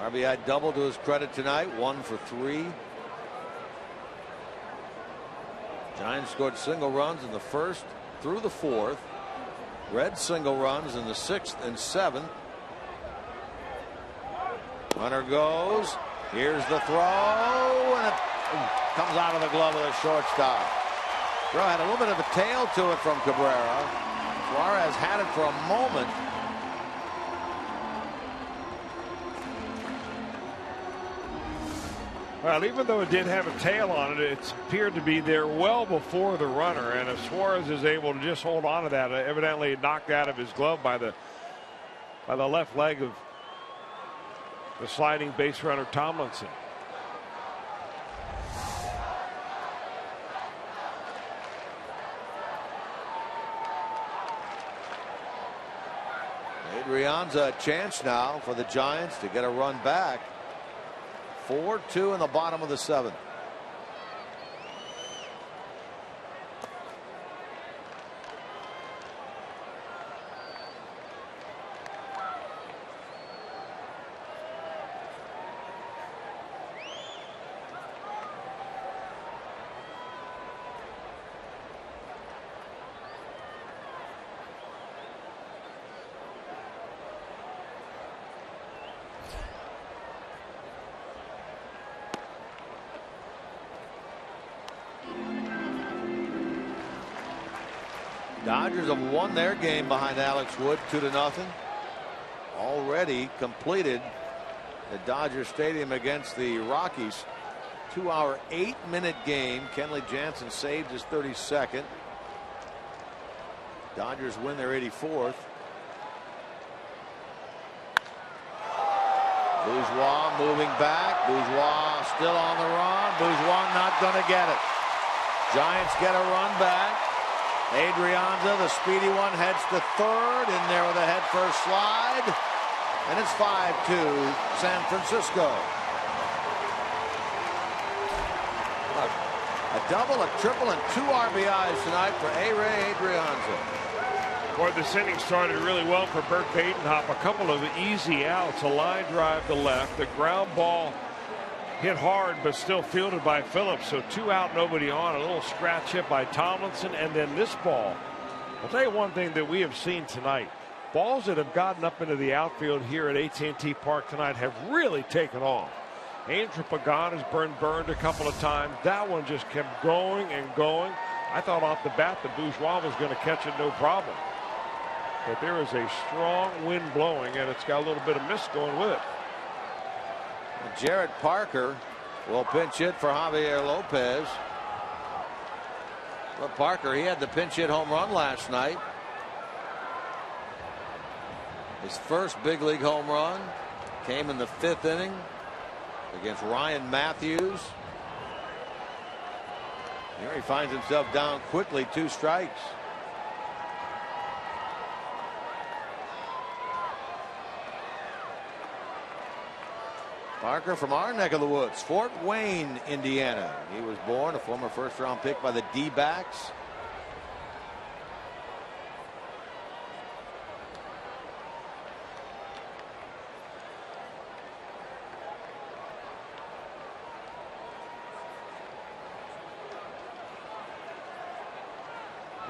RBI double to his credit tonight, 1 for 3. Giants scored single runs in the first through the 4th. Reds single runs in the 6th and 7th. Runner goes. Here's the throw, and it comes out of the glove of the shortstop. Throw had a little bit of a tail to it from Cabrera. Suarez had it for a moment. Well, even though it did have a tail on it, it appeared to be there well before the runner. And if Suarez is able to just hold on to that, evidently knocked out of his glove by the left leg of the sliding base runner Tomlinson. Adrian's a chance now for the Giants to get a run back. 4-2 in the bottom of the 7th. Dodgers have won their game behind Alex Wood 2-0. Already completed at Dodger Stadium against the Rockies. 2-hour, 8-minute game. Kenley Jansen saved his 32nd. Dodgers win their 84th. Bourgeois moving back. Bourgeois still on the run. Bourgeois not going to get it. Giants get a run back. Adrianza, the speedy one, heads to third. In there with a head-first slide. And it's 5-2 San Francisco. A double, a triple, and 2 RBIs tonight for A-Ray Adrianza. Boy, this inning started really well for Burt Badenhop. A couple of easy outs, a line drive to left, the ground ball hit hard but still fielded by Phillips. So 2 out, nobody on. A little scratch hit by Tomlinson, and then this ball. I'll tell you one thing that we have seen tonight. Balls that have gotten up into the outfield here at AT&T Park tonight have really taken off. Andrew Pagan has burned a couple of times. That one just kept going and going. I thought off the bat the Bourgeois was going to catch it no problem. But there is a strong wind blowing, and it's got a little bit of mist going with it. Jarrett Parker will pinch hit for Javier Lopez. But Parker, he had the pinch hit home run last night. His first big league home run came in the 5th inning against Ryan Matthews. Here he finds himself down quickly, 2 strikes. Parker from our neck of the woods, Fort Wayne, Indiana. He was born, a former first-round pick by the D-backs.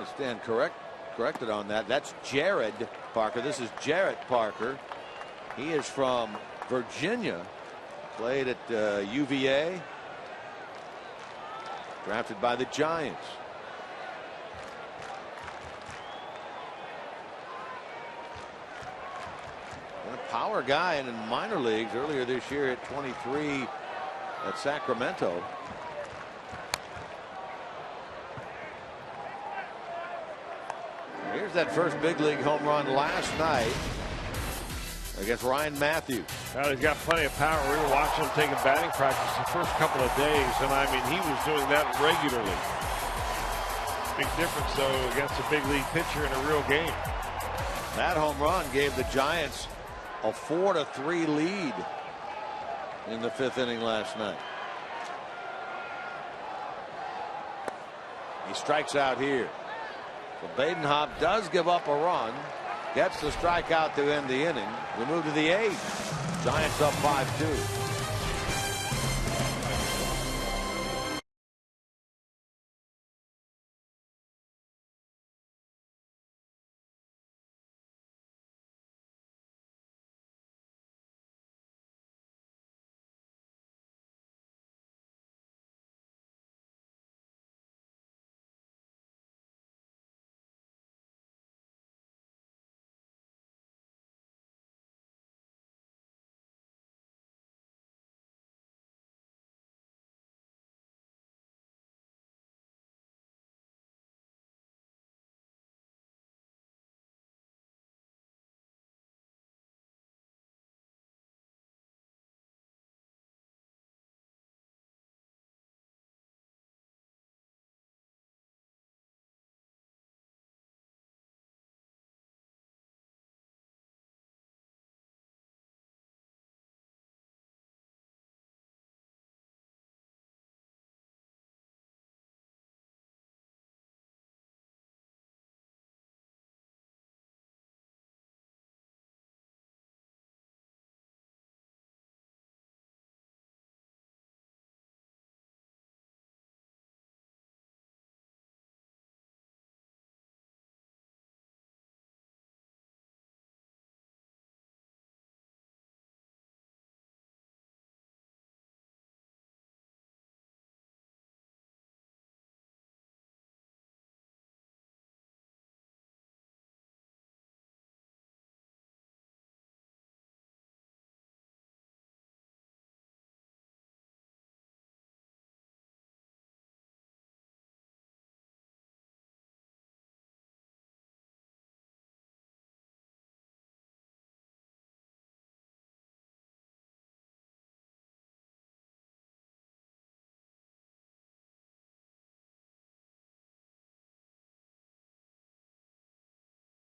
I stand corrected on that. That's Jared Parker. This is Jarrett Parker. He is from Virginia. Played at UVA. Drafted by the Giants. And a power guy in the minor leagues earlier this year at 23 at Sacramento. Here's that first big league home run last night against Ryan Matthews. Well, he's got plenty of power. We were watching him taking batting practice the first couple of days, and I mean, he was doing that regularly. Big difference, though, against a big league pitcher in a real game. That home run gave the Giants a 4-3 lead in the 5th inning last night. He strikes out here. So Badenhop does give up a run. Gets the strikeout to end the inning. We move to the 8th. Giants up 5-2.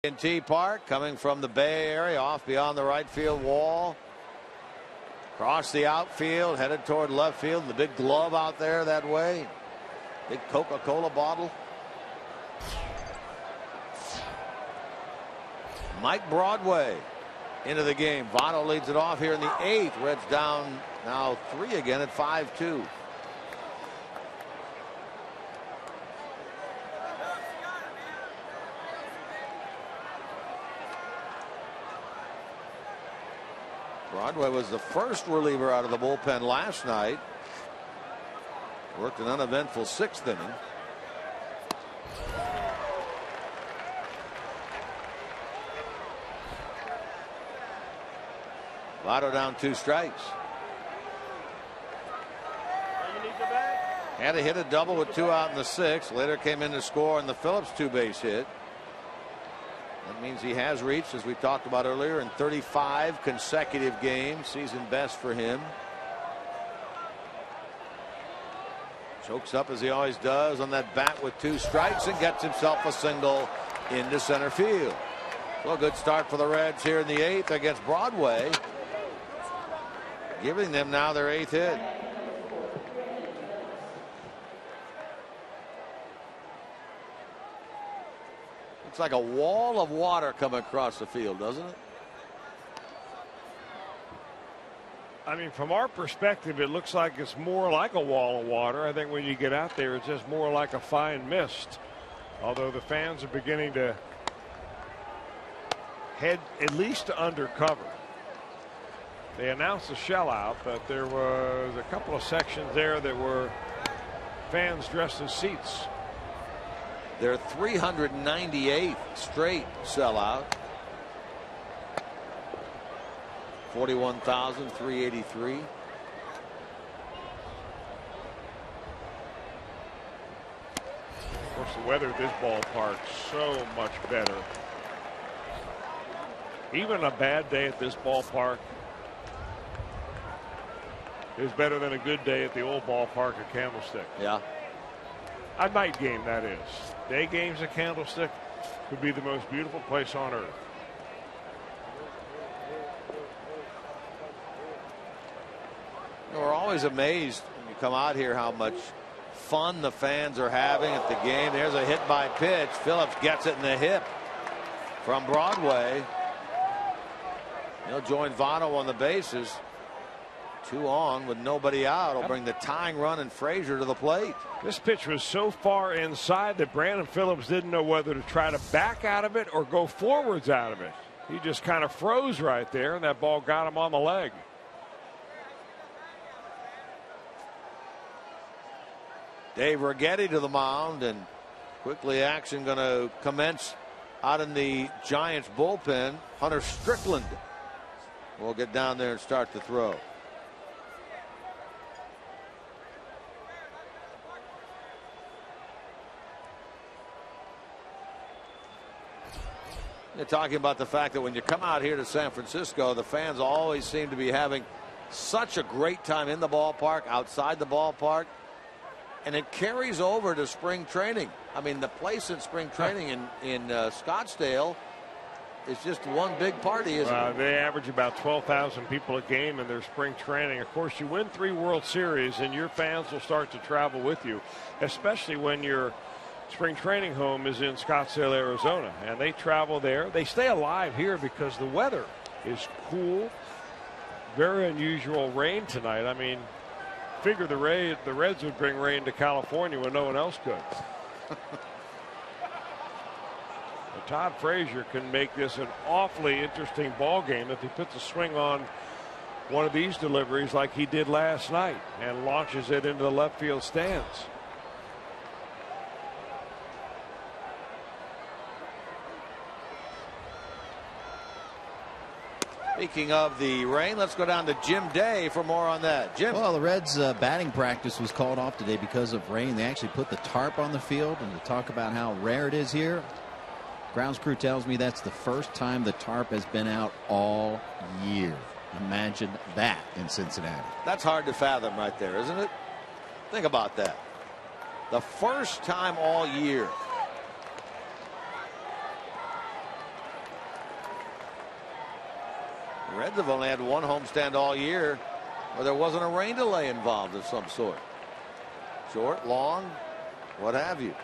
AT&T Park, coming from the Bay Area, off beyond the right field wall. Across the outfield, headed toward left field. The big glove out there that way. Big Coca-Cola bottle. Mike Broadway into the game. Votto leads it off here in the 8th. Reds down now 3 again at 5-2. Broadway was the first reliever out of the bullpen last night. Worked an uneventful 6th inning. Votto down 2 strikes. Had to hit a double with 2 out in the 6th. Later came in to score on the Phillips 2-base hit. That means he has reached, as we talked about earlier, in 35 consecutive games. Season best for him. Chokes up as he always does on that bat with 2 strikes and gets himself a single into center field. So a good start for the Reds here in the 8th against Broadway, giving them now their 8th hit. Looks like a wall of water coming across the field, doesn't it? I mean, from our perspective, it looks like it's more like a wall of water. I think when you get out there, it's just more like a fine mist. Although the fans are beginning to head at least to undercover. They announced a shellout, but there was a couple of sections there that were fans dressed as seats. Their 398th straight sellout. 41,383. Of course, the weather at this ballpark so much better. Even a bad day at this ballpark is better than a good day at the old ballpark at Candlestick. Yeah. A night game, that is. Day games at Candlestick could be the most beautiful place on earth. We're always amazed when you come out here how much fun the fans are having at the game. There's a hit by pitch. Phillips gets it in the hip from Broadway. He'll join Votto on the bases. 2 on with nobody out. Will bring the tying run and Frazier to the plate. This pitch was so far inside that Brandon Phillips didn't know whether to try to back out of it or go forwards out of it. He just kind of froze right there, and that ball got him on the leg. Dave Righetti to the mound, and quickly action going to commence out in the Giants bullpen. Hunter Strickland will get down there and start to throw. They're talking about the fact that when you come out here to San Francisco, the fans always seem to be having such a great time in the ballpark, outside the ballpark, and it carries over to spring training. I mean, the place in spring training in Scottsdale is just one big party, isn't it? They average about 12,000 people a game in their spring training. Of course, you win 3 World Series, and your fans will start to travel with you, especially when your spring training home is in Scottsdale, Arizona, and they travel there. They stay alive here because the weather is cool. Very unusual rain tonight. I mean, figure the Reds would bring rain to California when no one else could. Todd Frazier can make this an awfully interesting ball game if he puts a swing on one of these deliveries like he did last night and launches it into the left field stands. Speaking of the rain, let's go down to Jim Day for more on that. Jim. Well, the Reds batting practice was called off today because of rain. They actually put the tarp on the field, and to talk about how rare it is here, grounds crew tells me that's the first time the tarp has been out all year. Imagine that in Cincinnati. That's hard to fathom right there, isn't it? Think about that. The first time all year. Reds have only had one homestand all year where there wasn't a rain delay involved of some sort. Short, long, what have you.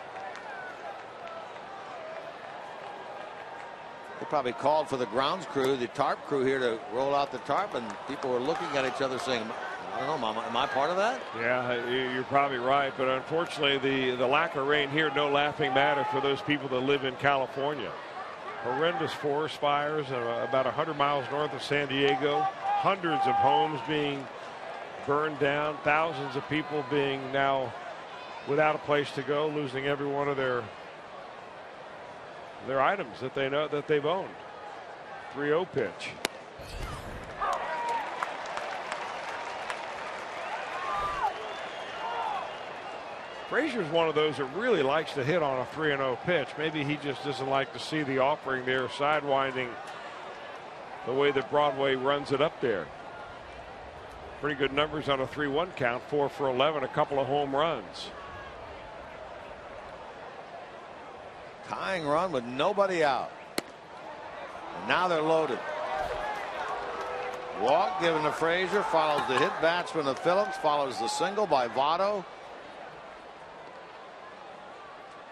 They probably called for the grounds crew, the tarp crew here to roll out the tarp, and people were looking at each other saying, I don't know, Mama, am I part of that? Yeah, you're probably right. But unfortunately, the lack of rain here, no laughing matter for those people that live in California. Horrendous forest fires about 100 miles north of San Diego. Hundreds of homes being burned down. Thousands of people being now without a place to go, losing every one of their items that they know that they've owned. 3-0 pitch. Frazier's one of those that really likes to hit on a 3-0 pitch. Maybe he just doesn't like to see the offering there, sidewinding the way that Broadway runs it up there. Pretty good numbers on a 3-1 count, 4 for 11, a couple of home runs. Tying run with nobody out. And now they're loaded. Walk given to Frazier, follows the hit batsman of Phillips, follows the single by Votto.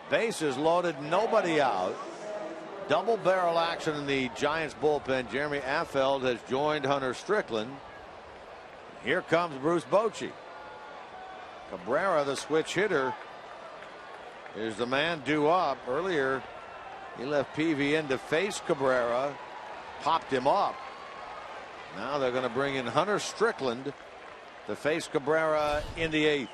Bases loaded, nobody out. Double barrel action in the Giants bullpen. Jeremy Affeldt has joined Hunter Strickland. Here comes Bruce Bochy. Cabrera, the switch hitter, is the man due up. Earlier, he left Peavy in to face Cabrera, popped him up. Now they're going to bring in Hunter Strickland to face Cabrera in the 8th.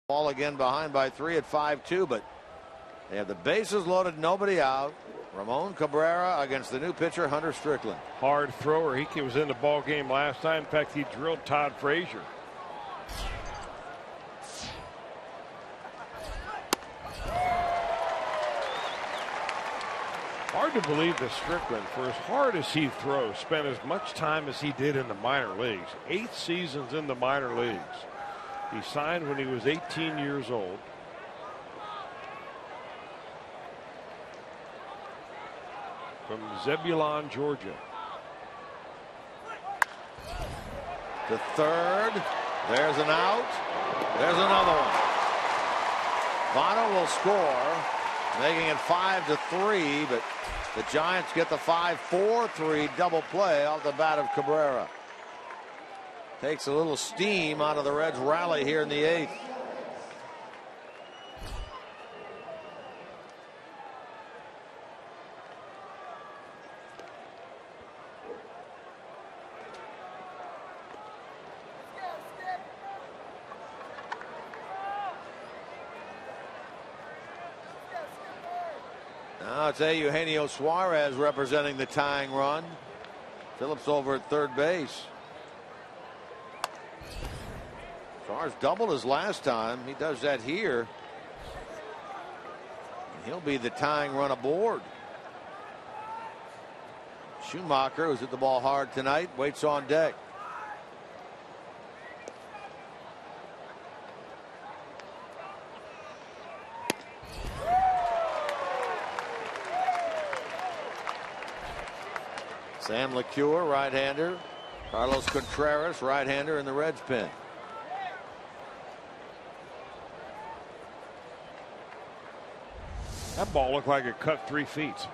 Ball again behind by 3 at 5-2, but they have the bases loaded, nobody out. Ramon Cabrera against the new pitcher Hunter Strickland. Hard thrower. He was in the ball game last time. In fact, he drilled Todd Frazier. Hard to believe that Strickland, for as hard as he throws, spent as much time as he did in the minor leagues. 8 seasons in the minor leagues. He signed when he was 18 years old. From Zebulon, Georgia. To third. There's an out. There's another one. Votto will score, making it 5-3, but the Giants get the 5-4-3 double play off the bat of Cabrera. Takes a little steam out of the Reds' rally here in the 8th. Now it's Eugenio Suarez representing the tying run. Phillips over at third base. Suarez doubled his last time. He does that here. He'll be the tying run aboard. Schumacher, who's hit the ball hard tonight, waits on deck. Sam LeCure, right-hander. Carlos Contreras, right-hander in the Reds pen. That ball looked like it cut 3 feet.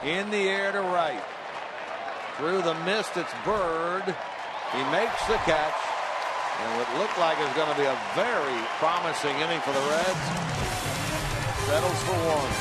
In the air to right. Through the mist, it's Bird. He makes the catch. And what looked like is going to be a very promising inning for the Reds. Settles for one.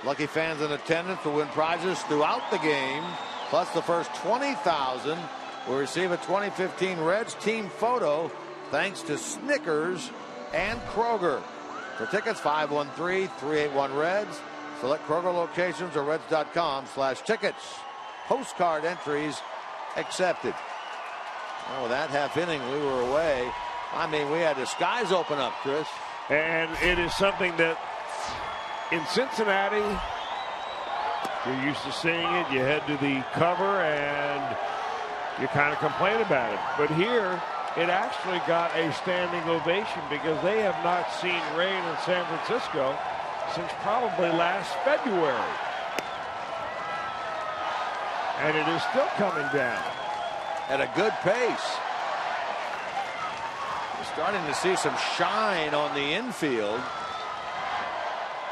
Lucky fans in attendance will win prizes throughout the game. Plus the first 20,000 will receive a 2015 Reds team photo thanks to Snickers and Kroger. For tickets, 513-381-REDS. Select Kroger locations or reds.com/tickets. Postcard entries accepted. Well, with that half inning, we were away. I mean, we had the skies open up, Chris. And it is something that in Cincinnati, you're used to seeing it. You head to the cover and you kind of complain about it. But here, it actually got a standing ovation because they have not seen rain in San Francisco since probably last February. And it is still coming down. At a good pace. We're starting to see some shine on the infield.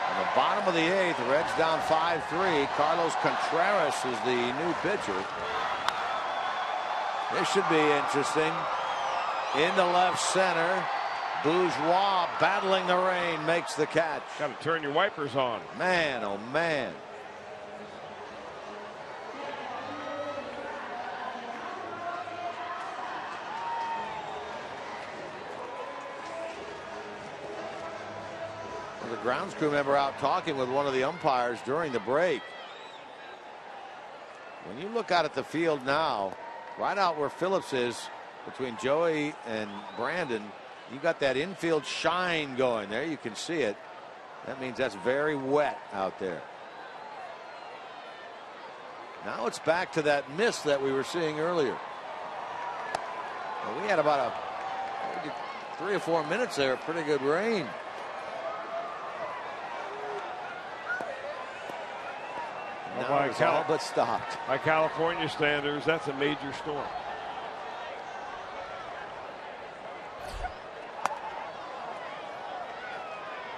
On the bottom of the eighth, the Reds down 5-3. Carlos Contreras is the new pitcher. This should be interesting. Into left center. Bourgeois battling the rain makes the catch. Got to turn your wipers on. Man, oh man. There's a grounds crew member out talking with one of the umpires during the break. When you look out at the field now, right out where Phillips is, between Joey and Brandon, you got that infield shine going there. You can see it. That means that's very wet out there. Now it's back to that mist that we were seeing earlier. Well, we had about 3 or 4 minutes there, pretty good rain. Now it's all but stopped. By California standards, that's a major storm.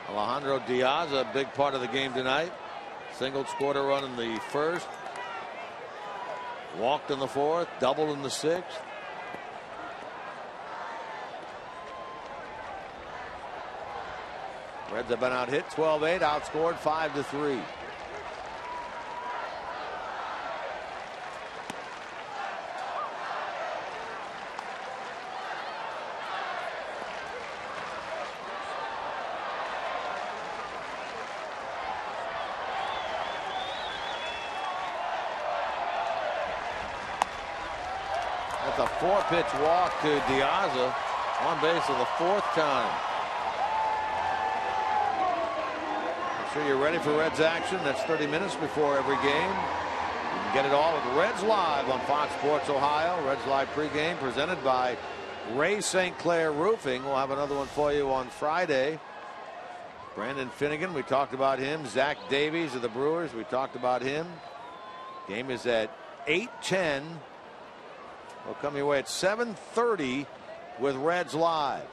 Alejandro Diaz, a big part of the game tonight. Singled, scored a run in the first. Walked in the fourth, doubled in the sixth. Reds have been out hit 12-8, outscored 5-3. That's a 4-pitch walk to Diaz, on base for the fourth time. I'm sure you're ready for Reds action. That's 30 minutes before every game. You can get it all with Reds Live on Fox Sports Ohio. Reds Live pregame presented by Ray St. Clair Roofing. We'll have another one for you on Friday. Brandon Finnegan, we talked about him. Zach Davies of the Brewers, we talked about him. Game is at 8:10. We'll come your way at 7:30 with Reds Live.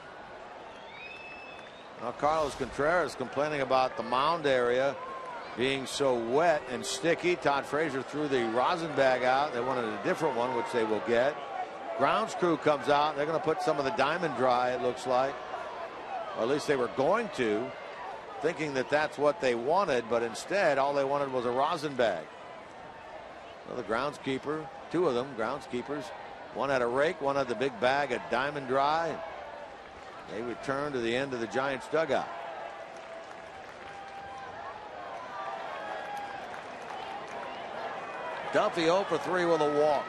Now Carlos Contreras complaining about the mound area being so wet and sticky. Todd Frazier threw the rosin bag out. They wanted a different one, which they will get. Grounds crew comes out. They're going to put some of the diamond dry, it looks like. Or at least they were going to, thinking that that's what they wanted, but instead all they wanted was a rosin bag. Another groundskeeper, two of them groundskeepers. One had a rake, one had the big bag of diamond dry. They return to the end of the Giants dugout. Duffy 0 for 3 with a walk.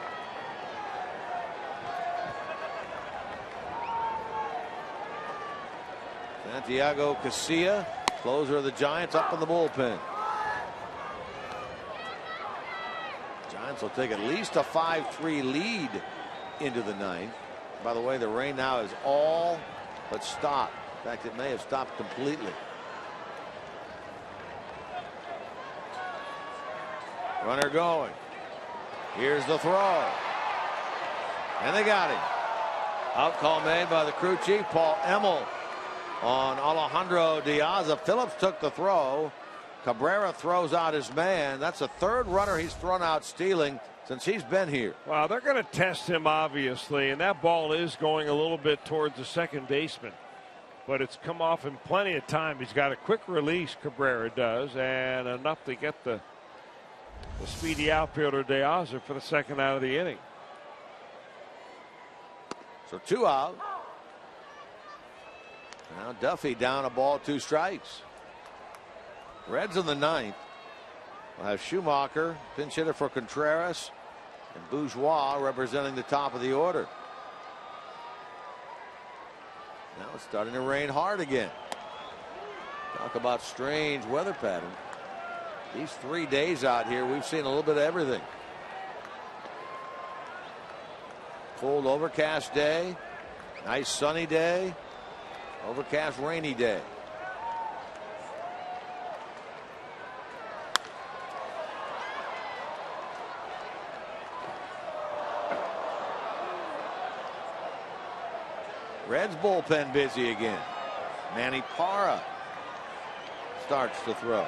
Santiago Casilla, closer of the Giants, up in the bullpen. Giants will take at least a 5-3 lead into the ninth. By the way, the rain now is all but stopped. In fact, it may have stopped completely. Runner going. Here's the throw. And they got him. Out call made by the crew chief, Paul Emmel, on Alejandro Diaz. Phillips took the throw. Cabrera throws out his man. That's the third runner he's thrown out stealing since he's been here. Well, they're going to test him, obviously, and that ball is going a little bit towards the second baseman. But it's come off in plenty of time. He's got a quick release, Cabrera does, and enough to get the speedy outfielder Diaz for the second out of the inning. So 2 out. Now Duffy down a ball, 2 strikes. Reds in the ninth. We'll have Schumacher, pinch hitter for Contreras, and Bourgeois representing the top of the order. Now it's starting to rain hard again. Talk about strange weather pattern. These 3 days out here, we've seen a little bit of everything. Cold, overcast day, nice sunny day, overcast, rainy day. Reds bullpen busy again. Manny Parra starts to throw.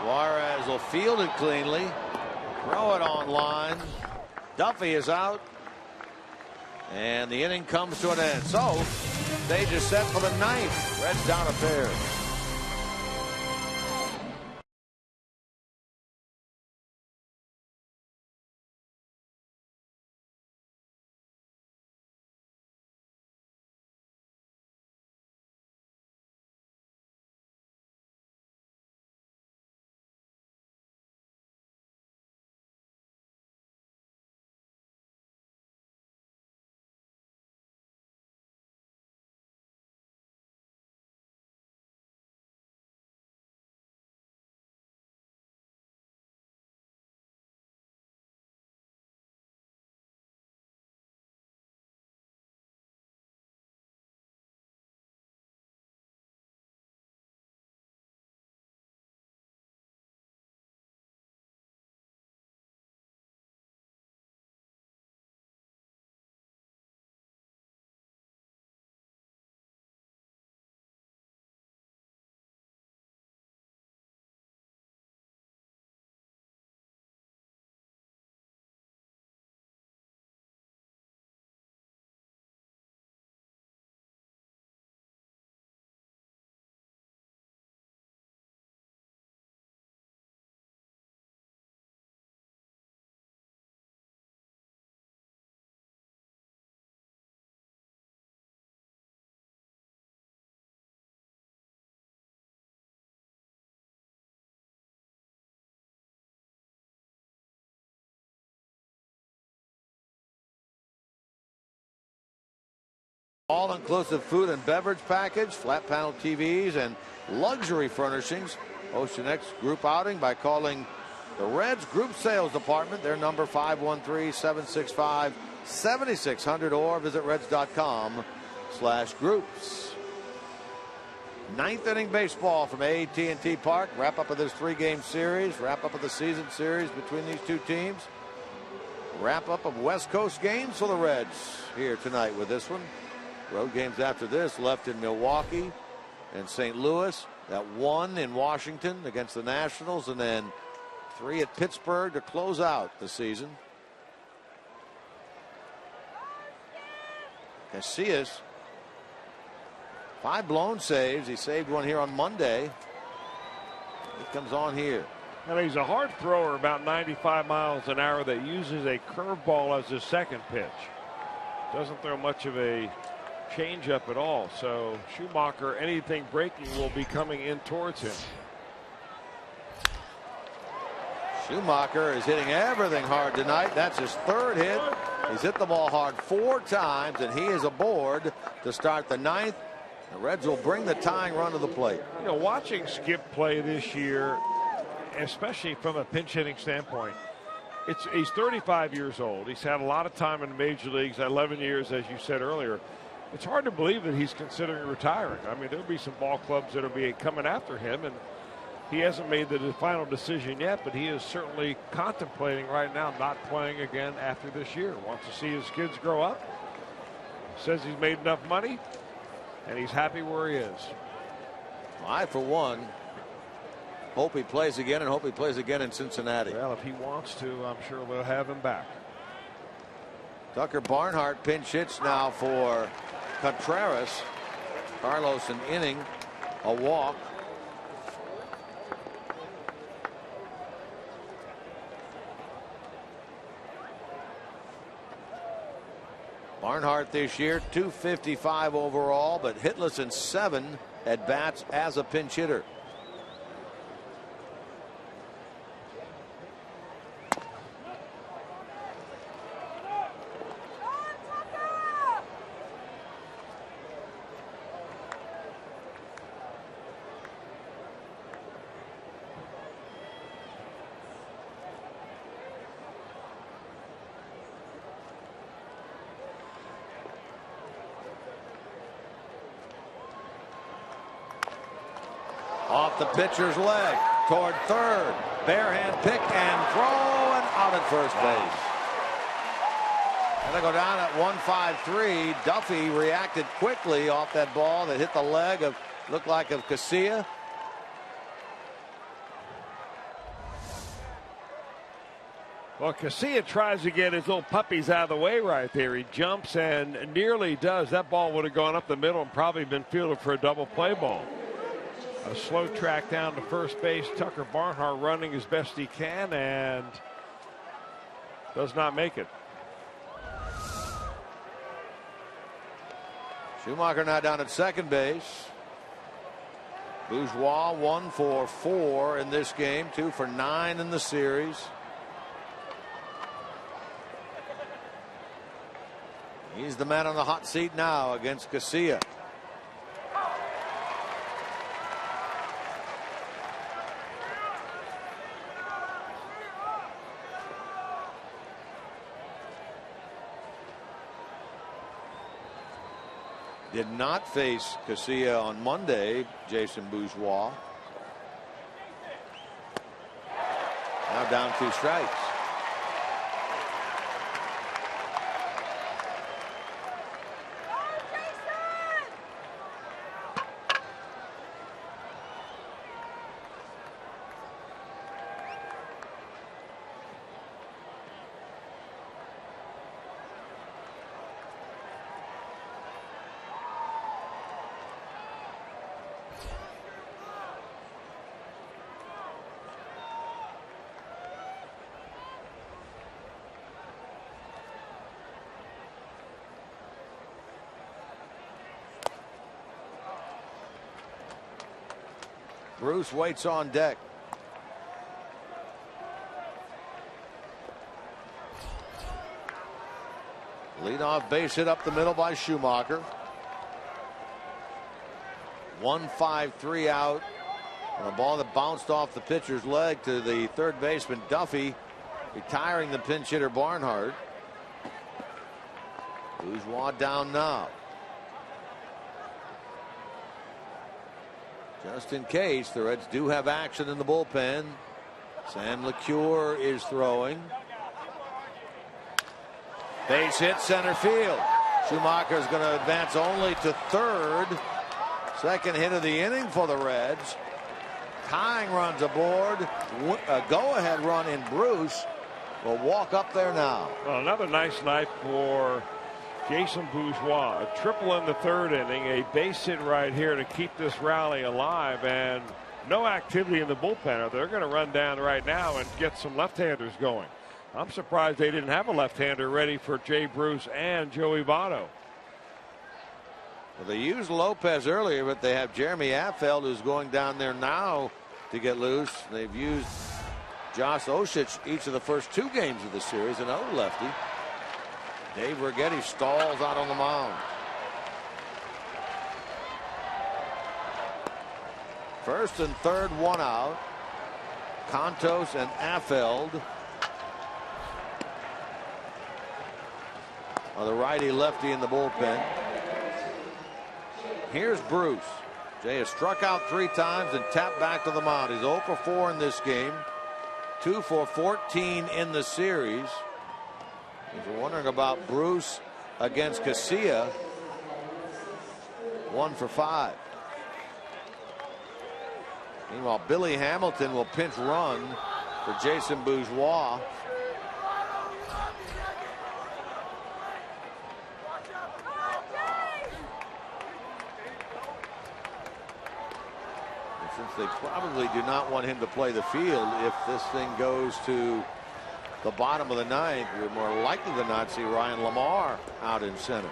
Suarez will field it cleanly. Throw it on line. Duffy is out. And the inning comes to an end. So, stage is set for the ninth. Reds down a pair. All-inclusive food and beverage package, flat panel TVs, and luxury furnishings. Host your next group outing by calling the Reds Group Sales Department. Their number 513-765-7600, or visit reds.com/groups. Ninth inning baseball from AT&T Park. Wrap up of this 3-game series. Wrap up of the season series between these two teams. Wrap up of West Coast games for the Reds here tonight with this one. Road games after this left in Milwaukee and St. Louis. That one in Washington against the Nationals, and then 3 at Pittsburgh to close out the season. Casillas, 5 blown saves. He saved one here on Monday. He comes on here. And he's a hard thrower, about 95 miles an hour, that uses a curveball as his second pitch. Doesn't throw much of a changeup at all. So Schumacher, anything breaking will be coming in towards him. Schumacher is hitting everything hard tonight. That's his 3rd hit. He's hit the ball hard 4 times, and he is aboard to start the 9th. The Reds will bring the tying run to the plate. You know, watching Skip play this year, especially from a pinch hitting standpoint, he's 35 years old. He's had a lot of time in the major leagues, 11 years, as you said earlier. It's hard to believe that he's considering retiring. I mean, there'll be some ball clubs that will be coming after him, and he hasn't made the final decision yet, but he is certainly contemplating right now not playing again after this year. Wants to see his kids grow up. Says he's made enough money, and he's happy where he is. I, for one, hope he plays again, and hope he plays again in Cincinnati. Well, if he wants to, I'm sure they'll have him back. Tucker Barnhart pinch hits now for Contreras. Carlos an inning, a walk. Barnhart this year, .255 overall, but hitless in 7 at bats as a pinch hitter. Off the pitcher's leg toward third. Bare hand pick and throw, and out at first base. And they go down at 1-5-3. Duffy reacted quickly off that ball that hit the leg of, looked like, of Casilla. Well, Casilla tries to get his little puppies out of the way right there. He jumps and nearly does. That ball would have gone up the middle and probably been fielded for a double play ball. A slow track down to first base. Tucker Barnhart running as best he can and does not make it. Schumacher now down at second base. Bourgeois 1 for 4 in this game, 2 for 9 in the series. He's the man on the hot seat now against Casilla. Did not face Casilla on Monday, Jason Bourgeois. Now down 2 strikes. Bruce waits on deck. Leadoff base hit up the middle by Schumacher. 1-5-3 out. On a ball that bounced off the pitcher's leg to the third baseman Duffy, retiring the pinch hitter Barnhart. Bourgeois down now. Just in case, the Reds do have action in the bullpen. Sam LeCure is throwing. Base hit center field. Schumacher is going to advance only to third. Second hit of the inning for the Reds. Tying runs aboard. A go-ahead run in Bruce will walk up there now. Well, another nice night for Jason Bourgeois. A triple in the third inning, a base hit right here to keep this rally alive, and no activity in the bullpen. They're going to run down right now and get some left-handers going. I'm surprised they didn't have a left-hander ready for Jay Bruce and Joey Votto. Well, they used Lopez earlier, but they have Jeremy Affeldt, who's going down there now to get loose. They've used Josh Osich each of the first 2 games of the series, another lefty. Dave Righetti stalls out on the mound. First and third, 1 out. Contos and Affeldt are the righty lefty in the bullpen. Here's Bruce. Jay has struck out 3 times and tapped back to the mound. He's 0 for 4 in this game. 2 for 14 in the series. If you're wondering about Bruce against Casilla, 1 for 5. Meanwhile, Billy Hamilton will pinch run for Jason Bourgeois. Since they probably do not want him to play the field, if this thing goes to the bottom of the 9th, we're more likely than not see Ryan Lamar out in center.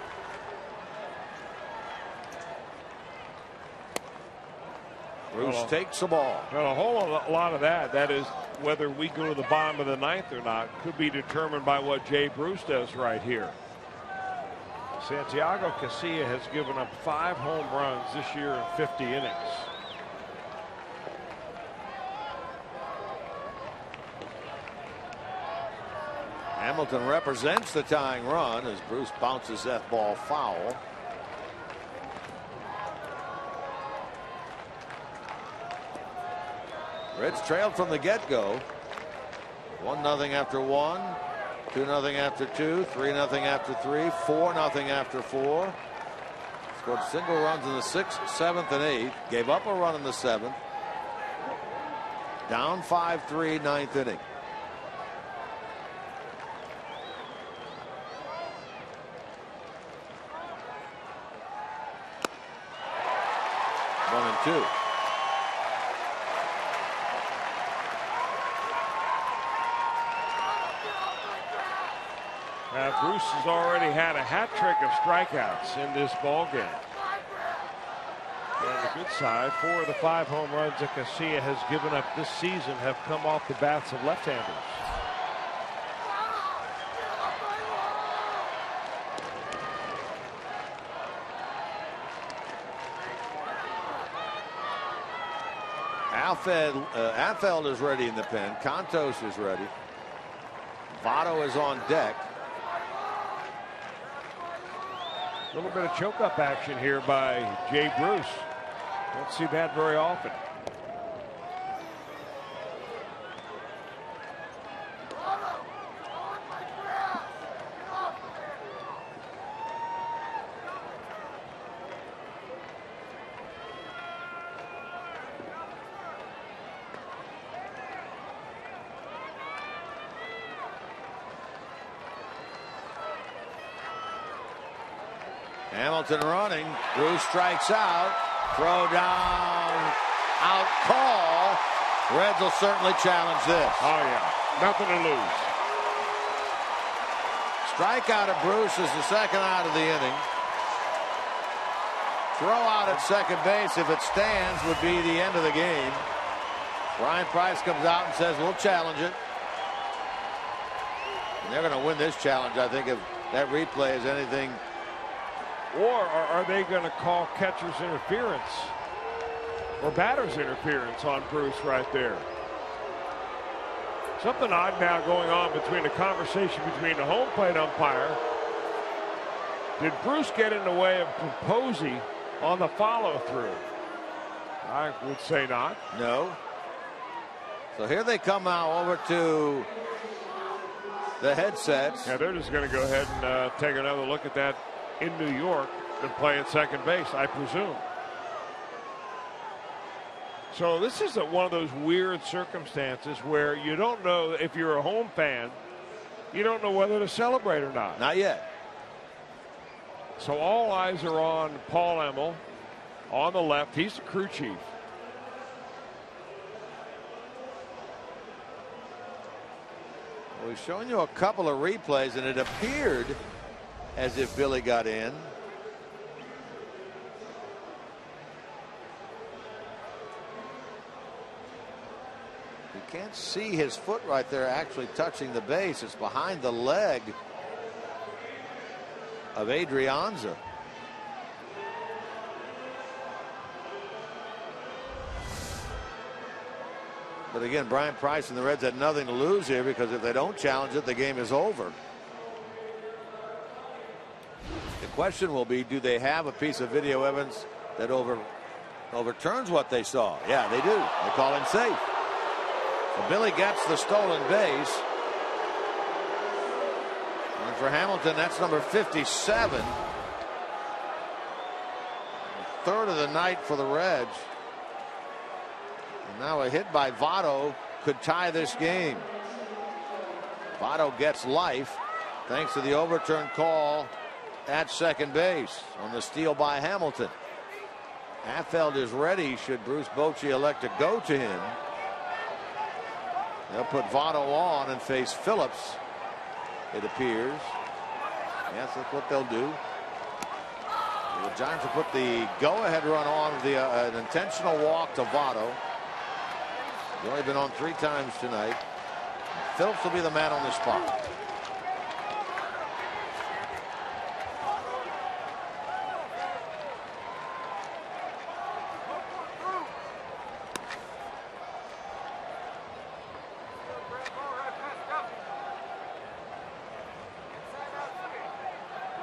Bruce takes the ball. Well, a whole lot of that is whether we go to the bottom of the 9th or not, could be determined by what Jay Bruce does right here. Santiago Casilla has given up 5 home runs this year in 50 innings. Hamilton represents the tying run as Bruce bounces that ball foul. Reds trailed from the get-go. 1-0 after 1, 2-0 after 2, 3-0 after 3, 4-0 after 4. Scored single runs in the 6th, 7th, and 8th. Gave up a run in the 7th. Down 5-3, 9th inning. One and two. Bruce has already had a hat trick of strikeouts in this ball game. And the good side, 4 of the 5 home runs that Casilla has given up this season have come off the bats of left-handers. Affeldt is ready in the pen. Contos is ready. Votto is on deck. A little bit of choke-up action here by Jay Bruce. Don't see that very often. Hamilton running. Bruce strikes out. Throw down. Out call. Reds will certainly challenge this. Oh, yeah. Nothing to lose. Strikeout of Bruce is the second out of the inning. Throw out at second base, if it stands, would be the end of the game. Ryan Price comes out and says, we'll challenge it. And they're going to win this challenge, I think, if that replay is anything. Or are they going to call catcher's interference or batter's interference on Bruce right there. Something odd now going on between the conversation between the home plate umpire. Did Bruce get in the way of Posey on the follow-through? I would say not. No. So here they come now over to the headsets. Yeah, they're just going to go ahead and take another look at that in New York and play at second base, I presume. So this is one of those weird circumstances where you don't know, if you're a home fan, you don't know whether to celebrate or not. Not yet. So all eyes are on Paul Emmel on the left. He's the crew chief. We've shown you a couple of replays, and it appeared as if Billy got in. You can't see his foot right there actually touching the base. It's behind the leg of Adrianza. But again, Brian Price and the Reds had nothing to lose here, because if they don't challenge it, the game is over. The question will be, do they have a piece of video evidence that overturns what they saw? Yeah, they do. They call him safe. So Billy gets the stolen base. And for Hamilton, that's number 57. Third of the night for the Reds. And now a hit by Votto could tie this game. Votto gets life thanks to the overturned call at second base on the steal by Hamilton. Affeld is ready should Bruce Bochy elect to go to him. They'll put Votto on and face Phillips, it appears. Yes, that's what they'll do. The Giants will put the go-ahead run on with an intentional walk to Votto. He's only been on 3 times tonight. Phillips will be the man on the spot.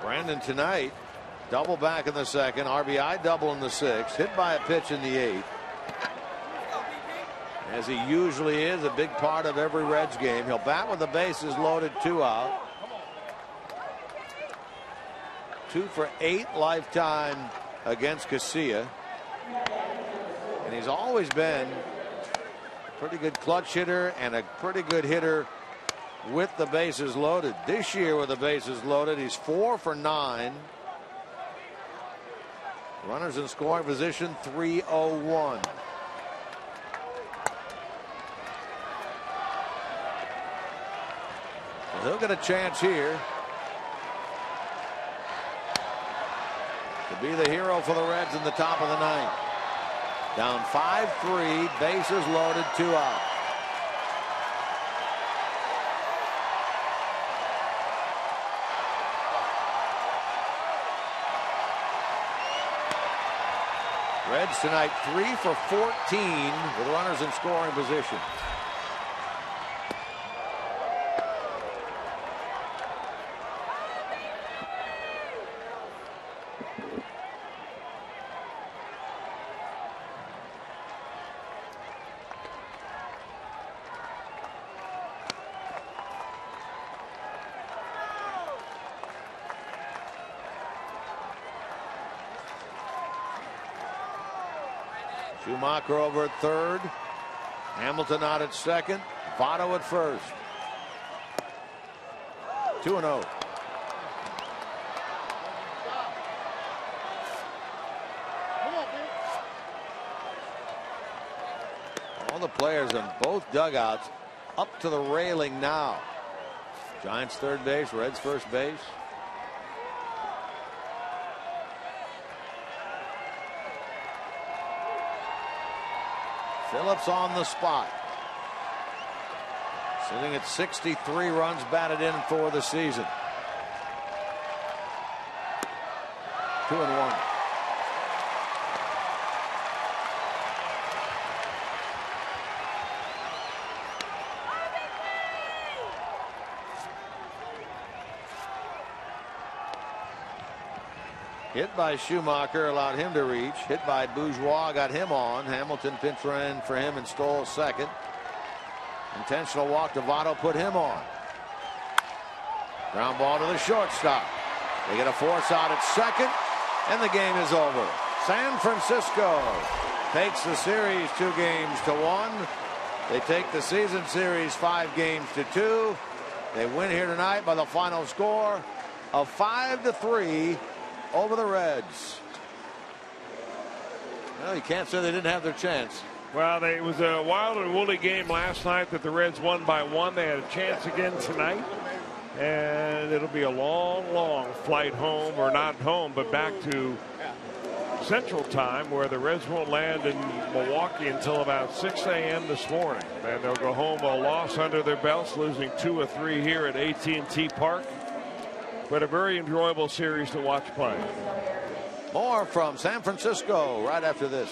Brandon tonight, double back in the second, RBI double in the 6th, hit by a pitch in the 8th. As he usually is, a big part of every Reds game. He'll bat with the bases loaded, 2 out. 2 for 8 lifetime against Casilla. And he's always been a pretty good clutch hitter and a pretty good hitter with the bases loaded. This year with the bases loaded, he's 4 for 9. Runners in scoring position, 301. He'll get a chance here to be the hero for the Reds in the top of the 9th. Down 5-3, bases loaded, 2 out. Reds tonight 3 for 14 with runners in scoring position. Schumacher over at third. Hamilton out at second. Votto at first. 2-0. All the players in both dugouts up to the railing now. Giants third base, Reds first base. Phillips on the spot. Sitting at 63 runs batted in for the season. 2-1. Hit by Schumacher allowed him to reach. Hit by Bourgeois got him on. Hamilton pinch ran for him and stole second. Intentional walk to Votto put him on. Ground ball to the shortstop. They get a force out at second, and the game is over. San Francisco takes the series 2-1. They take the season series 5-2. They win here tonight by the final score of 5-3 over the Reds. Well, you can't say they didn't have their chance. Well, it was a wild and woolly game last night that the Reds won by 1. They had a chance again tonight. And it'll be a long, long flight home, or not home, but back to Central Time, where the Reds won't land in Milwaukee until about 6 a.m. this morning. And they'll go home a loss under their belts, losing 2 of 3 here at AT&T Park. But a very enjoyable series to watch play. More from San Francisco right after this.